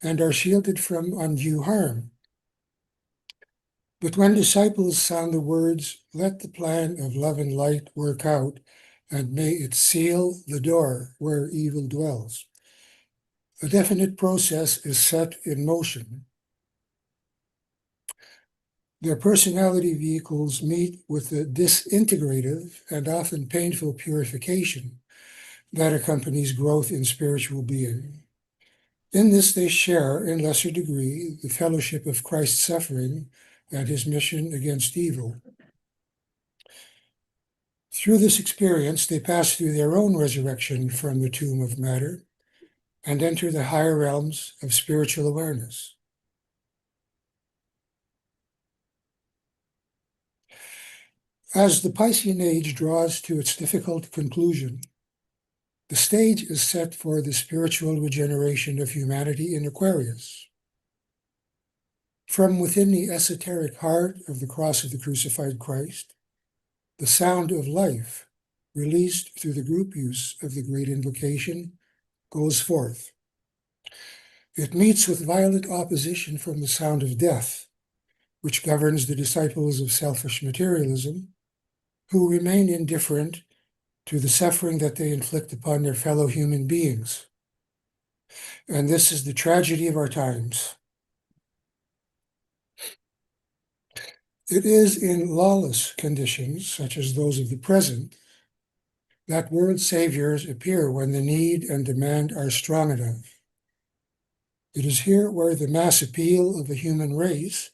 and are shielded from undue harm. But when disciples sound the words, "Let the plan of love and light work out, and may it seal the door where evil dwells," a definite process is set in motion. Their personality vehicles meet with the disintegrative and often painful purification that accompanies growth in spiritual being. In this, they share, in lesser degree, the fellowship of Christ's suffering and his mission against evil. Through this experience, they pass through their own resurrection from the tomb of matter and enter the higher realms of spiritual awareness. As the Piscean age draws to its difficult conclusion, the stage is set for the spiritual regeneration of humanity in Aquarius. From within the esoteric heart of the cross of the crucified Christ, the sound of life, released through the group use of the Great Invocation, goes forth. It meets with violent opposition from the sound of death, which governs the disciples of selfish materialism, who remain indifferent to the suffering that they inflict upon their fellow human beings. And this is the tragedy of our times. It is in lawless conditions, such as those of the present, that world saviors appear when the need and demand are strong enough. It is here where the mass appeal of the human race,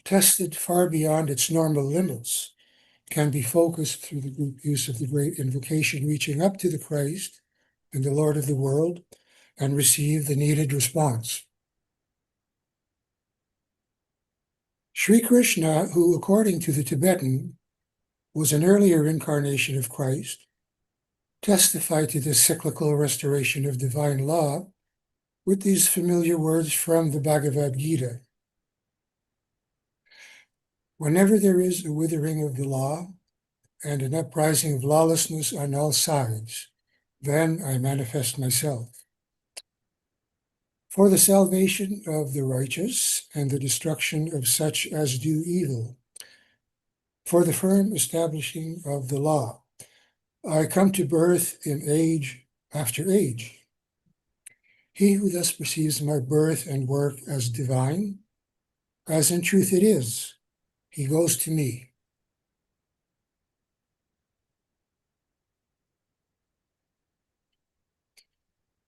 tested far beyond its normal limits, can be focused through the group use of the Great Invocation, reaching up to the Christ and the Lord of the world, and receive the needed response. Sri Krishna, who, according to the Tibetan, was an earlier incarnation of Christ, testified to this cyclical restoration of divine law with these familiar words from the Bhagavad Gita. Whenever there is a withering of the law and an uprising of lawlessness on all sides, then I manifest myself. For the salvation of the righteous and the destruction of such as do evil, for the firm establishing of the law, I come to birth in age after age. He who thus perceives my birth and work as divine as in truth it is. He goes to me.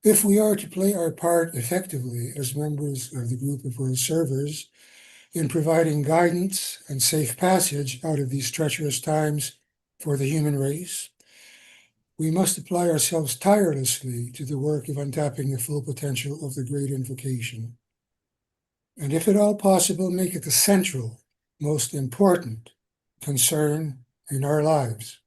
If we are to play our part effectively as members of the group of world servers in providing guidance and safe passage out of these treacherous times for the human race, we must apply ourselves tirelessly to the work of untapping the full potential of the great invocation. And if at all possible, make it the central, most important concern in our lives.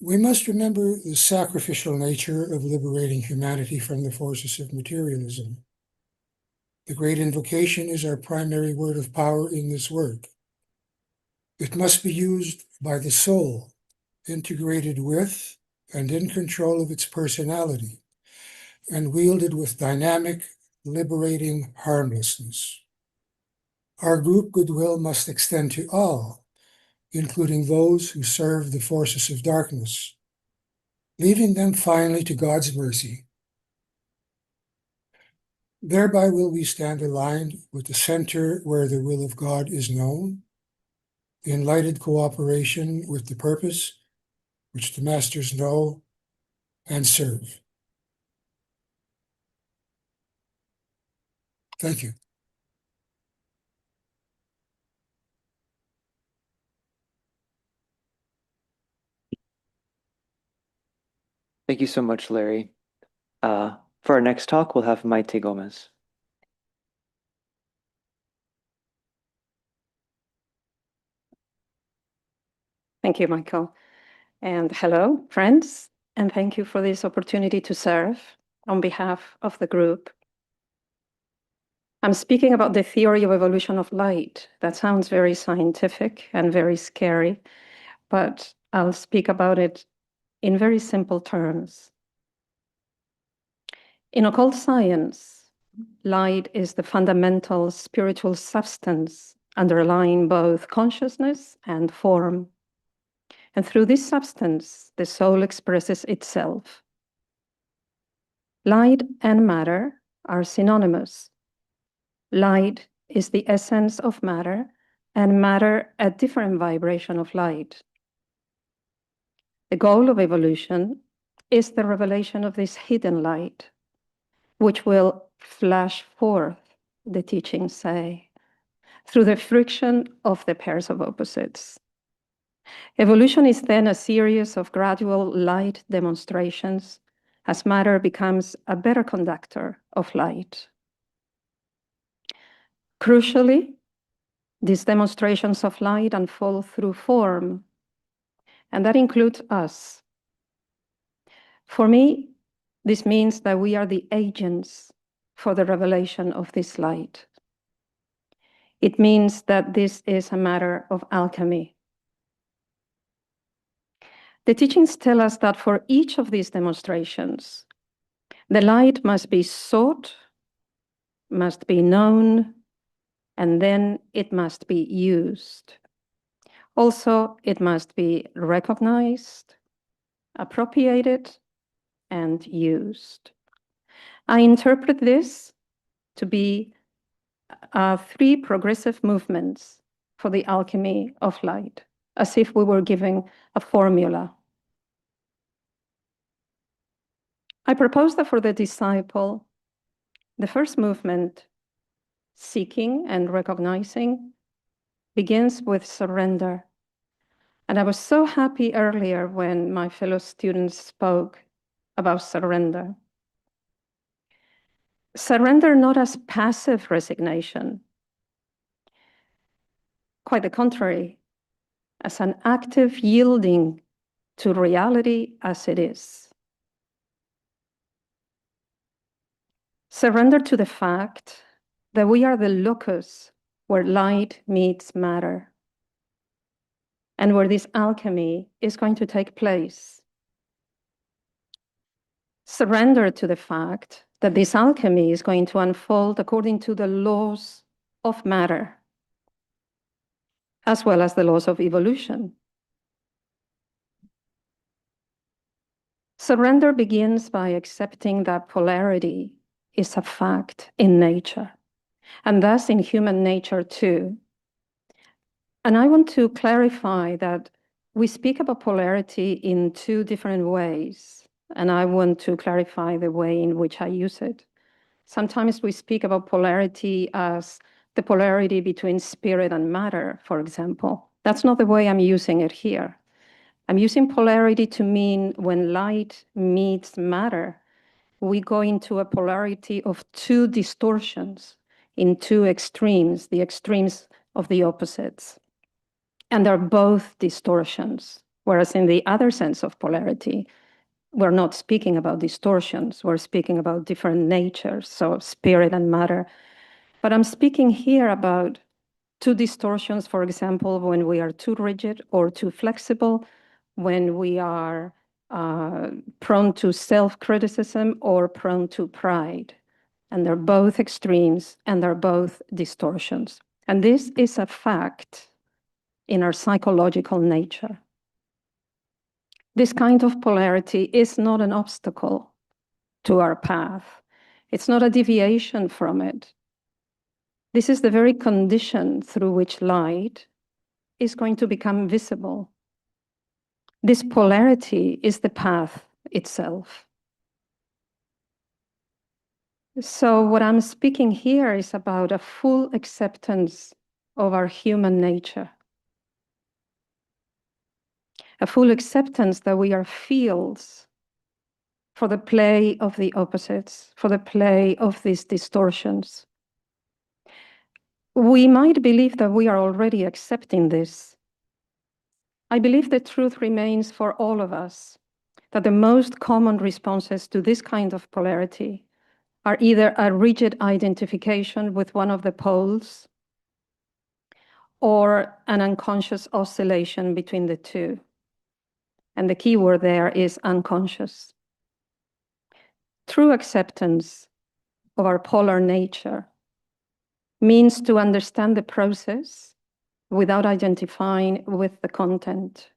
We must remember the sacrificial nature of liberating humanity from the forces of materialism. The great invocation is our primary word of power in this work. It must be used by the soul, integrated with and in control of its personality, and wielded with dynamic, liberating harmlessness. Our group goodwill must extend to all, including those who serve the forces of darkness, leaving them finally to God's mercy. Thereby will we stand aligned with the center where the will of God is known, in lighted cooperation with the purpose which the masters know and serve. Thank you. Thank you so much, Larry. For our next talk, we'll have Maite Gomez. Thank you, Michael. And hello, friends, and thank you for this opportunity to serve on behalf of the group. I'm speaking about the theory of evolution of light. That sounds very scientific and very scary, but I'll speak about it in very simple terms. In occult science, light is the fundamental spiritual substance underlying both consciousness and form. And through this substance, the soul expresses itself. Light and matter are synonymous. Light is the essence of matter, and matter a different vibration of light. The goal of evolution is the revelation of this hidden light, which will flash forth, the teachings say, through the friction of the pairs of opposites. Evolution is then a series of gradual light demonstrations as matter becomes a better conductor of light. Crucially, these demonstrations of light unfold through form, and that includes us. For me, this means that we are the agents for the revelation of this light. It means that this is a matter of alchemy. The teachings tell us that for each of these demonstrations, the light must be sought, must be known, and then it must be used. Also, it must be recognized, appropriated, and used. I interpret this to be three progressive movements for the alchemy of light, as if we were giving a formula. I propose that for the disciple, the first movement, seeking and recognizing, begins with surrender. And I was so happy earlier when my fellow students spoke about surrender. Surrender not as passive resignation, quite the contrary, as an active yielding to reality as it is. Surrender to the fact that we are the locus where light meets matter, and where this alchemy is going to take place. Surrender to the fact that this alchemy is going to unfold according to the laws of matter, as well as the laws of evolution. Surrender begins by accepting that polarity is a fact in nature, and thus in human nature too. And I want to clarify that we speak about polarity in two different ways, and I want to clarify the way in which I use it. Sometimes we speak about polarity as the polarity between spirit and matter, for example. That's not the way I'm using it here. I'm using polarity to mean when light meets matter, we go into a polarity of two distortions, in two extremes, the extremes of the opposites. And they're both distortions. Whereas in the other sense of polarity, we're not speaking about distortions, we're speaking about different natures, so spirit and matter. But I'm speaking here about two distortions, for example, when we are too rigid or too flexible, when we are prone to self-criticism or prone to pride. And they're both extremes and they're both distortions. And this is a fact in our psychological nature. This kind of polarity is not an obstacle to our path. It's not a deviation from it. This is the very condition through which light is going to become visible. This polarity is the path itself. So what I'm speaking here is about a full acceptance of our human nature. A full acceptance that we are fields for the play of the opposites, for the play of these distortions. We might believe that we are already accepting this. I believe the truth remains for all of us, that the most common responses to this kind of polarity are either a rigid identification with one of the poles or an unconscious oscillation between the two. And the key word there is unconscious. True acceptance of our polar nature means to understand the process without identifying with the content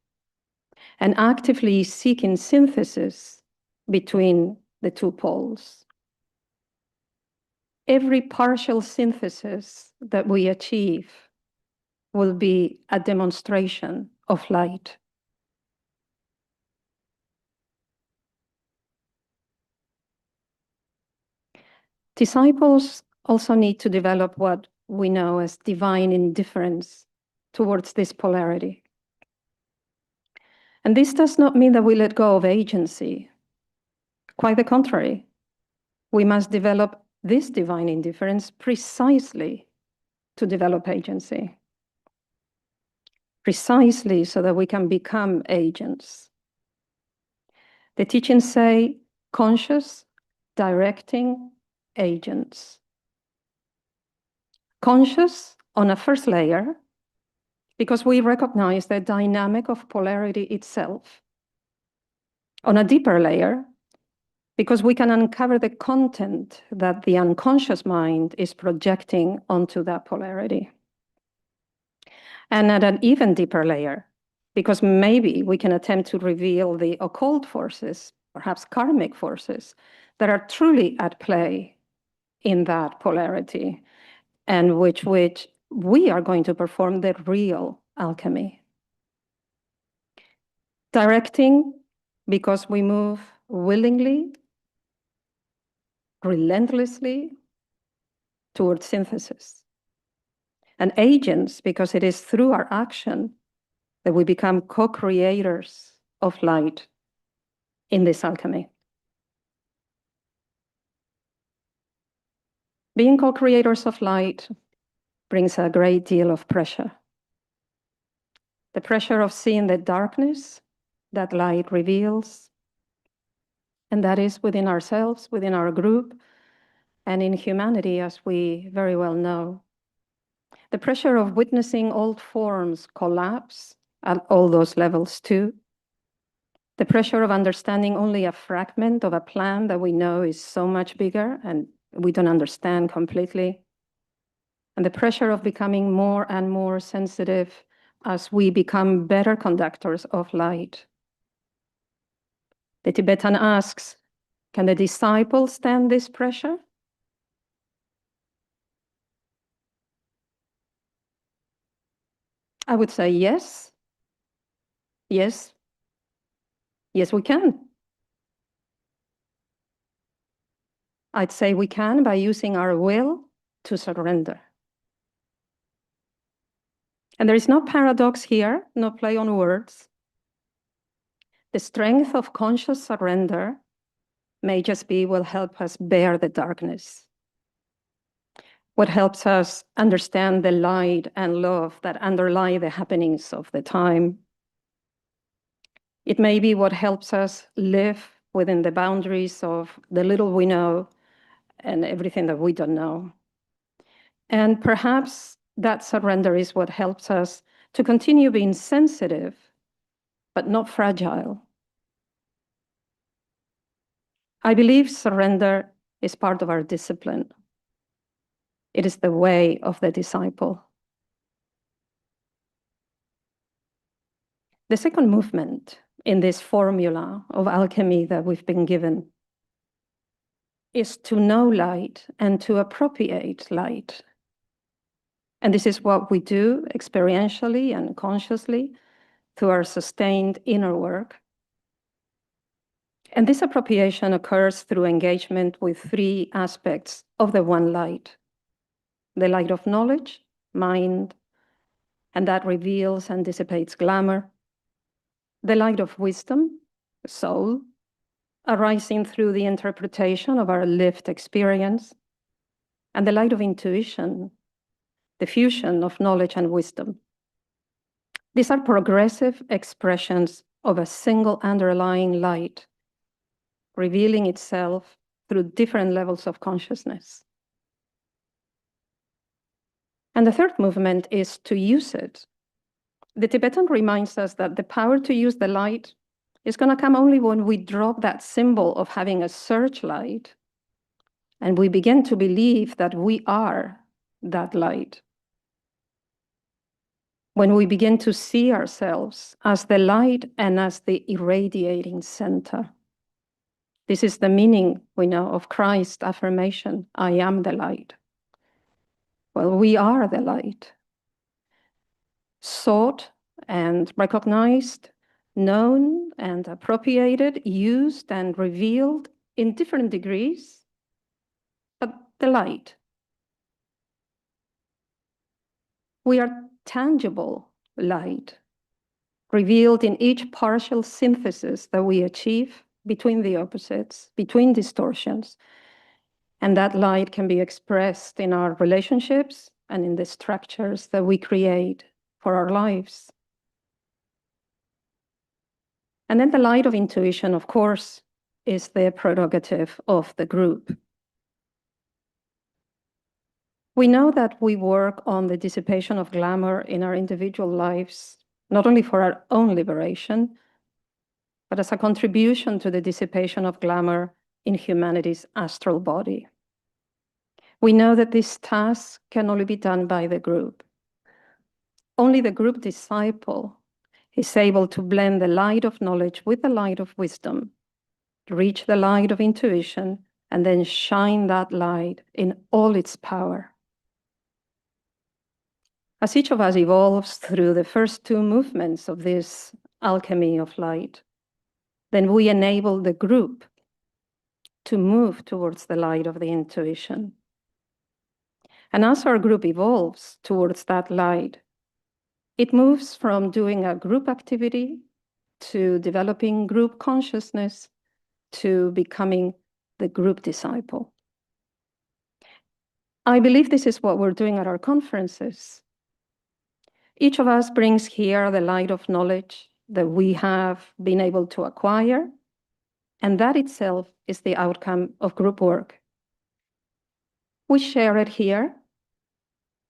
and actively seeking synthesis between the two poles. Every partial synthesis that we achieve will be a demonstration of light. Disciples also need to develop what we know as divine indifference towards this polarity. And this does not mean that we let go of agency. Quite the contrary. We must develop this divine indifference precisely to develop agency. Precisely so that we can become agents. The teachings say conscious, directing agents. Conscious on a first layer, because we recognize the dynamic of polarity itself. On a deeper layer, because we can uncover the content that the unconscious mind is projecting onto that polarity. And at an even deeper layer, because maybe we can attempt to reveal the occult forces, perhaps karmic forces, that are truly at play in that polarity, and which we are going to perform the real alchemy. Directing, because we move willingly, relentlessly towards synthesis. And agents, because it is through our action that we become co-creators of light in this alchemy. Being co-creators of light brings a great deal of pressure. The pressure of seeing the darkness that light reveals, and that is within ourselves, within our group, and in humanity, as we very well know. The pressure of witnessing old forms collapse at all those levels too. The pressure of understanding only a fragment of a plan that we know is so much bigger and we don't understand completely. And the pressure of becoming more and more sensitive as we become better conductors of light. The Tibetan asks, can the disciple stand this pressure? I would say yes. Yes. Yes, we can. I'd say we can by using our will to surrender. And there is no paradox here, no play on words. The strength of conscious surrender may just be what helps us bear the darkness, what helps us understand the light and love that underlie the happenings of the time. It may be what helps us live within the boundaries of the little we know and everything that we don't know. And perhaps that surrender is what helps us to continue being sensitive, but not fragile. I believe surrender is part of our discipline. It is the way of the disciple. The second movement in this formula of alchemy that we've been given is to know light and to appropriate light. And this is what we do experientially and consciously through our sustained inner work. And this appropriation occurs through engagement with three aspects of the one light: the light of knowledge, mind, and that reveals and dissipates glamour; the light of wisdom, soul, arising through the interpretation of our lived experience; and the light of intuition, the fusion of knowledge and wisdom. These are progressive expressions of a single underlying light, revealing itself through different levels of consciousness. And the third movement is to use it. The Tibetan reminds us that the power to use the light is going to come only when we drop that symbol of having a searchlight and we begin to believe that we are that light. When we begin to see ourselves as the light and as the irradiating center. This is the meaning, we know, of Christ's affirmation, I am the light. Well, we are the light. Sought and recognized, known and appropriated, used and revealed in different degrees, but the light. We are tangible light, revealed in each partial synthesis that we achieve between the opposites, between distortions. And that light can be expressed in our relationships and in the structures that we create for our lives. And then the light of intuition, of course, is the prerogative of the group. We know that we work on the dissipation of glamour in our individual lives, not only for our own liberation, but as a contribution to the dissipation of glamour in humanity's astral body. We know that this task can only be done by the group. Only the group disciple is able to blend the light of knowledge with the light of wisdom, reach the light of intuition, and then shine that light in all its power. As each of us evolves through the first two movements of this alchemy of light, then we enable the group to move towards the light of the intuition. And as our group evolves towards that light, it moves from doing a group activity to developing group consciousness to becoming the group disciple. I believe this is what we're doing at our conferences. Each of us brings here the light of knowledge that we have been able to acquire, and that itself is the outcome of group work. We share it here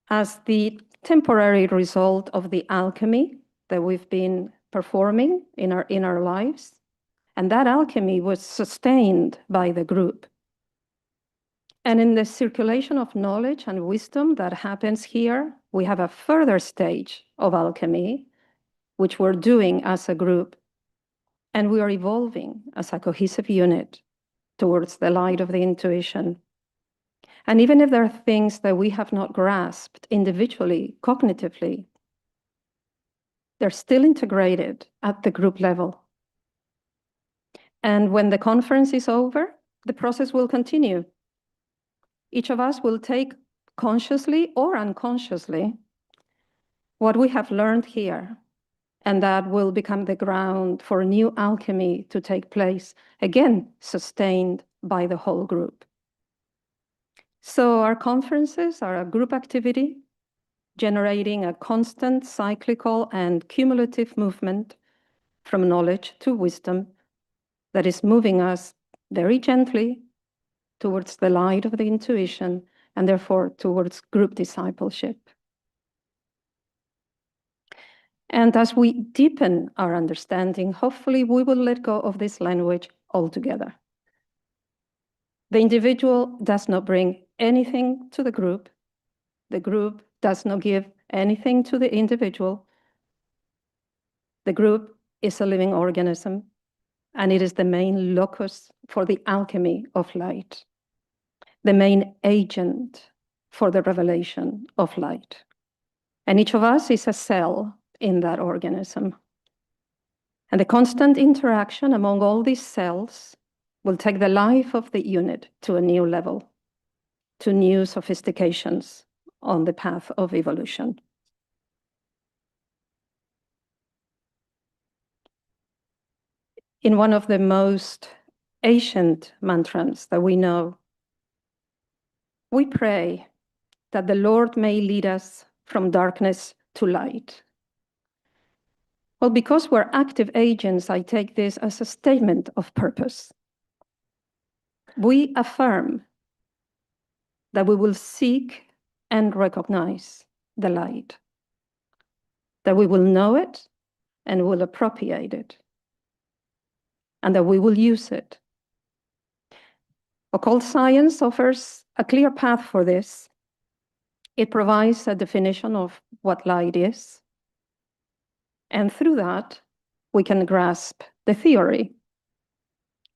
as the temporary result of the alchemy that we've been performing in our inner lives, and that alchemy was sustained by the group. And in the circulation of knowledge and wisdom that happens here, we have a further stage of alchemy, which we're doing as a group. And we are evolving as a cohesive unit towards the light of the intuition. And even if there are things that we have not grasped individually, cognitively, They're still integrated at the group level. And when the conference is over, the process will continue. Each of us will take consciously or unconsciously what we have learned here, and that will become the ground for new alchemy to take place, again, sustained by the whole group. So our conferences are a group activity, generating a constant cyclical and cumulative movement from knowledge to wisdom that is moving us very gently towards the light of the intuition and therefore towards group discipleship. And as we deepen our understanding, hopefully we will let go of this language altogether. The individual does not bring anything to the group. The group does not give anything to the individual. The group is a living organism, and it is the main locus for the alchemy of light, the main agent for the revelation of light. And each of us is a cell in that organism. And the constant interaction among all these cells will take the life of the unit to a new level, to new sophistications on the path of evolution. In one of the most ancient mantras that we know, we pray that the Lord may lead us from darkness to light. Well, because we're active agents, I take this as a statement of purpose. We affirm that we will seek and recognize the light, that we will know it and will appropriate it, and that we will use it. Occult science offers a clear path for this. It provides a definition of what light is, and through that, we can grasp the theory.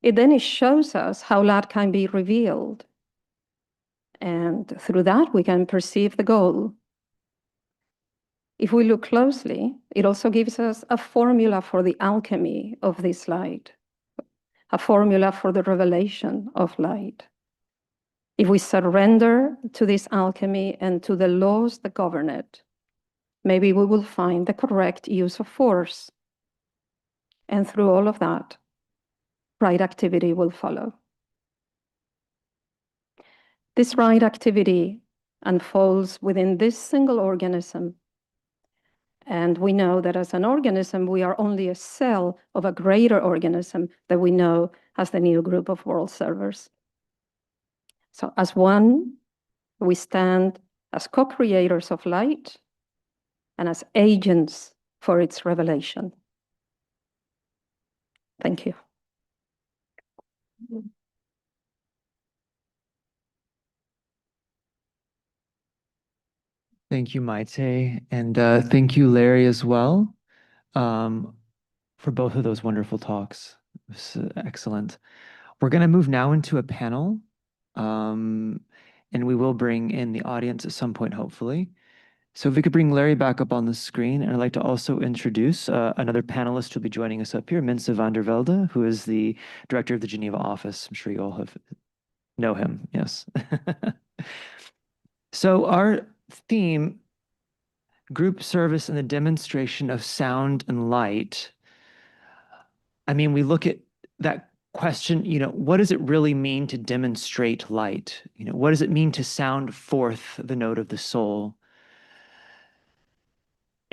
It shows us how light can be revealed, and through that, we can perceive the goal. If we look closely, it also gives us a formula for the alchemy of this light, a formula for the revelation of light. If we surrender to this alchemy and to the laws that govern it, maybe we will find the correct use of force. And through all of that, right activity will follow. This right activity unfolds within this single organism. And we know that as an organism, we are only a cell of a greater organism that we know as the new group of world servers. So as one, we stand as co-creators of light and as agents for its revelation. Thank you. Thank you, Maite, and thank you, Larry, as well, for both of those wonderful talks. It was excellent. We're going to move now into a panel, and we will bring in the audience at some point, hopefully. So if we could bring Larry back up on the screen, and I'd like to also introduce another panelist who'll be joining us up here, Mince van der Velde, who is the director of the Geneva office. I'm sure you all know him, yes. So our theme, group service and the demonstration of sound and light. I mean, we look at that question, what does it really mean to demonstrate light? What does it mean to sound forth the note of the soul?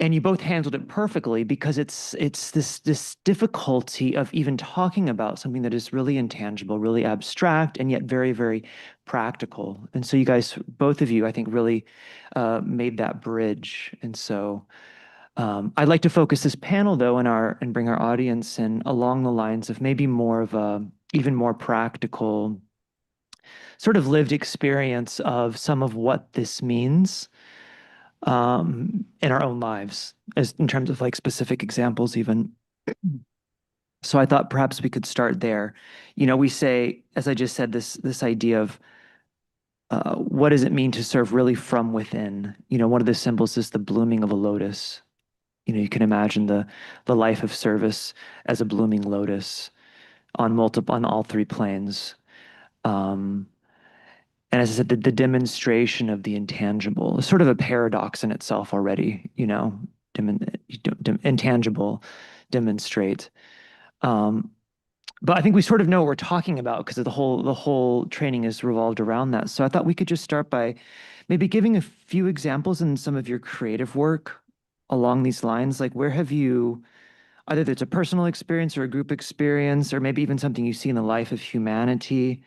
And you both handled it perfectly, because it's this difficulty of even talking about something that is really intangible, really abstract, and yet very, very practical. And so you guys, both of you, I think really made that bridge. And so I'd like to focus this panel though and bring our audience in along the lines of maybe more of a even more practical sort of lived experience of some of what this means in our own lives, as in terms of like specific examples even. So I thought perhaps we could start there. We say, as I just said, this idea of what does it mean to serve really from within? One of the symbols is the blooming of a lotus. You can imagine the life of service as a blooming lotus on all three planes. And as I said, the demonstration of the intangible is sort of a paradox in itself already, intangible demonstrate. But I think we sort of know what we're talking about because the whole training is revolved around that. So I thought we could just start by maybe giving a few examples in some of your creative work along these lines. Like where have you, either it's a personal experience or a group experience, or maybe even something you see in the life of humanity.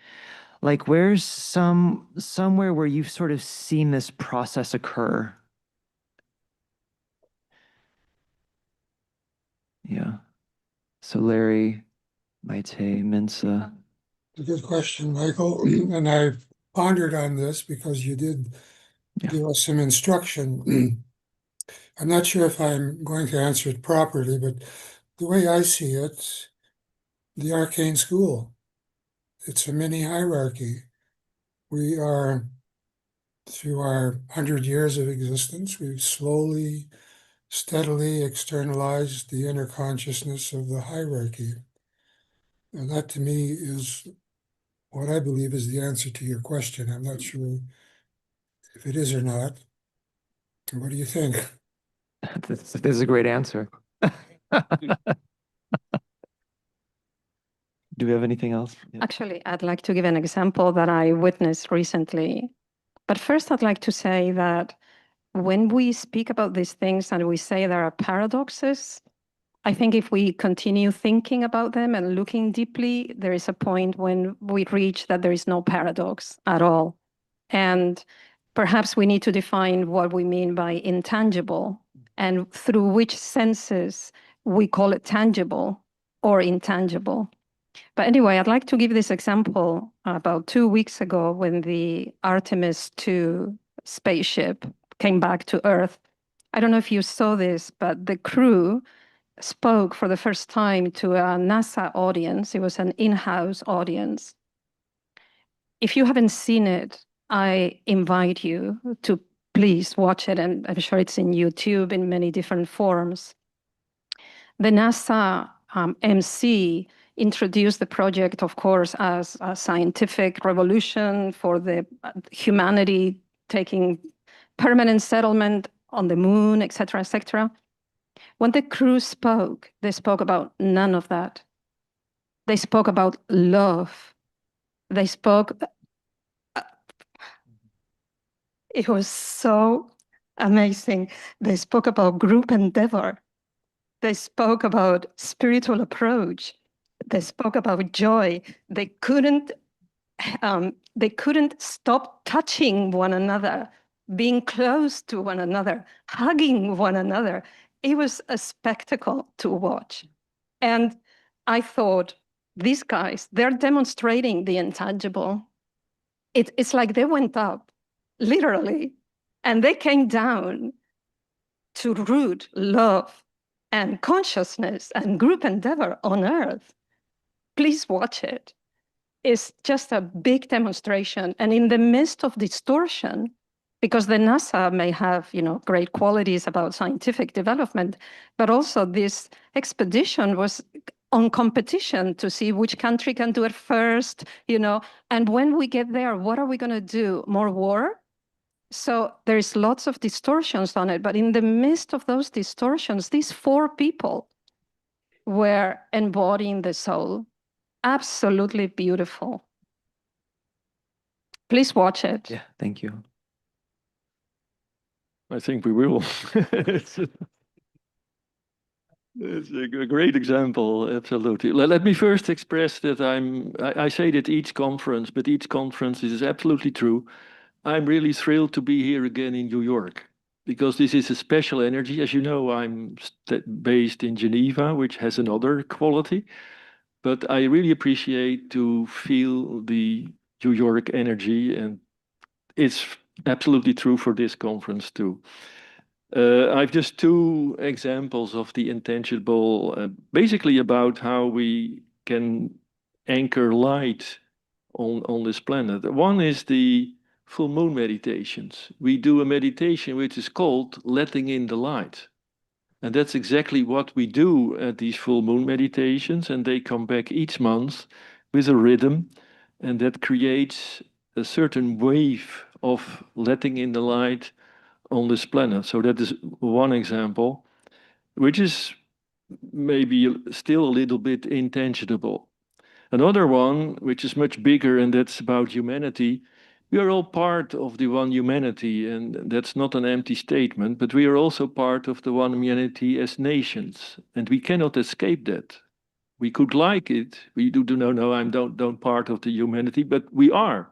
Like where's somewhere where you've sort of seen this process occur? Yeah. So Larry, Maite, Mensa. It's a good question, Michael. And I pondered on this because you did give us some instruction. I'm not sure if I'm going to answer it properly, but the way I see it, the Arcane School, it's a mini hierarchy. We are, through our 100 years of existence, we've slowly, steadily externalized the inner consciousness of the hierarchy. And that to me is what I believe is the answer to your question. I'm not sure if it is or not. What do you think? This is a great answer. Do we have anything else? Yeah. Actually, I'd like to give an example that I witnessed recently. But first, I'd like to say that when we speak about these things and we say there are paradoxes, I think if we continue thinking about them and looking deeply, there is a point when we reach that there is no paradox at all. And perhaps we need to define what we mean by intangible and through which senses we call it tangible or intangible. But anyway, I'd like to give this example about 2 weeks ago when the Artemis 2 spaceship came back to Earth. I don't know if you saw this, but the crew spoke for the first time to a NASA audience. It was an in-house audience. If you haven't seen it, I invite you to please watch it, and I'm sure it's in YouTube in many different forms. The NASA MC introduced the project, of course, as a scientific revolution for the humanity taking permanent settlement on the moon, et cetera, et cetera. When the crew spoke, they spoke about none of that. They spoke about love. They spoke. It was so amazing. They spoke about group endeavor. They spoke about spiritual approach. They spoke about joy. They couldn't stop touching one another, being close to one another, hugging one another. It was a spectacle to watch. And I thought, these guys, they're demonstrating the intangible. It's like they went up, literally, and they came down to root love and consciousness and group endeavor on Earth. Please watch it. It's just a big demonstration. And in the midst of distortion, because the NASA may have, great qualities about scientific development, but also this expedition was on competition to see which country can do it first, and when we get there, what are we going to do? More war? So there's lots of distortions on it, but in the midst of those distortions, these 4 people were embodying the soul. Absolutely beautiful. Please watch it. Yeah, thank you. I think we will. It's a great example, absolutely. Let me first express that I say that each conference, but each conference is absolutely true. I'm really thrilled to be here again in New York because this is a special energy. As you know, I'm based in Geneva, which has another quality, but I really appreciate to feel the New York energy, and it's absolutely true for this conference too. I've just 2 examples of the intangible, basically about how we can anchor light on this planet. One is the full moon meditations. We do a meditation which is called letting in the light. And that's exactly what we do at these full moon meditations, and they come back each month with a rhythm, and that creates a certain wave of letting in the light on this planet. So that is one example, which is maybe still a little bit intangible. Another one, which is much bigger, and that's about humanity. We are all part of the one humanity, and that's not an empty statement, but we are also part of the one humanity as nations, and we cannot escape that. We could like it. We do no, I'm don't part of the humanity, but we are.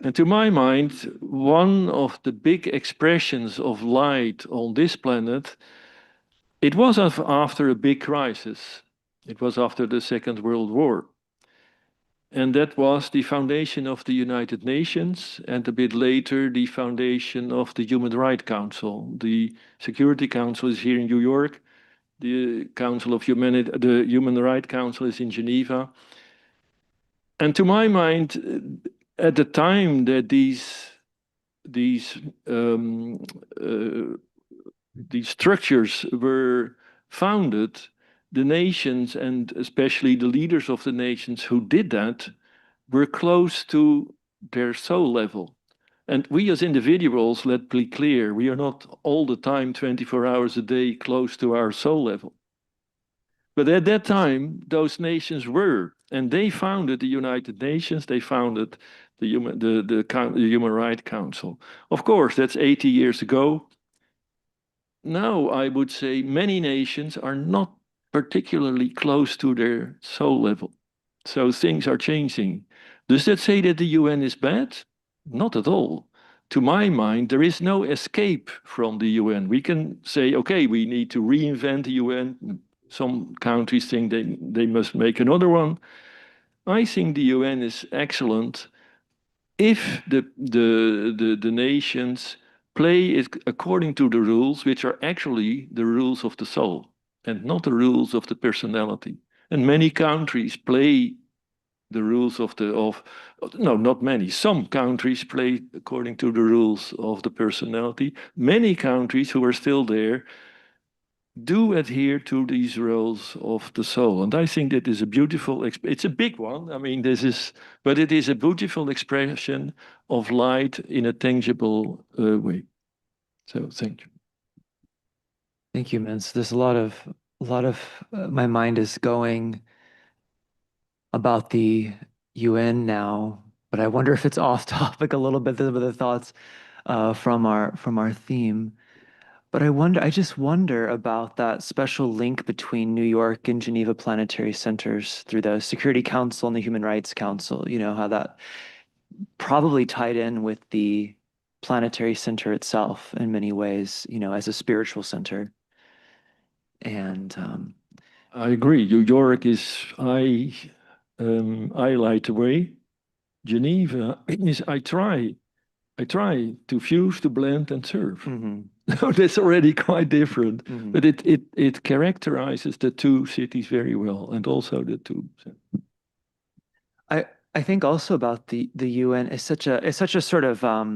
And to my mind, one of the big expressions of light on this planet, it was after a big crisis. It was after the Second World War. And that was the foundation of the United Nations, and a bit later, the foundation of the Human Rights Council. The Security Council is here in New York. The Council of Humanity, the Human Rights Council is in Geneva. And to my mind, at the time that these structures were founded, the nations, and especially the leaders of the nations who did that, were close to their soul level. And we as individuals, let's be clear, we are not all the time, 24 hours a day, close to our soul level. But at that time, those nations were, and they founded the United Nations, they founded the Human Rights Council. Of course, that's 80 years ago. Now, I would say many nations are not particularly close to their soul level. So things are changing. Does that say that the UN is bad? Not at all. To my mind, there is no escape from the UN. We can say, okay, we need to reinvent the UN. Some countries think they must make another one. I think the UN is excellent if the nations play it according to the rules, which are actually the rules of the soul and not the rules of the personality. And many countries play the rules no, not many. Some countries play according to the rules of the personality. Many countries who are still there do adhere to these rules of the soul. And I think that is a beautiful, it's a big one. I mean, but it is a beautiful expression of light in a tangible way. So thank you. Thank you, Mens. There's a lot of my mind is going about the UN now, but I wonder if it's off topic a little bit, the thoughts from our theme. But I just wonder about that special link between New York and Geneva Planetary Centers through the Security Council and the Human Rights Council, how that probably tied in with the planetary center itself in many ways, as a spiritual center. And I agree. New York is, I light the way. Geneva is, I try to fuse, to blend, and serve. So that's already quite different, but it characterizes the two cities very well, and also the two. I think also about the UN is such a sort of not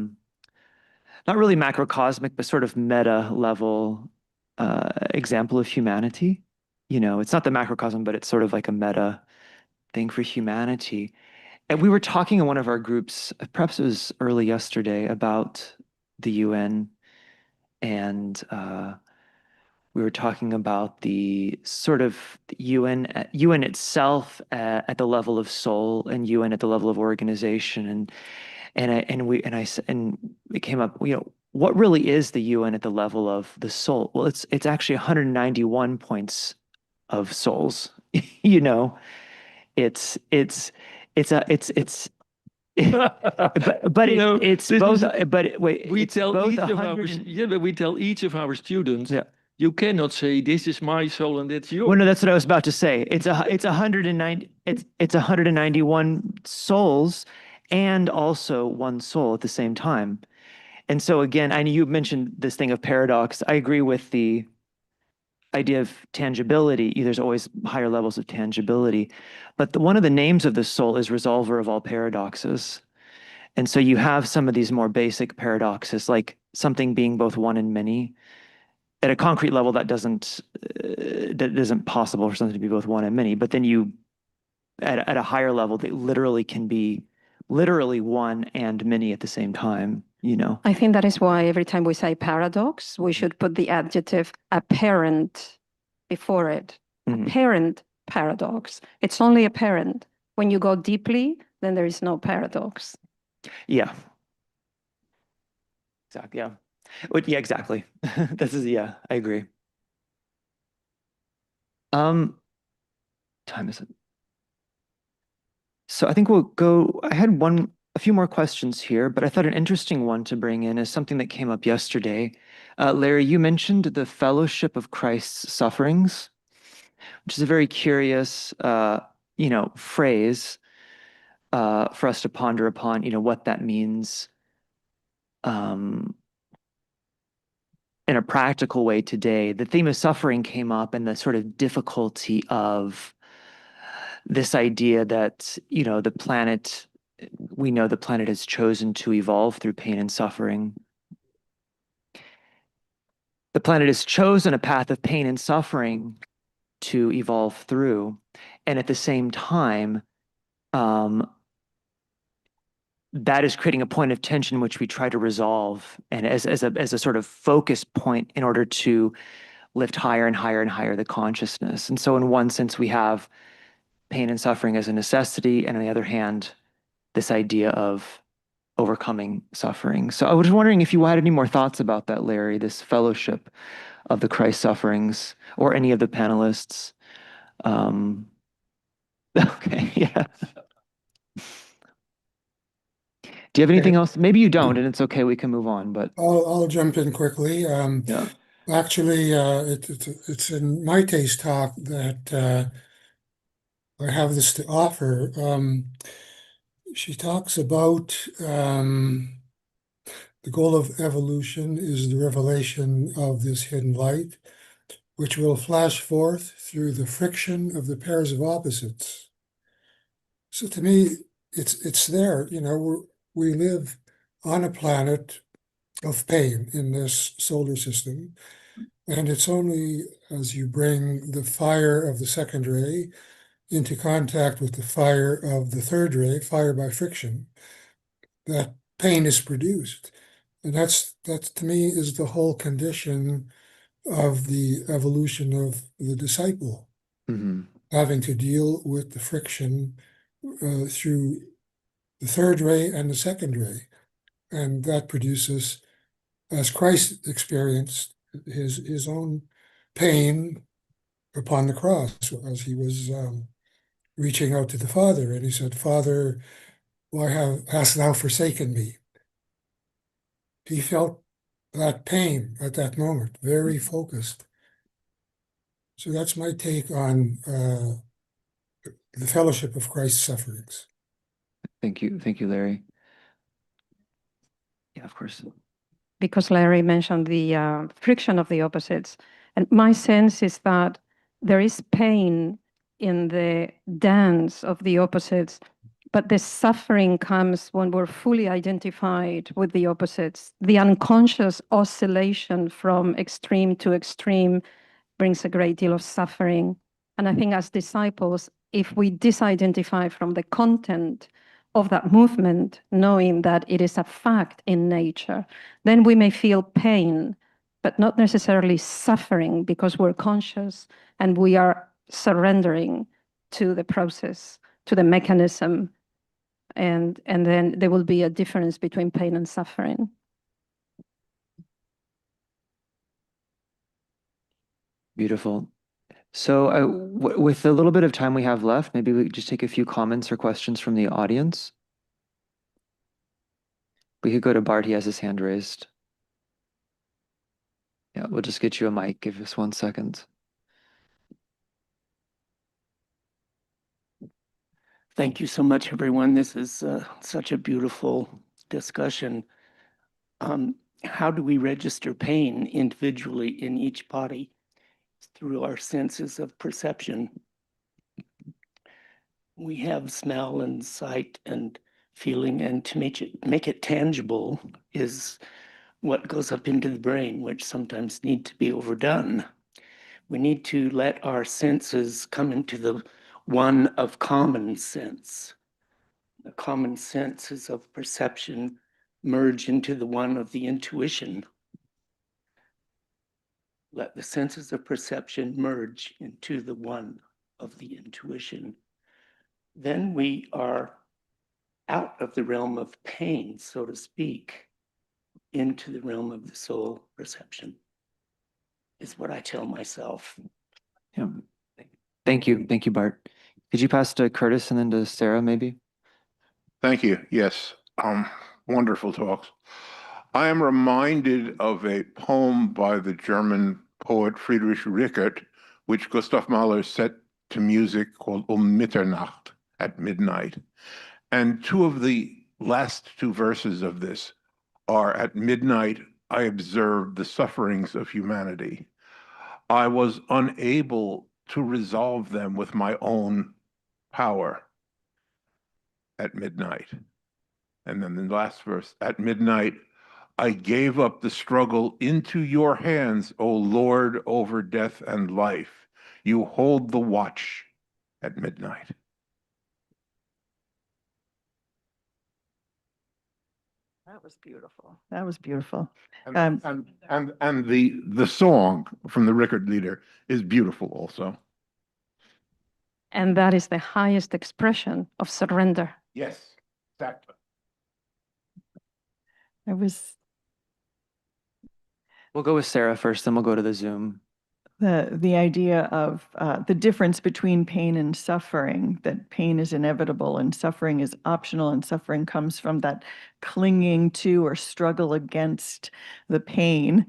really macrocosmic, but sort of meta level example of humanity. It's not the macrocosm, but it's sort of like a meta thing for humanity. And we were talking in one of our groups, perhaps it was early yesterday, about the UN, and we were talking about the sort of UN itself at the level of soul, and UN at the level of organization, and it came up, what really is the UN at the level of the soul? Well, it's actually 191 points of souls. It's but it's both. But wait, we tell each of our students, you cannot say this is my soul and that's yours. Well, no, that's what I was about to say. It's 190. It's 191 souls, and also one soul at the same time. And so again, I know you mentioned this thing of paradox. I agree with the idea of tangibility. There's always higher levels of tangibility, but one of the names of the soul is resolver of all paradoxes. And so you have some of these more basic paradoxes, like something being both one and many. at a concrete level, that isn't possible for something to be both one and many. But then you, at a higher level, they literally can be literally one and many at the same time, you know? I think that is why every time we say paradox, we should put the adjective apparent before it. Apparent paradox. It's only apparent. When you go deeply, then there is no paradox. Yeah. Exactly. Yeah. Yeah, exactly. Yeah, I agree. Time is it? So I think we'll go, I had a few more questions here, but I thought an interesting one to bring in is something that came up yesterday. Larry, you mentioned the fellowship of Christ's sufferings, which is a very curious, phrase for us to ponder upon, what that means in a practical way today. The theme of suffering came up and the sort of difficulty of this idea that, we know the planet has chosen to evolve through pain and suffering. The planet has chosen a path of pain and suffering to evolve through. And at the same time, that is creating a point of tension which we try to resolve, and as a sort of focus point in order to lift higher and higher and higher the consciousness. And so in one sense, we have pain and suffering as a necessity, and on the other hand, this idea of overcoming suffering. So I was wondering if you had any more thoughts about that, Larry, this fellowship of the Christ sufferings, or any of the panelists. Okay, yeah. Do you have anything else? Maybe you don't, and it's okay. We can move on. But I'll jump in quickly. Yeah. Actually, it's in my taste talk that I have this to offer. She talks about the goal of evolution is the revelation of this hidden light, which will flash forth through the friction of the pairs of opposites. So to me, it's there. We live on a planet of pain in this solar system, and it's only as you bring the fire of the second ray into contact with the fire of the third ray, fire by friction, that pain is produced. And that to me is the whole condition of the evolution of the disciple, having to deal with the friction through the third ray and the second ray. And that produces, as Christ experienced his own pain upon the cross, as he was reaching out to the Father. And he said, Father, why hast thou forsaken me? He felt that pain at that moment, very focused. So that's my take on the fellowship of Christ's sufferings. Thank you, Larry. Yeah, of course. Because Larry mentioned the friction of the opposites. And my sense is that there is pain in the dance of the opposites, but the suffering comes when we're fully identified with the opposites. The unconscious oscillation from extreme to extreme brings a great deal of suffering. And I think as disciples, if we disidentify from the content of that movement, knowing that it is a fact in nature, then we may feel pain, but not necessarily suffering, because we're conscious and we are surrendering to the process, to the mechanism. And then there will be a difference between pain and suffering. Beautiful. So with the little bit of time we have left, maybe we could just take a few comments or questions from the audience. We could go to Bart. He has his hand raised. Yeah, we'll just get you a mic. Give us 1 second. Thank you so much, everyone. This is such a beautiful discussion. How do we register pain individually in each body? Through our senses of perception. We have smell and sight and feeling, and to make it tangible is what goes up into the brain, which sometimes need to be overdone. We need to let our senses come into the one of common sense. The common senses of perception merge into the one of the intuition. Let the senses of perception merge into the one of the intuition. Then we are out of the realm of pain, so to speak, into the realm of the soul perception, is what I tell myself. Yeah. Thank you. Thank you, Bart. Could you pass to Curtis and then to Sarah, maybe? Thank you. Yes. Wonderful talks. I am reminded of a poem by the German poet Friedrich Rickert, which Gustav Mahler set to music called Mitternacht, at midnight. And two of the last two verses of this are, at midnight, I observed the sufferings of humanity. I was unable to resolve them with my own power at midnight. And then the last verse, at midnight, I gave up the struggle into your hands, O Lord, over death and life. You hold the watch at midnight. That was beautiful. That was beautiful. And the song from the Rickard leader is beautiful also. And that is the highest expression of surrender. Yes, exactly. I was We'll go with Sarah first, then we'll go to the Zoom. the idea of the difference between pain and suffering, that pain is inevitable and suffering is optional, and suffering comes from that clinging to or struggle against the pain.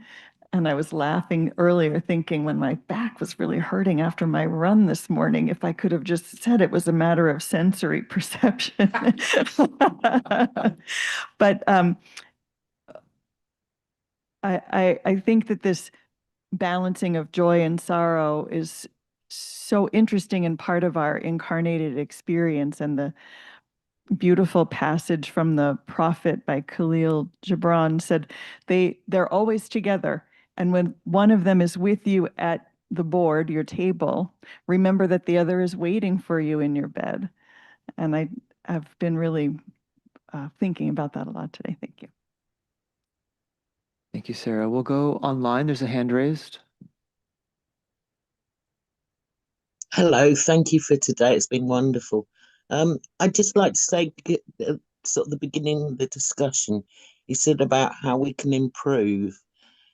And I was laughing earlier, thinking when my back was really hurting after my run this morning, if I could have just said it was a matter of sensory perception. But I think that this balancing of joy and sorrow is so interesting and part of our incarnated experience. And the beautiful passage from the Prophet by Khalil Gibran said, they're always together. And when one of them is with you at the board, your table, remember that the other is waiting for you in your bed. And I've been really thinking about that a lot today. Thank you. Thank you, Sarah. We'll go online. There's a hand raised. Hello, thank you for today. It's been wonderful. I'd just like to say, sort of the beginning of the discussion, you said about how we can improve.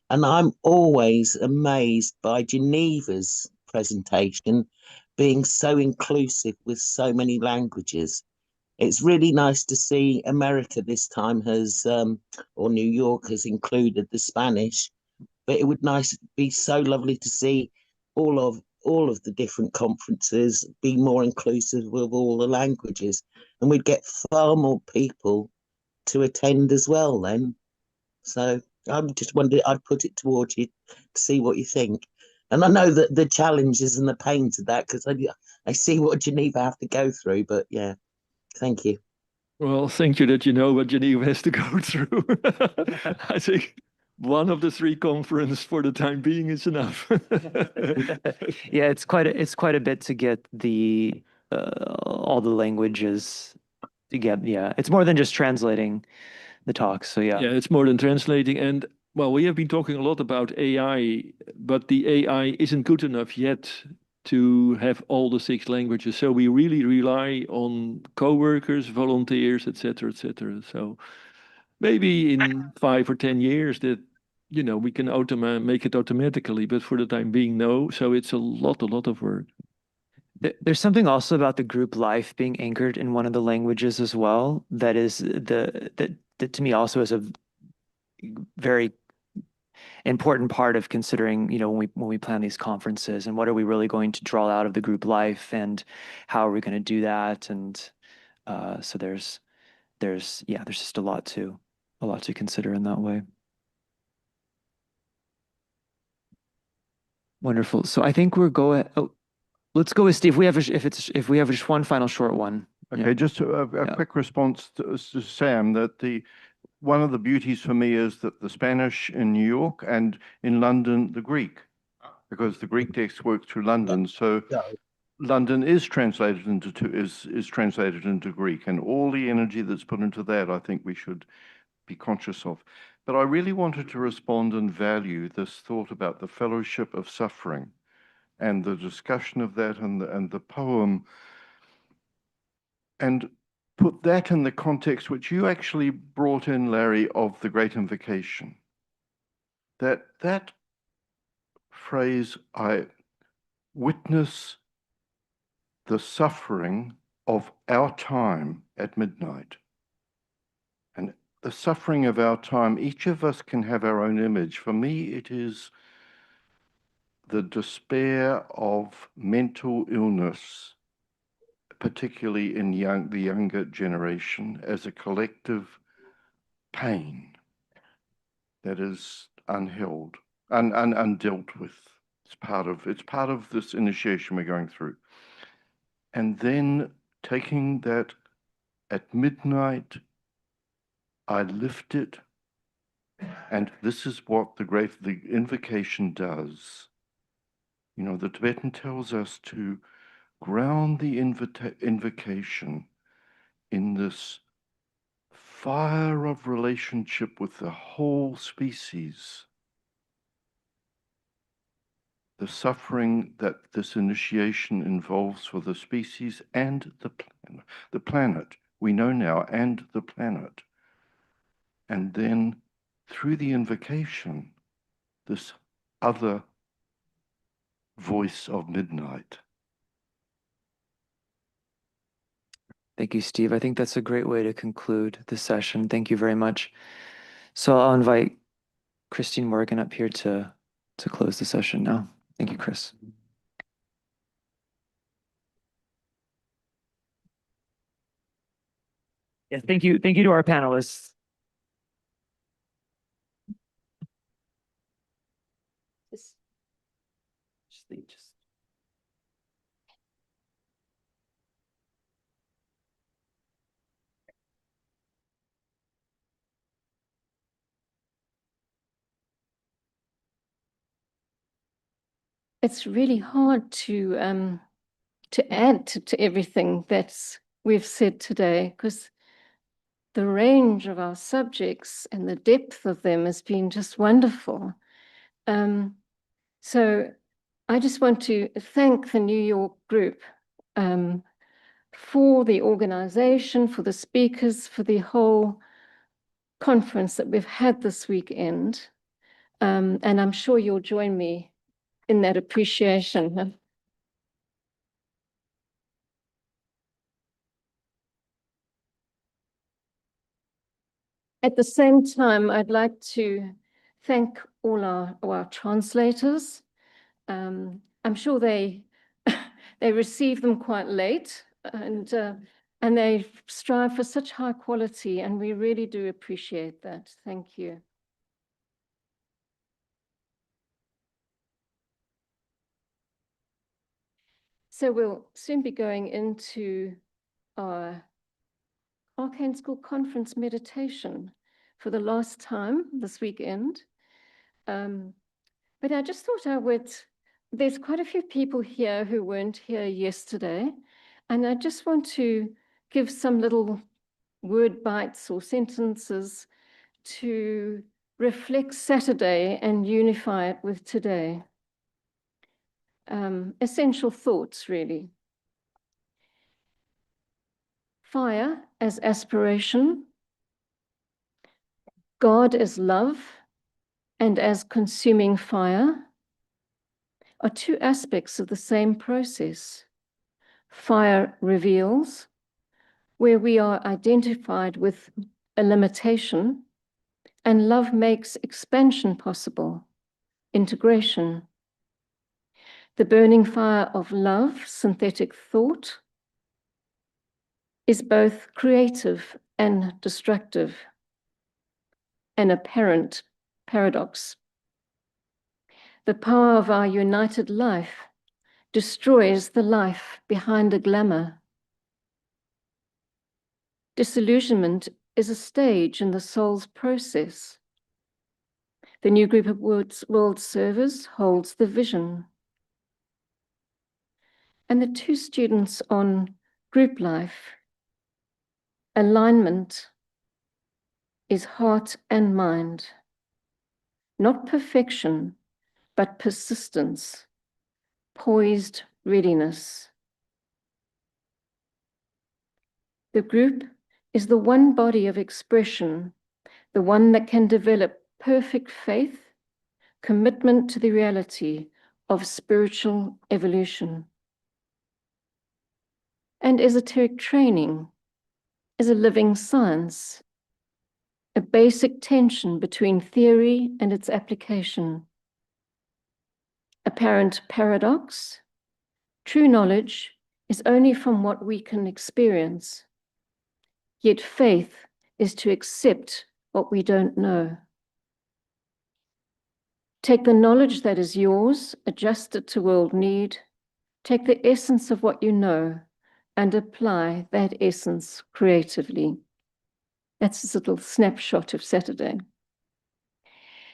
And I'm always amazed by Geneva's presentation being so inclusive with so many languages. It's really nice to see America this time has, or New York has included the Spanish, but it would be so lovely to see all of the different conferences be more inclusive with all the languages, and we'd get far more people to attend as well then. So I'm just wondering, I'd put it towards you to see what you think. And I know that the challenges and the pains of that, because I see what Geneva have to go through, but yeah, thank you. Well, thank you that you know what Geneva has to go through. I think one of the three conferences for the time being is enough. Yeah, it's quite a bit to get the all the languages to get. Yeah, it's more than just translating the talks. So yeah. Yeah, it's more than translating. And well, we have been talking a lot about AI, but the AI isn't good enough yet to have all the 6 languages. So we really rely on co-workers, volunteers, etc., etc. So maybe in 5 or 10 years that, you know, we can make it automatically, but for the time being, no. So it's a lot of work. There's something also about the group life being anchored in one of the languages as well. That is that to me also is a very important part of considering, you know, when we plan these conferences and what are we really going to draw out of the group life and how are we going to do that. And so there's just a lot to consider in that way. Wonderful. So I think we're going. Oh, let's go with Steve. If we have just one final short one. Okay, Yeah. just a quick response to Sam that one of the beauties for me is that the Spanish in New York and in London, the Greek, because the Greek text works through London. So London is translated is translated into Greek, and all the energy that's put into that, I think we should be conscious of. But I really wanted to respond and value this thought about the fellowship of suffering and the discussion of that and the poem, and put that in the context which you actually brought in, Larry, of the Great Invocation. That phrase, I witness the suffering of our time at midnight. And the suffering of our time, each of us can have our own image. For me, it is the despair of mental illness, particularly in the younger generation, as a collective pain that is unheld, undealt with. It's part of this initiation we're going through. And then taking that at midnight, I lift it, and this is what the invocation does. You know, the Tibetan tells us to ground the invocation in this fire of relationship with the whole species. The suffering that this initiation involves for the species and the planet, we know now, and the planet. And then through the invocation, this other voice of midnight. Thank you, Steve. I think that's a great way to conclude the session. Thank you very much. So I'll invite Christine Morgan up here to close the session now. Thank you, Chris. Yes, thank you. Thank you to our panelists. It's really hard to add to everything that we've said today, because the range of our subjects and the depth of them has been just wonderful. So I just want to thank the New York group for the organization, for the speakers, for the whole conference that we've had this weekend. And I'm sure you'll join me in that appreciation. At the same time, I'd like to thank all our translators. I'm sure they receive them quite late, and they strive for such high quality, and we really do appreciate that. Thank you. So we'll soon be going into our Arcane School Conference meditation for the last time this weekend. But I just thought there's quite a few people here who weren't here yesterday, and I just want to give some little word bites or sentences to reflect Saturday and unify it with today. Essential thoughts, really. Fire as aspiration, God as love, and as consuming fire are two aspects of the same process. Fire reveals where we are identified with a limitation, and love makes expansion possible, integration. The burning fire of love, synthetic thought, is both creative and destructive, an apparent paradox. The power of our united life destroys the life behind a glamour. Disillusionment is a stage in the soul's process. The new group of world servers holds the vision. And the two students on group life, alignment is heart and mind, not perfection, but persistence, poised readiness. The group is the one body of expression, the one that can develop perfect faith, commitment to the reality of spiritual evolution. And esoteric training is a living science, a basic tension between theory and its application. Apparent paradox, true knowledge is only from what we can experience, yet faith is to accept what we don't know. Take the knowledge that is yours, adjust it to world need, take the essence of what you know, and apply that essence creatively. That's a little snapshot of Saturday.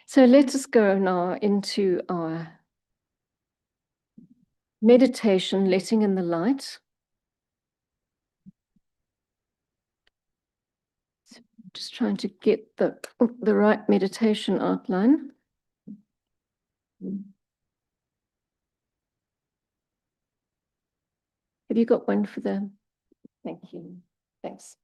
So let us go now into our meditation, letting in the light. So just trying to get the right meditation outline. Have you got one for them? Thank you. Thanks.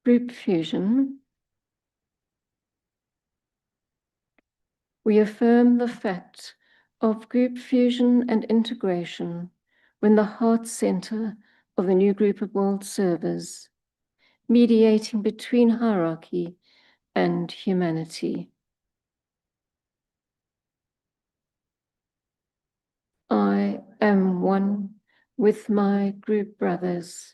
Group fusion. We affirm the fact of group fusion and integration when the heart center of the new group of world servers, mediating between hierarchy and humanity. I am one with my group brothers,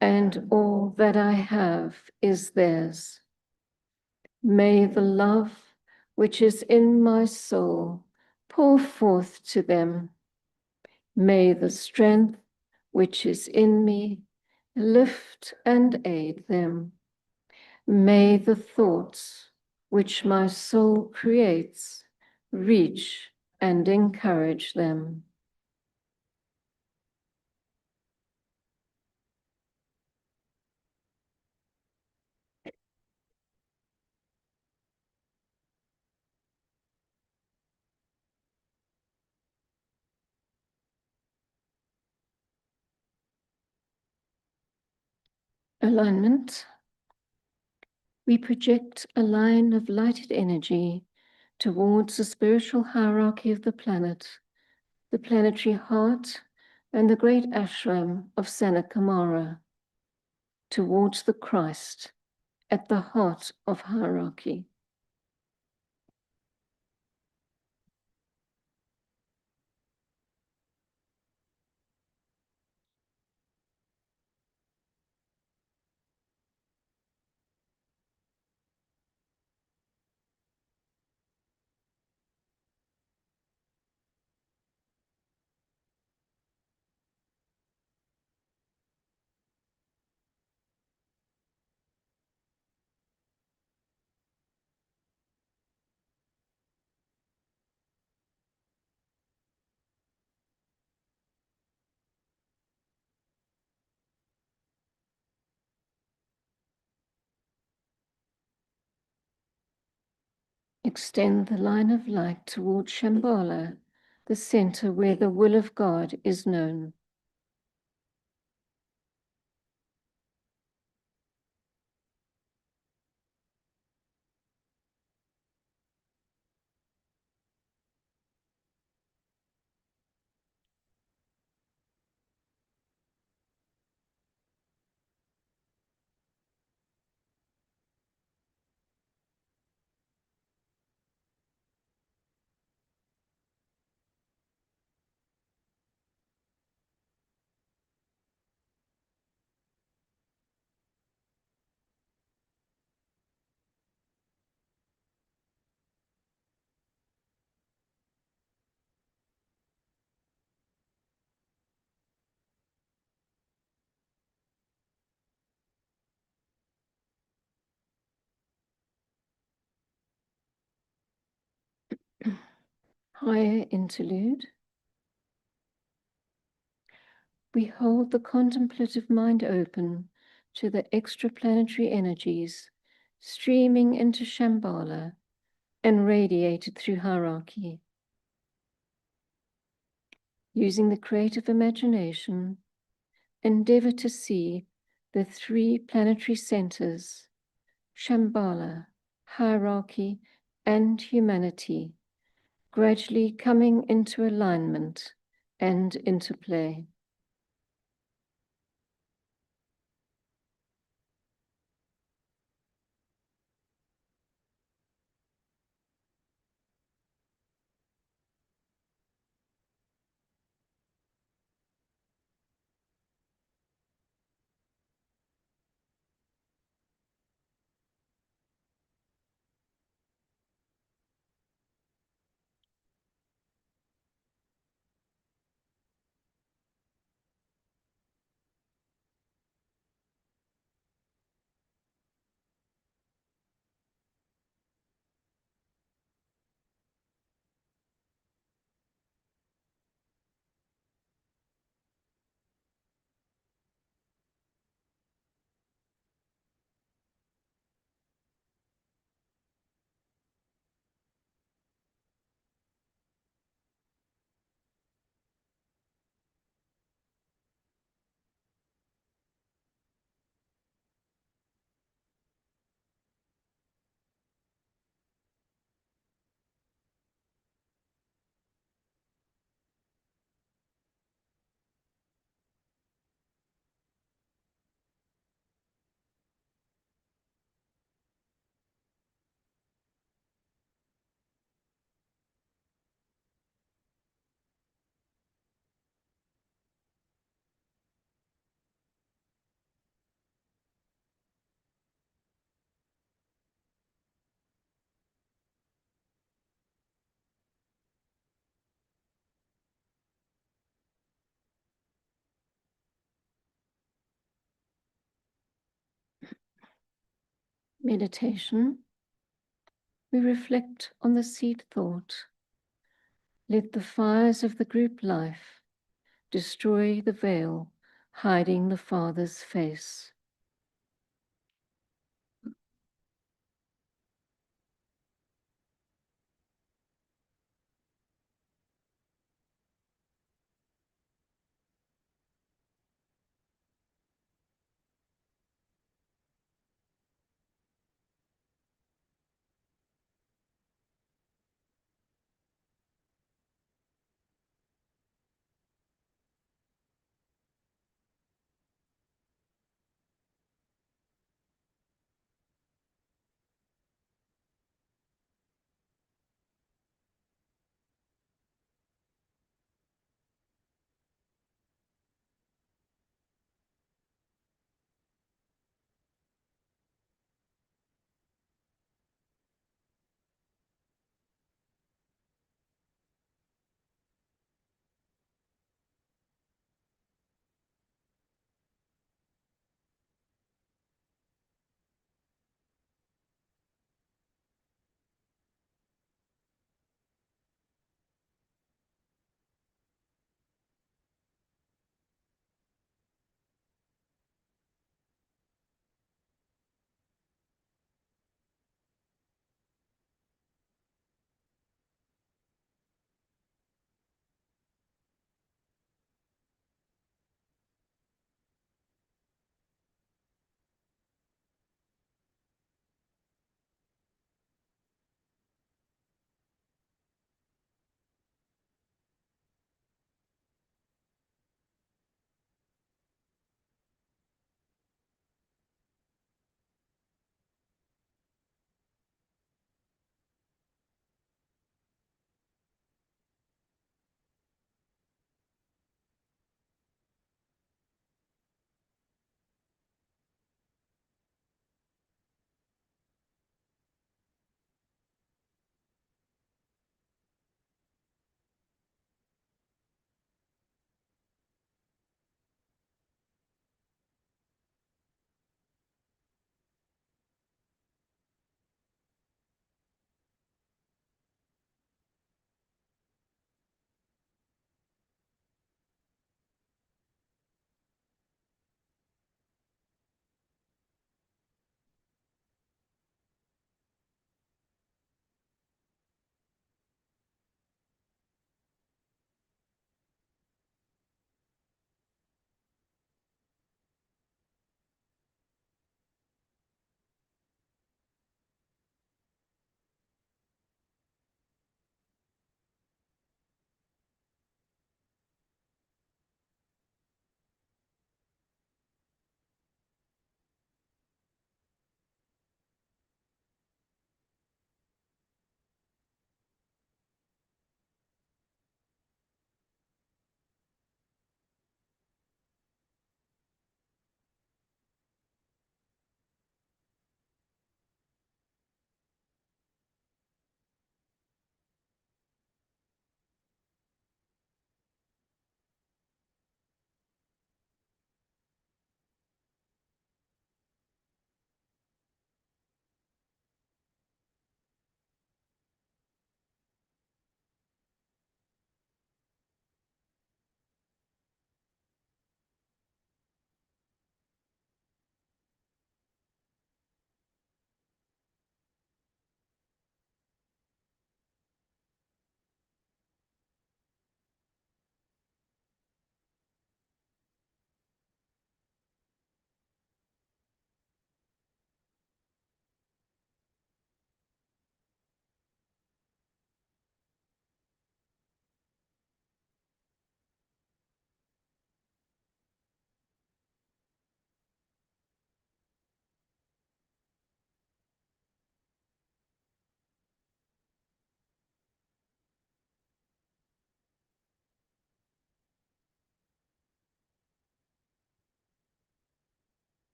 and all that I have is theirs. May the love which is in my soul pour forth to them. May the strength which is in me lift and aid them. May the thoughts which my soul creates reach and encourage them. Alignment. We project a line of lighted energy towards the spiritual hierarchy of the planet, the planetary heart, and the great ashram of Sanakamara, towards the Christ at the heart of hierarchy. Extend the line of light towards Shambhala, the center where the will of God is known. Higher interlude. We hold the contemplative mind open to the extraplanetary energies streaming into Shambhala and radiated through hierarchy. Using the creative imagination, endeavor to see the three planetary centers, Shambhala, hierarchy, and humanity, gradually coming into alignment and interplay. Meditation, we reflect on the seed thought. Let the fires of the group life destroy the veil hiding the Father's face.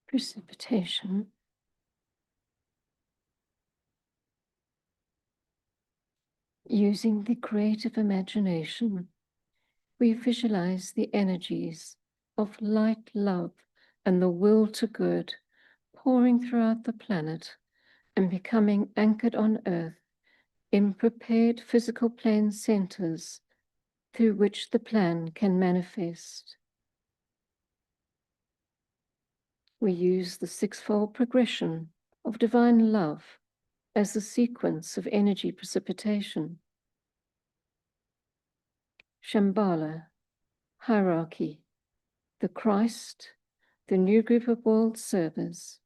precipitation, using the creative imagination, we visualize the energies of light, love, and the will to good pouring throughout the planet and becoming anchored on Earth in prepared physical plane centers through which the plan can manifest. We use the sixfold progression of divine love as the sequence of energy precipitation. Shambhala, hierarchy, the Christ, the new group of world servers,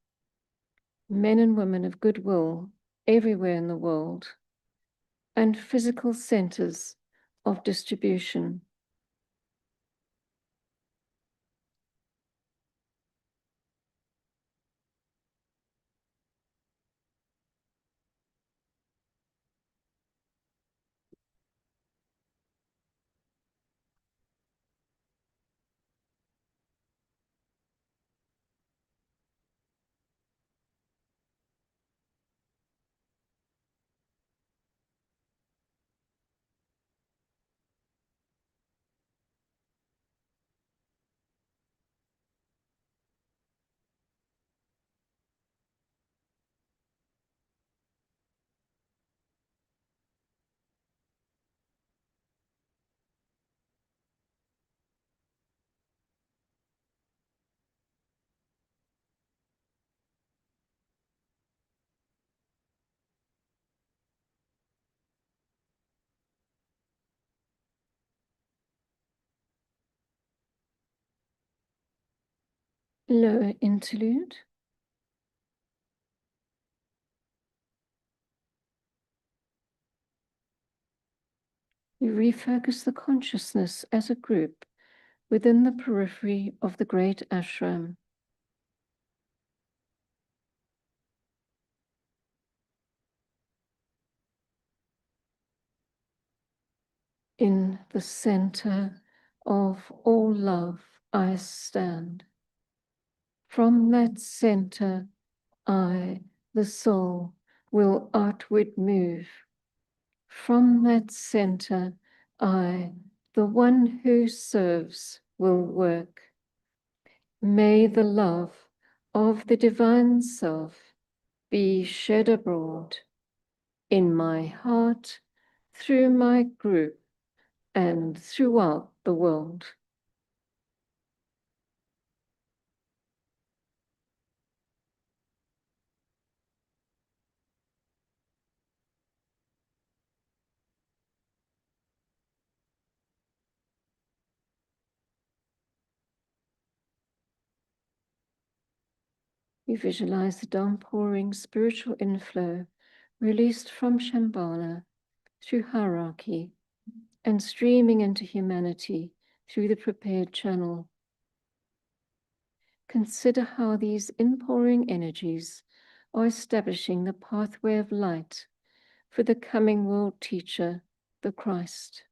men and women of goodwill everywhere in the world, and physical centers of distribution. Lower interlude. We refocus the consciousness as a group within the periphery of the great ashram. In the center of all love, I stand. From that center, I, the soul, will outward move. From that center, I, the one who serves, will work. May the love of the divine self be shed abroad in my heart, through my group, and throughout the world. We visualize the downpouring spiritual inflow released from Shambhala through hierarchy and streaming into humanity through the prepared channel. Consider how these inpouring energies are establishing the pathway of light for the coming world teacher, the Christ.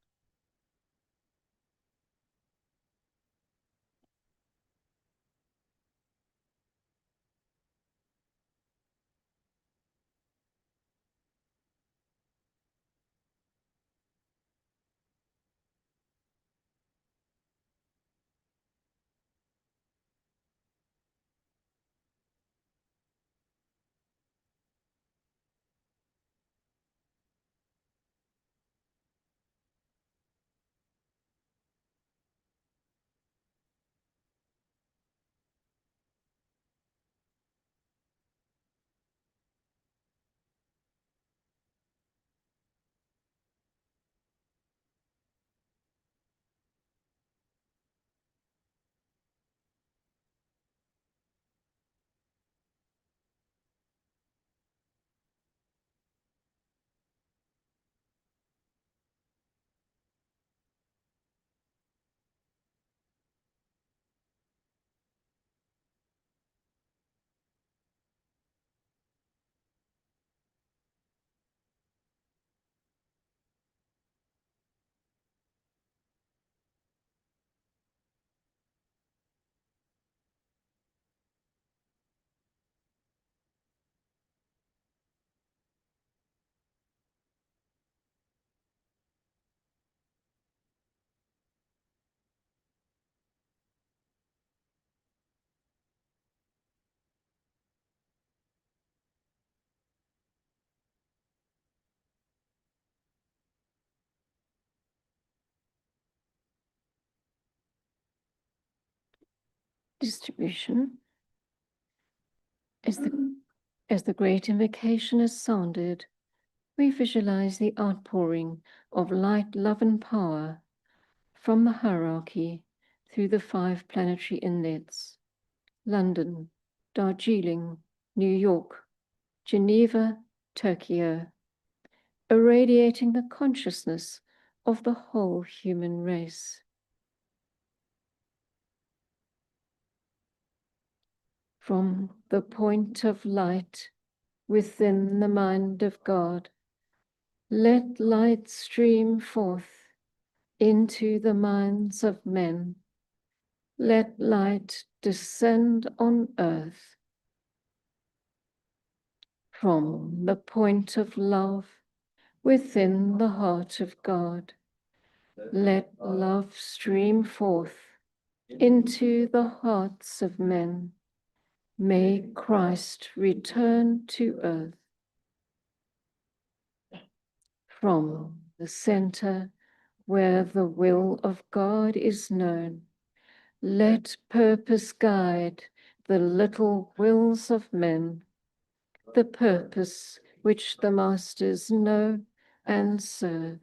distribution. As the great invocation is sounded, we visualize the outpouring of light, love, and power from the hierarchy through the 5 planetary inlets: London, Darjeeling, New York, Geneva, Tokyo, irradiating the consciousness of the whole human race. From the point of light within the mind of God, let light stream forth into the minds of men. Let light descend on earth. From the point of love within the heart of God, let love stream forth into the hearts of men. May Christ return to earth. From the center where the will of God is known, let purpose guide the little wills of men, the purpose which the masters know and serve.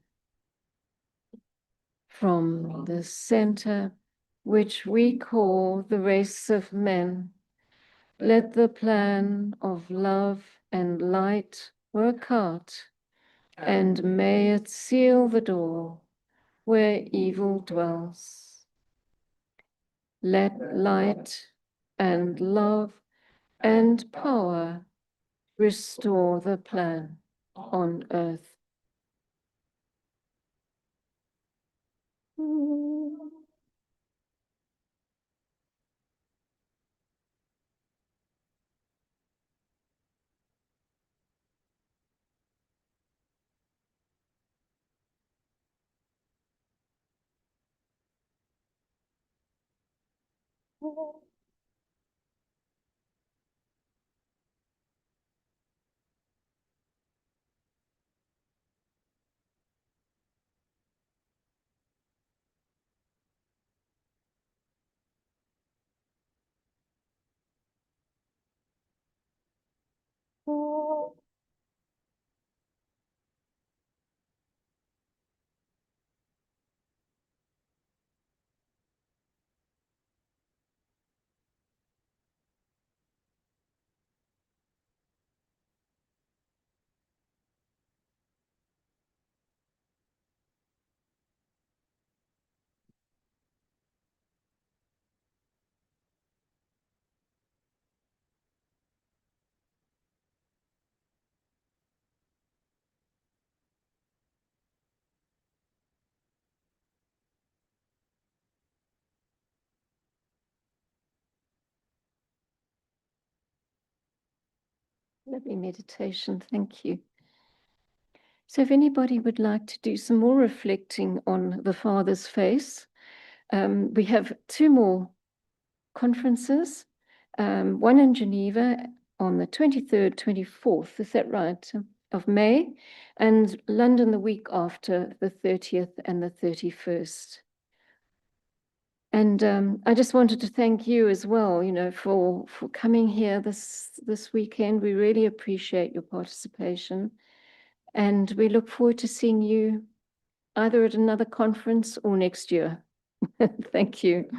From the center which we call the race of men, let the plan of love and light work out, and may it seal the door where evil dwells. Let light and love and power restore the plan on earth. Lovely meditation, thank you. So if anybody would like to do some more reflecting on the Father's face, we have 2 more conferences, one in Geneva on the 23rd, 24th, is that right, of May, and London the week after, the 30th and the 31st. And I just wanted to thank you as well, for coming here this weekend. We really appreciate your participation. And we look forward to seeing you either at another conference or next year. Thank you.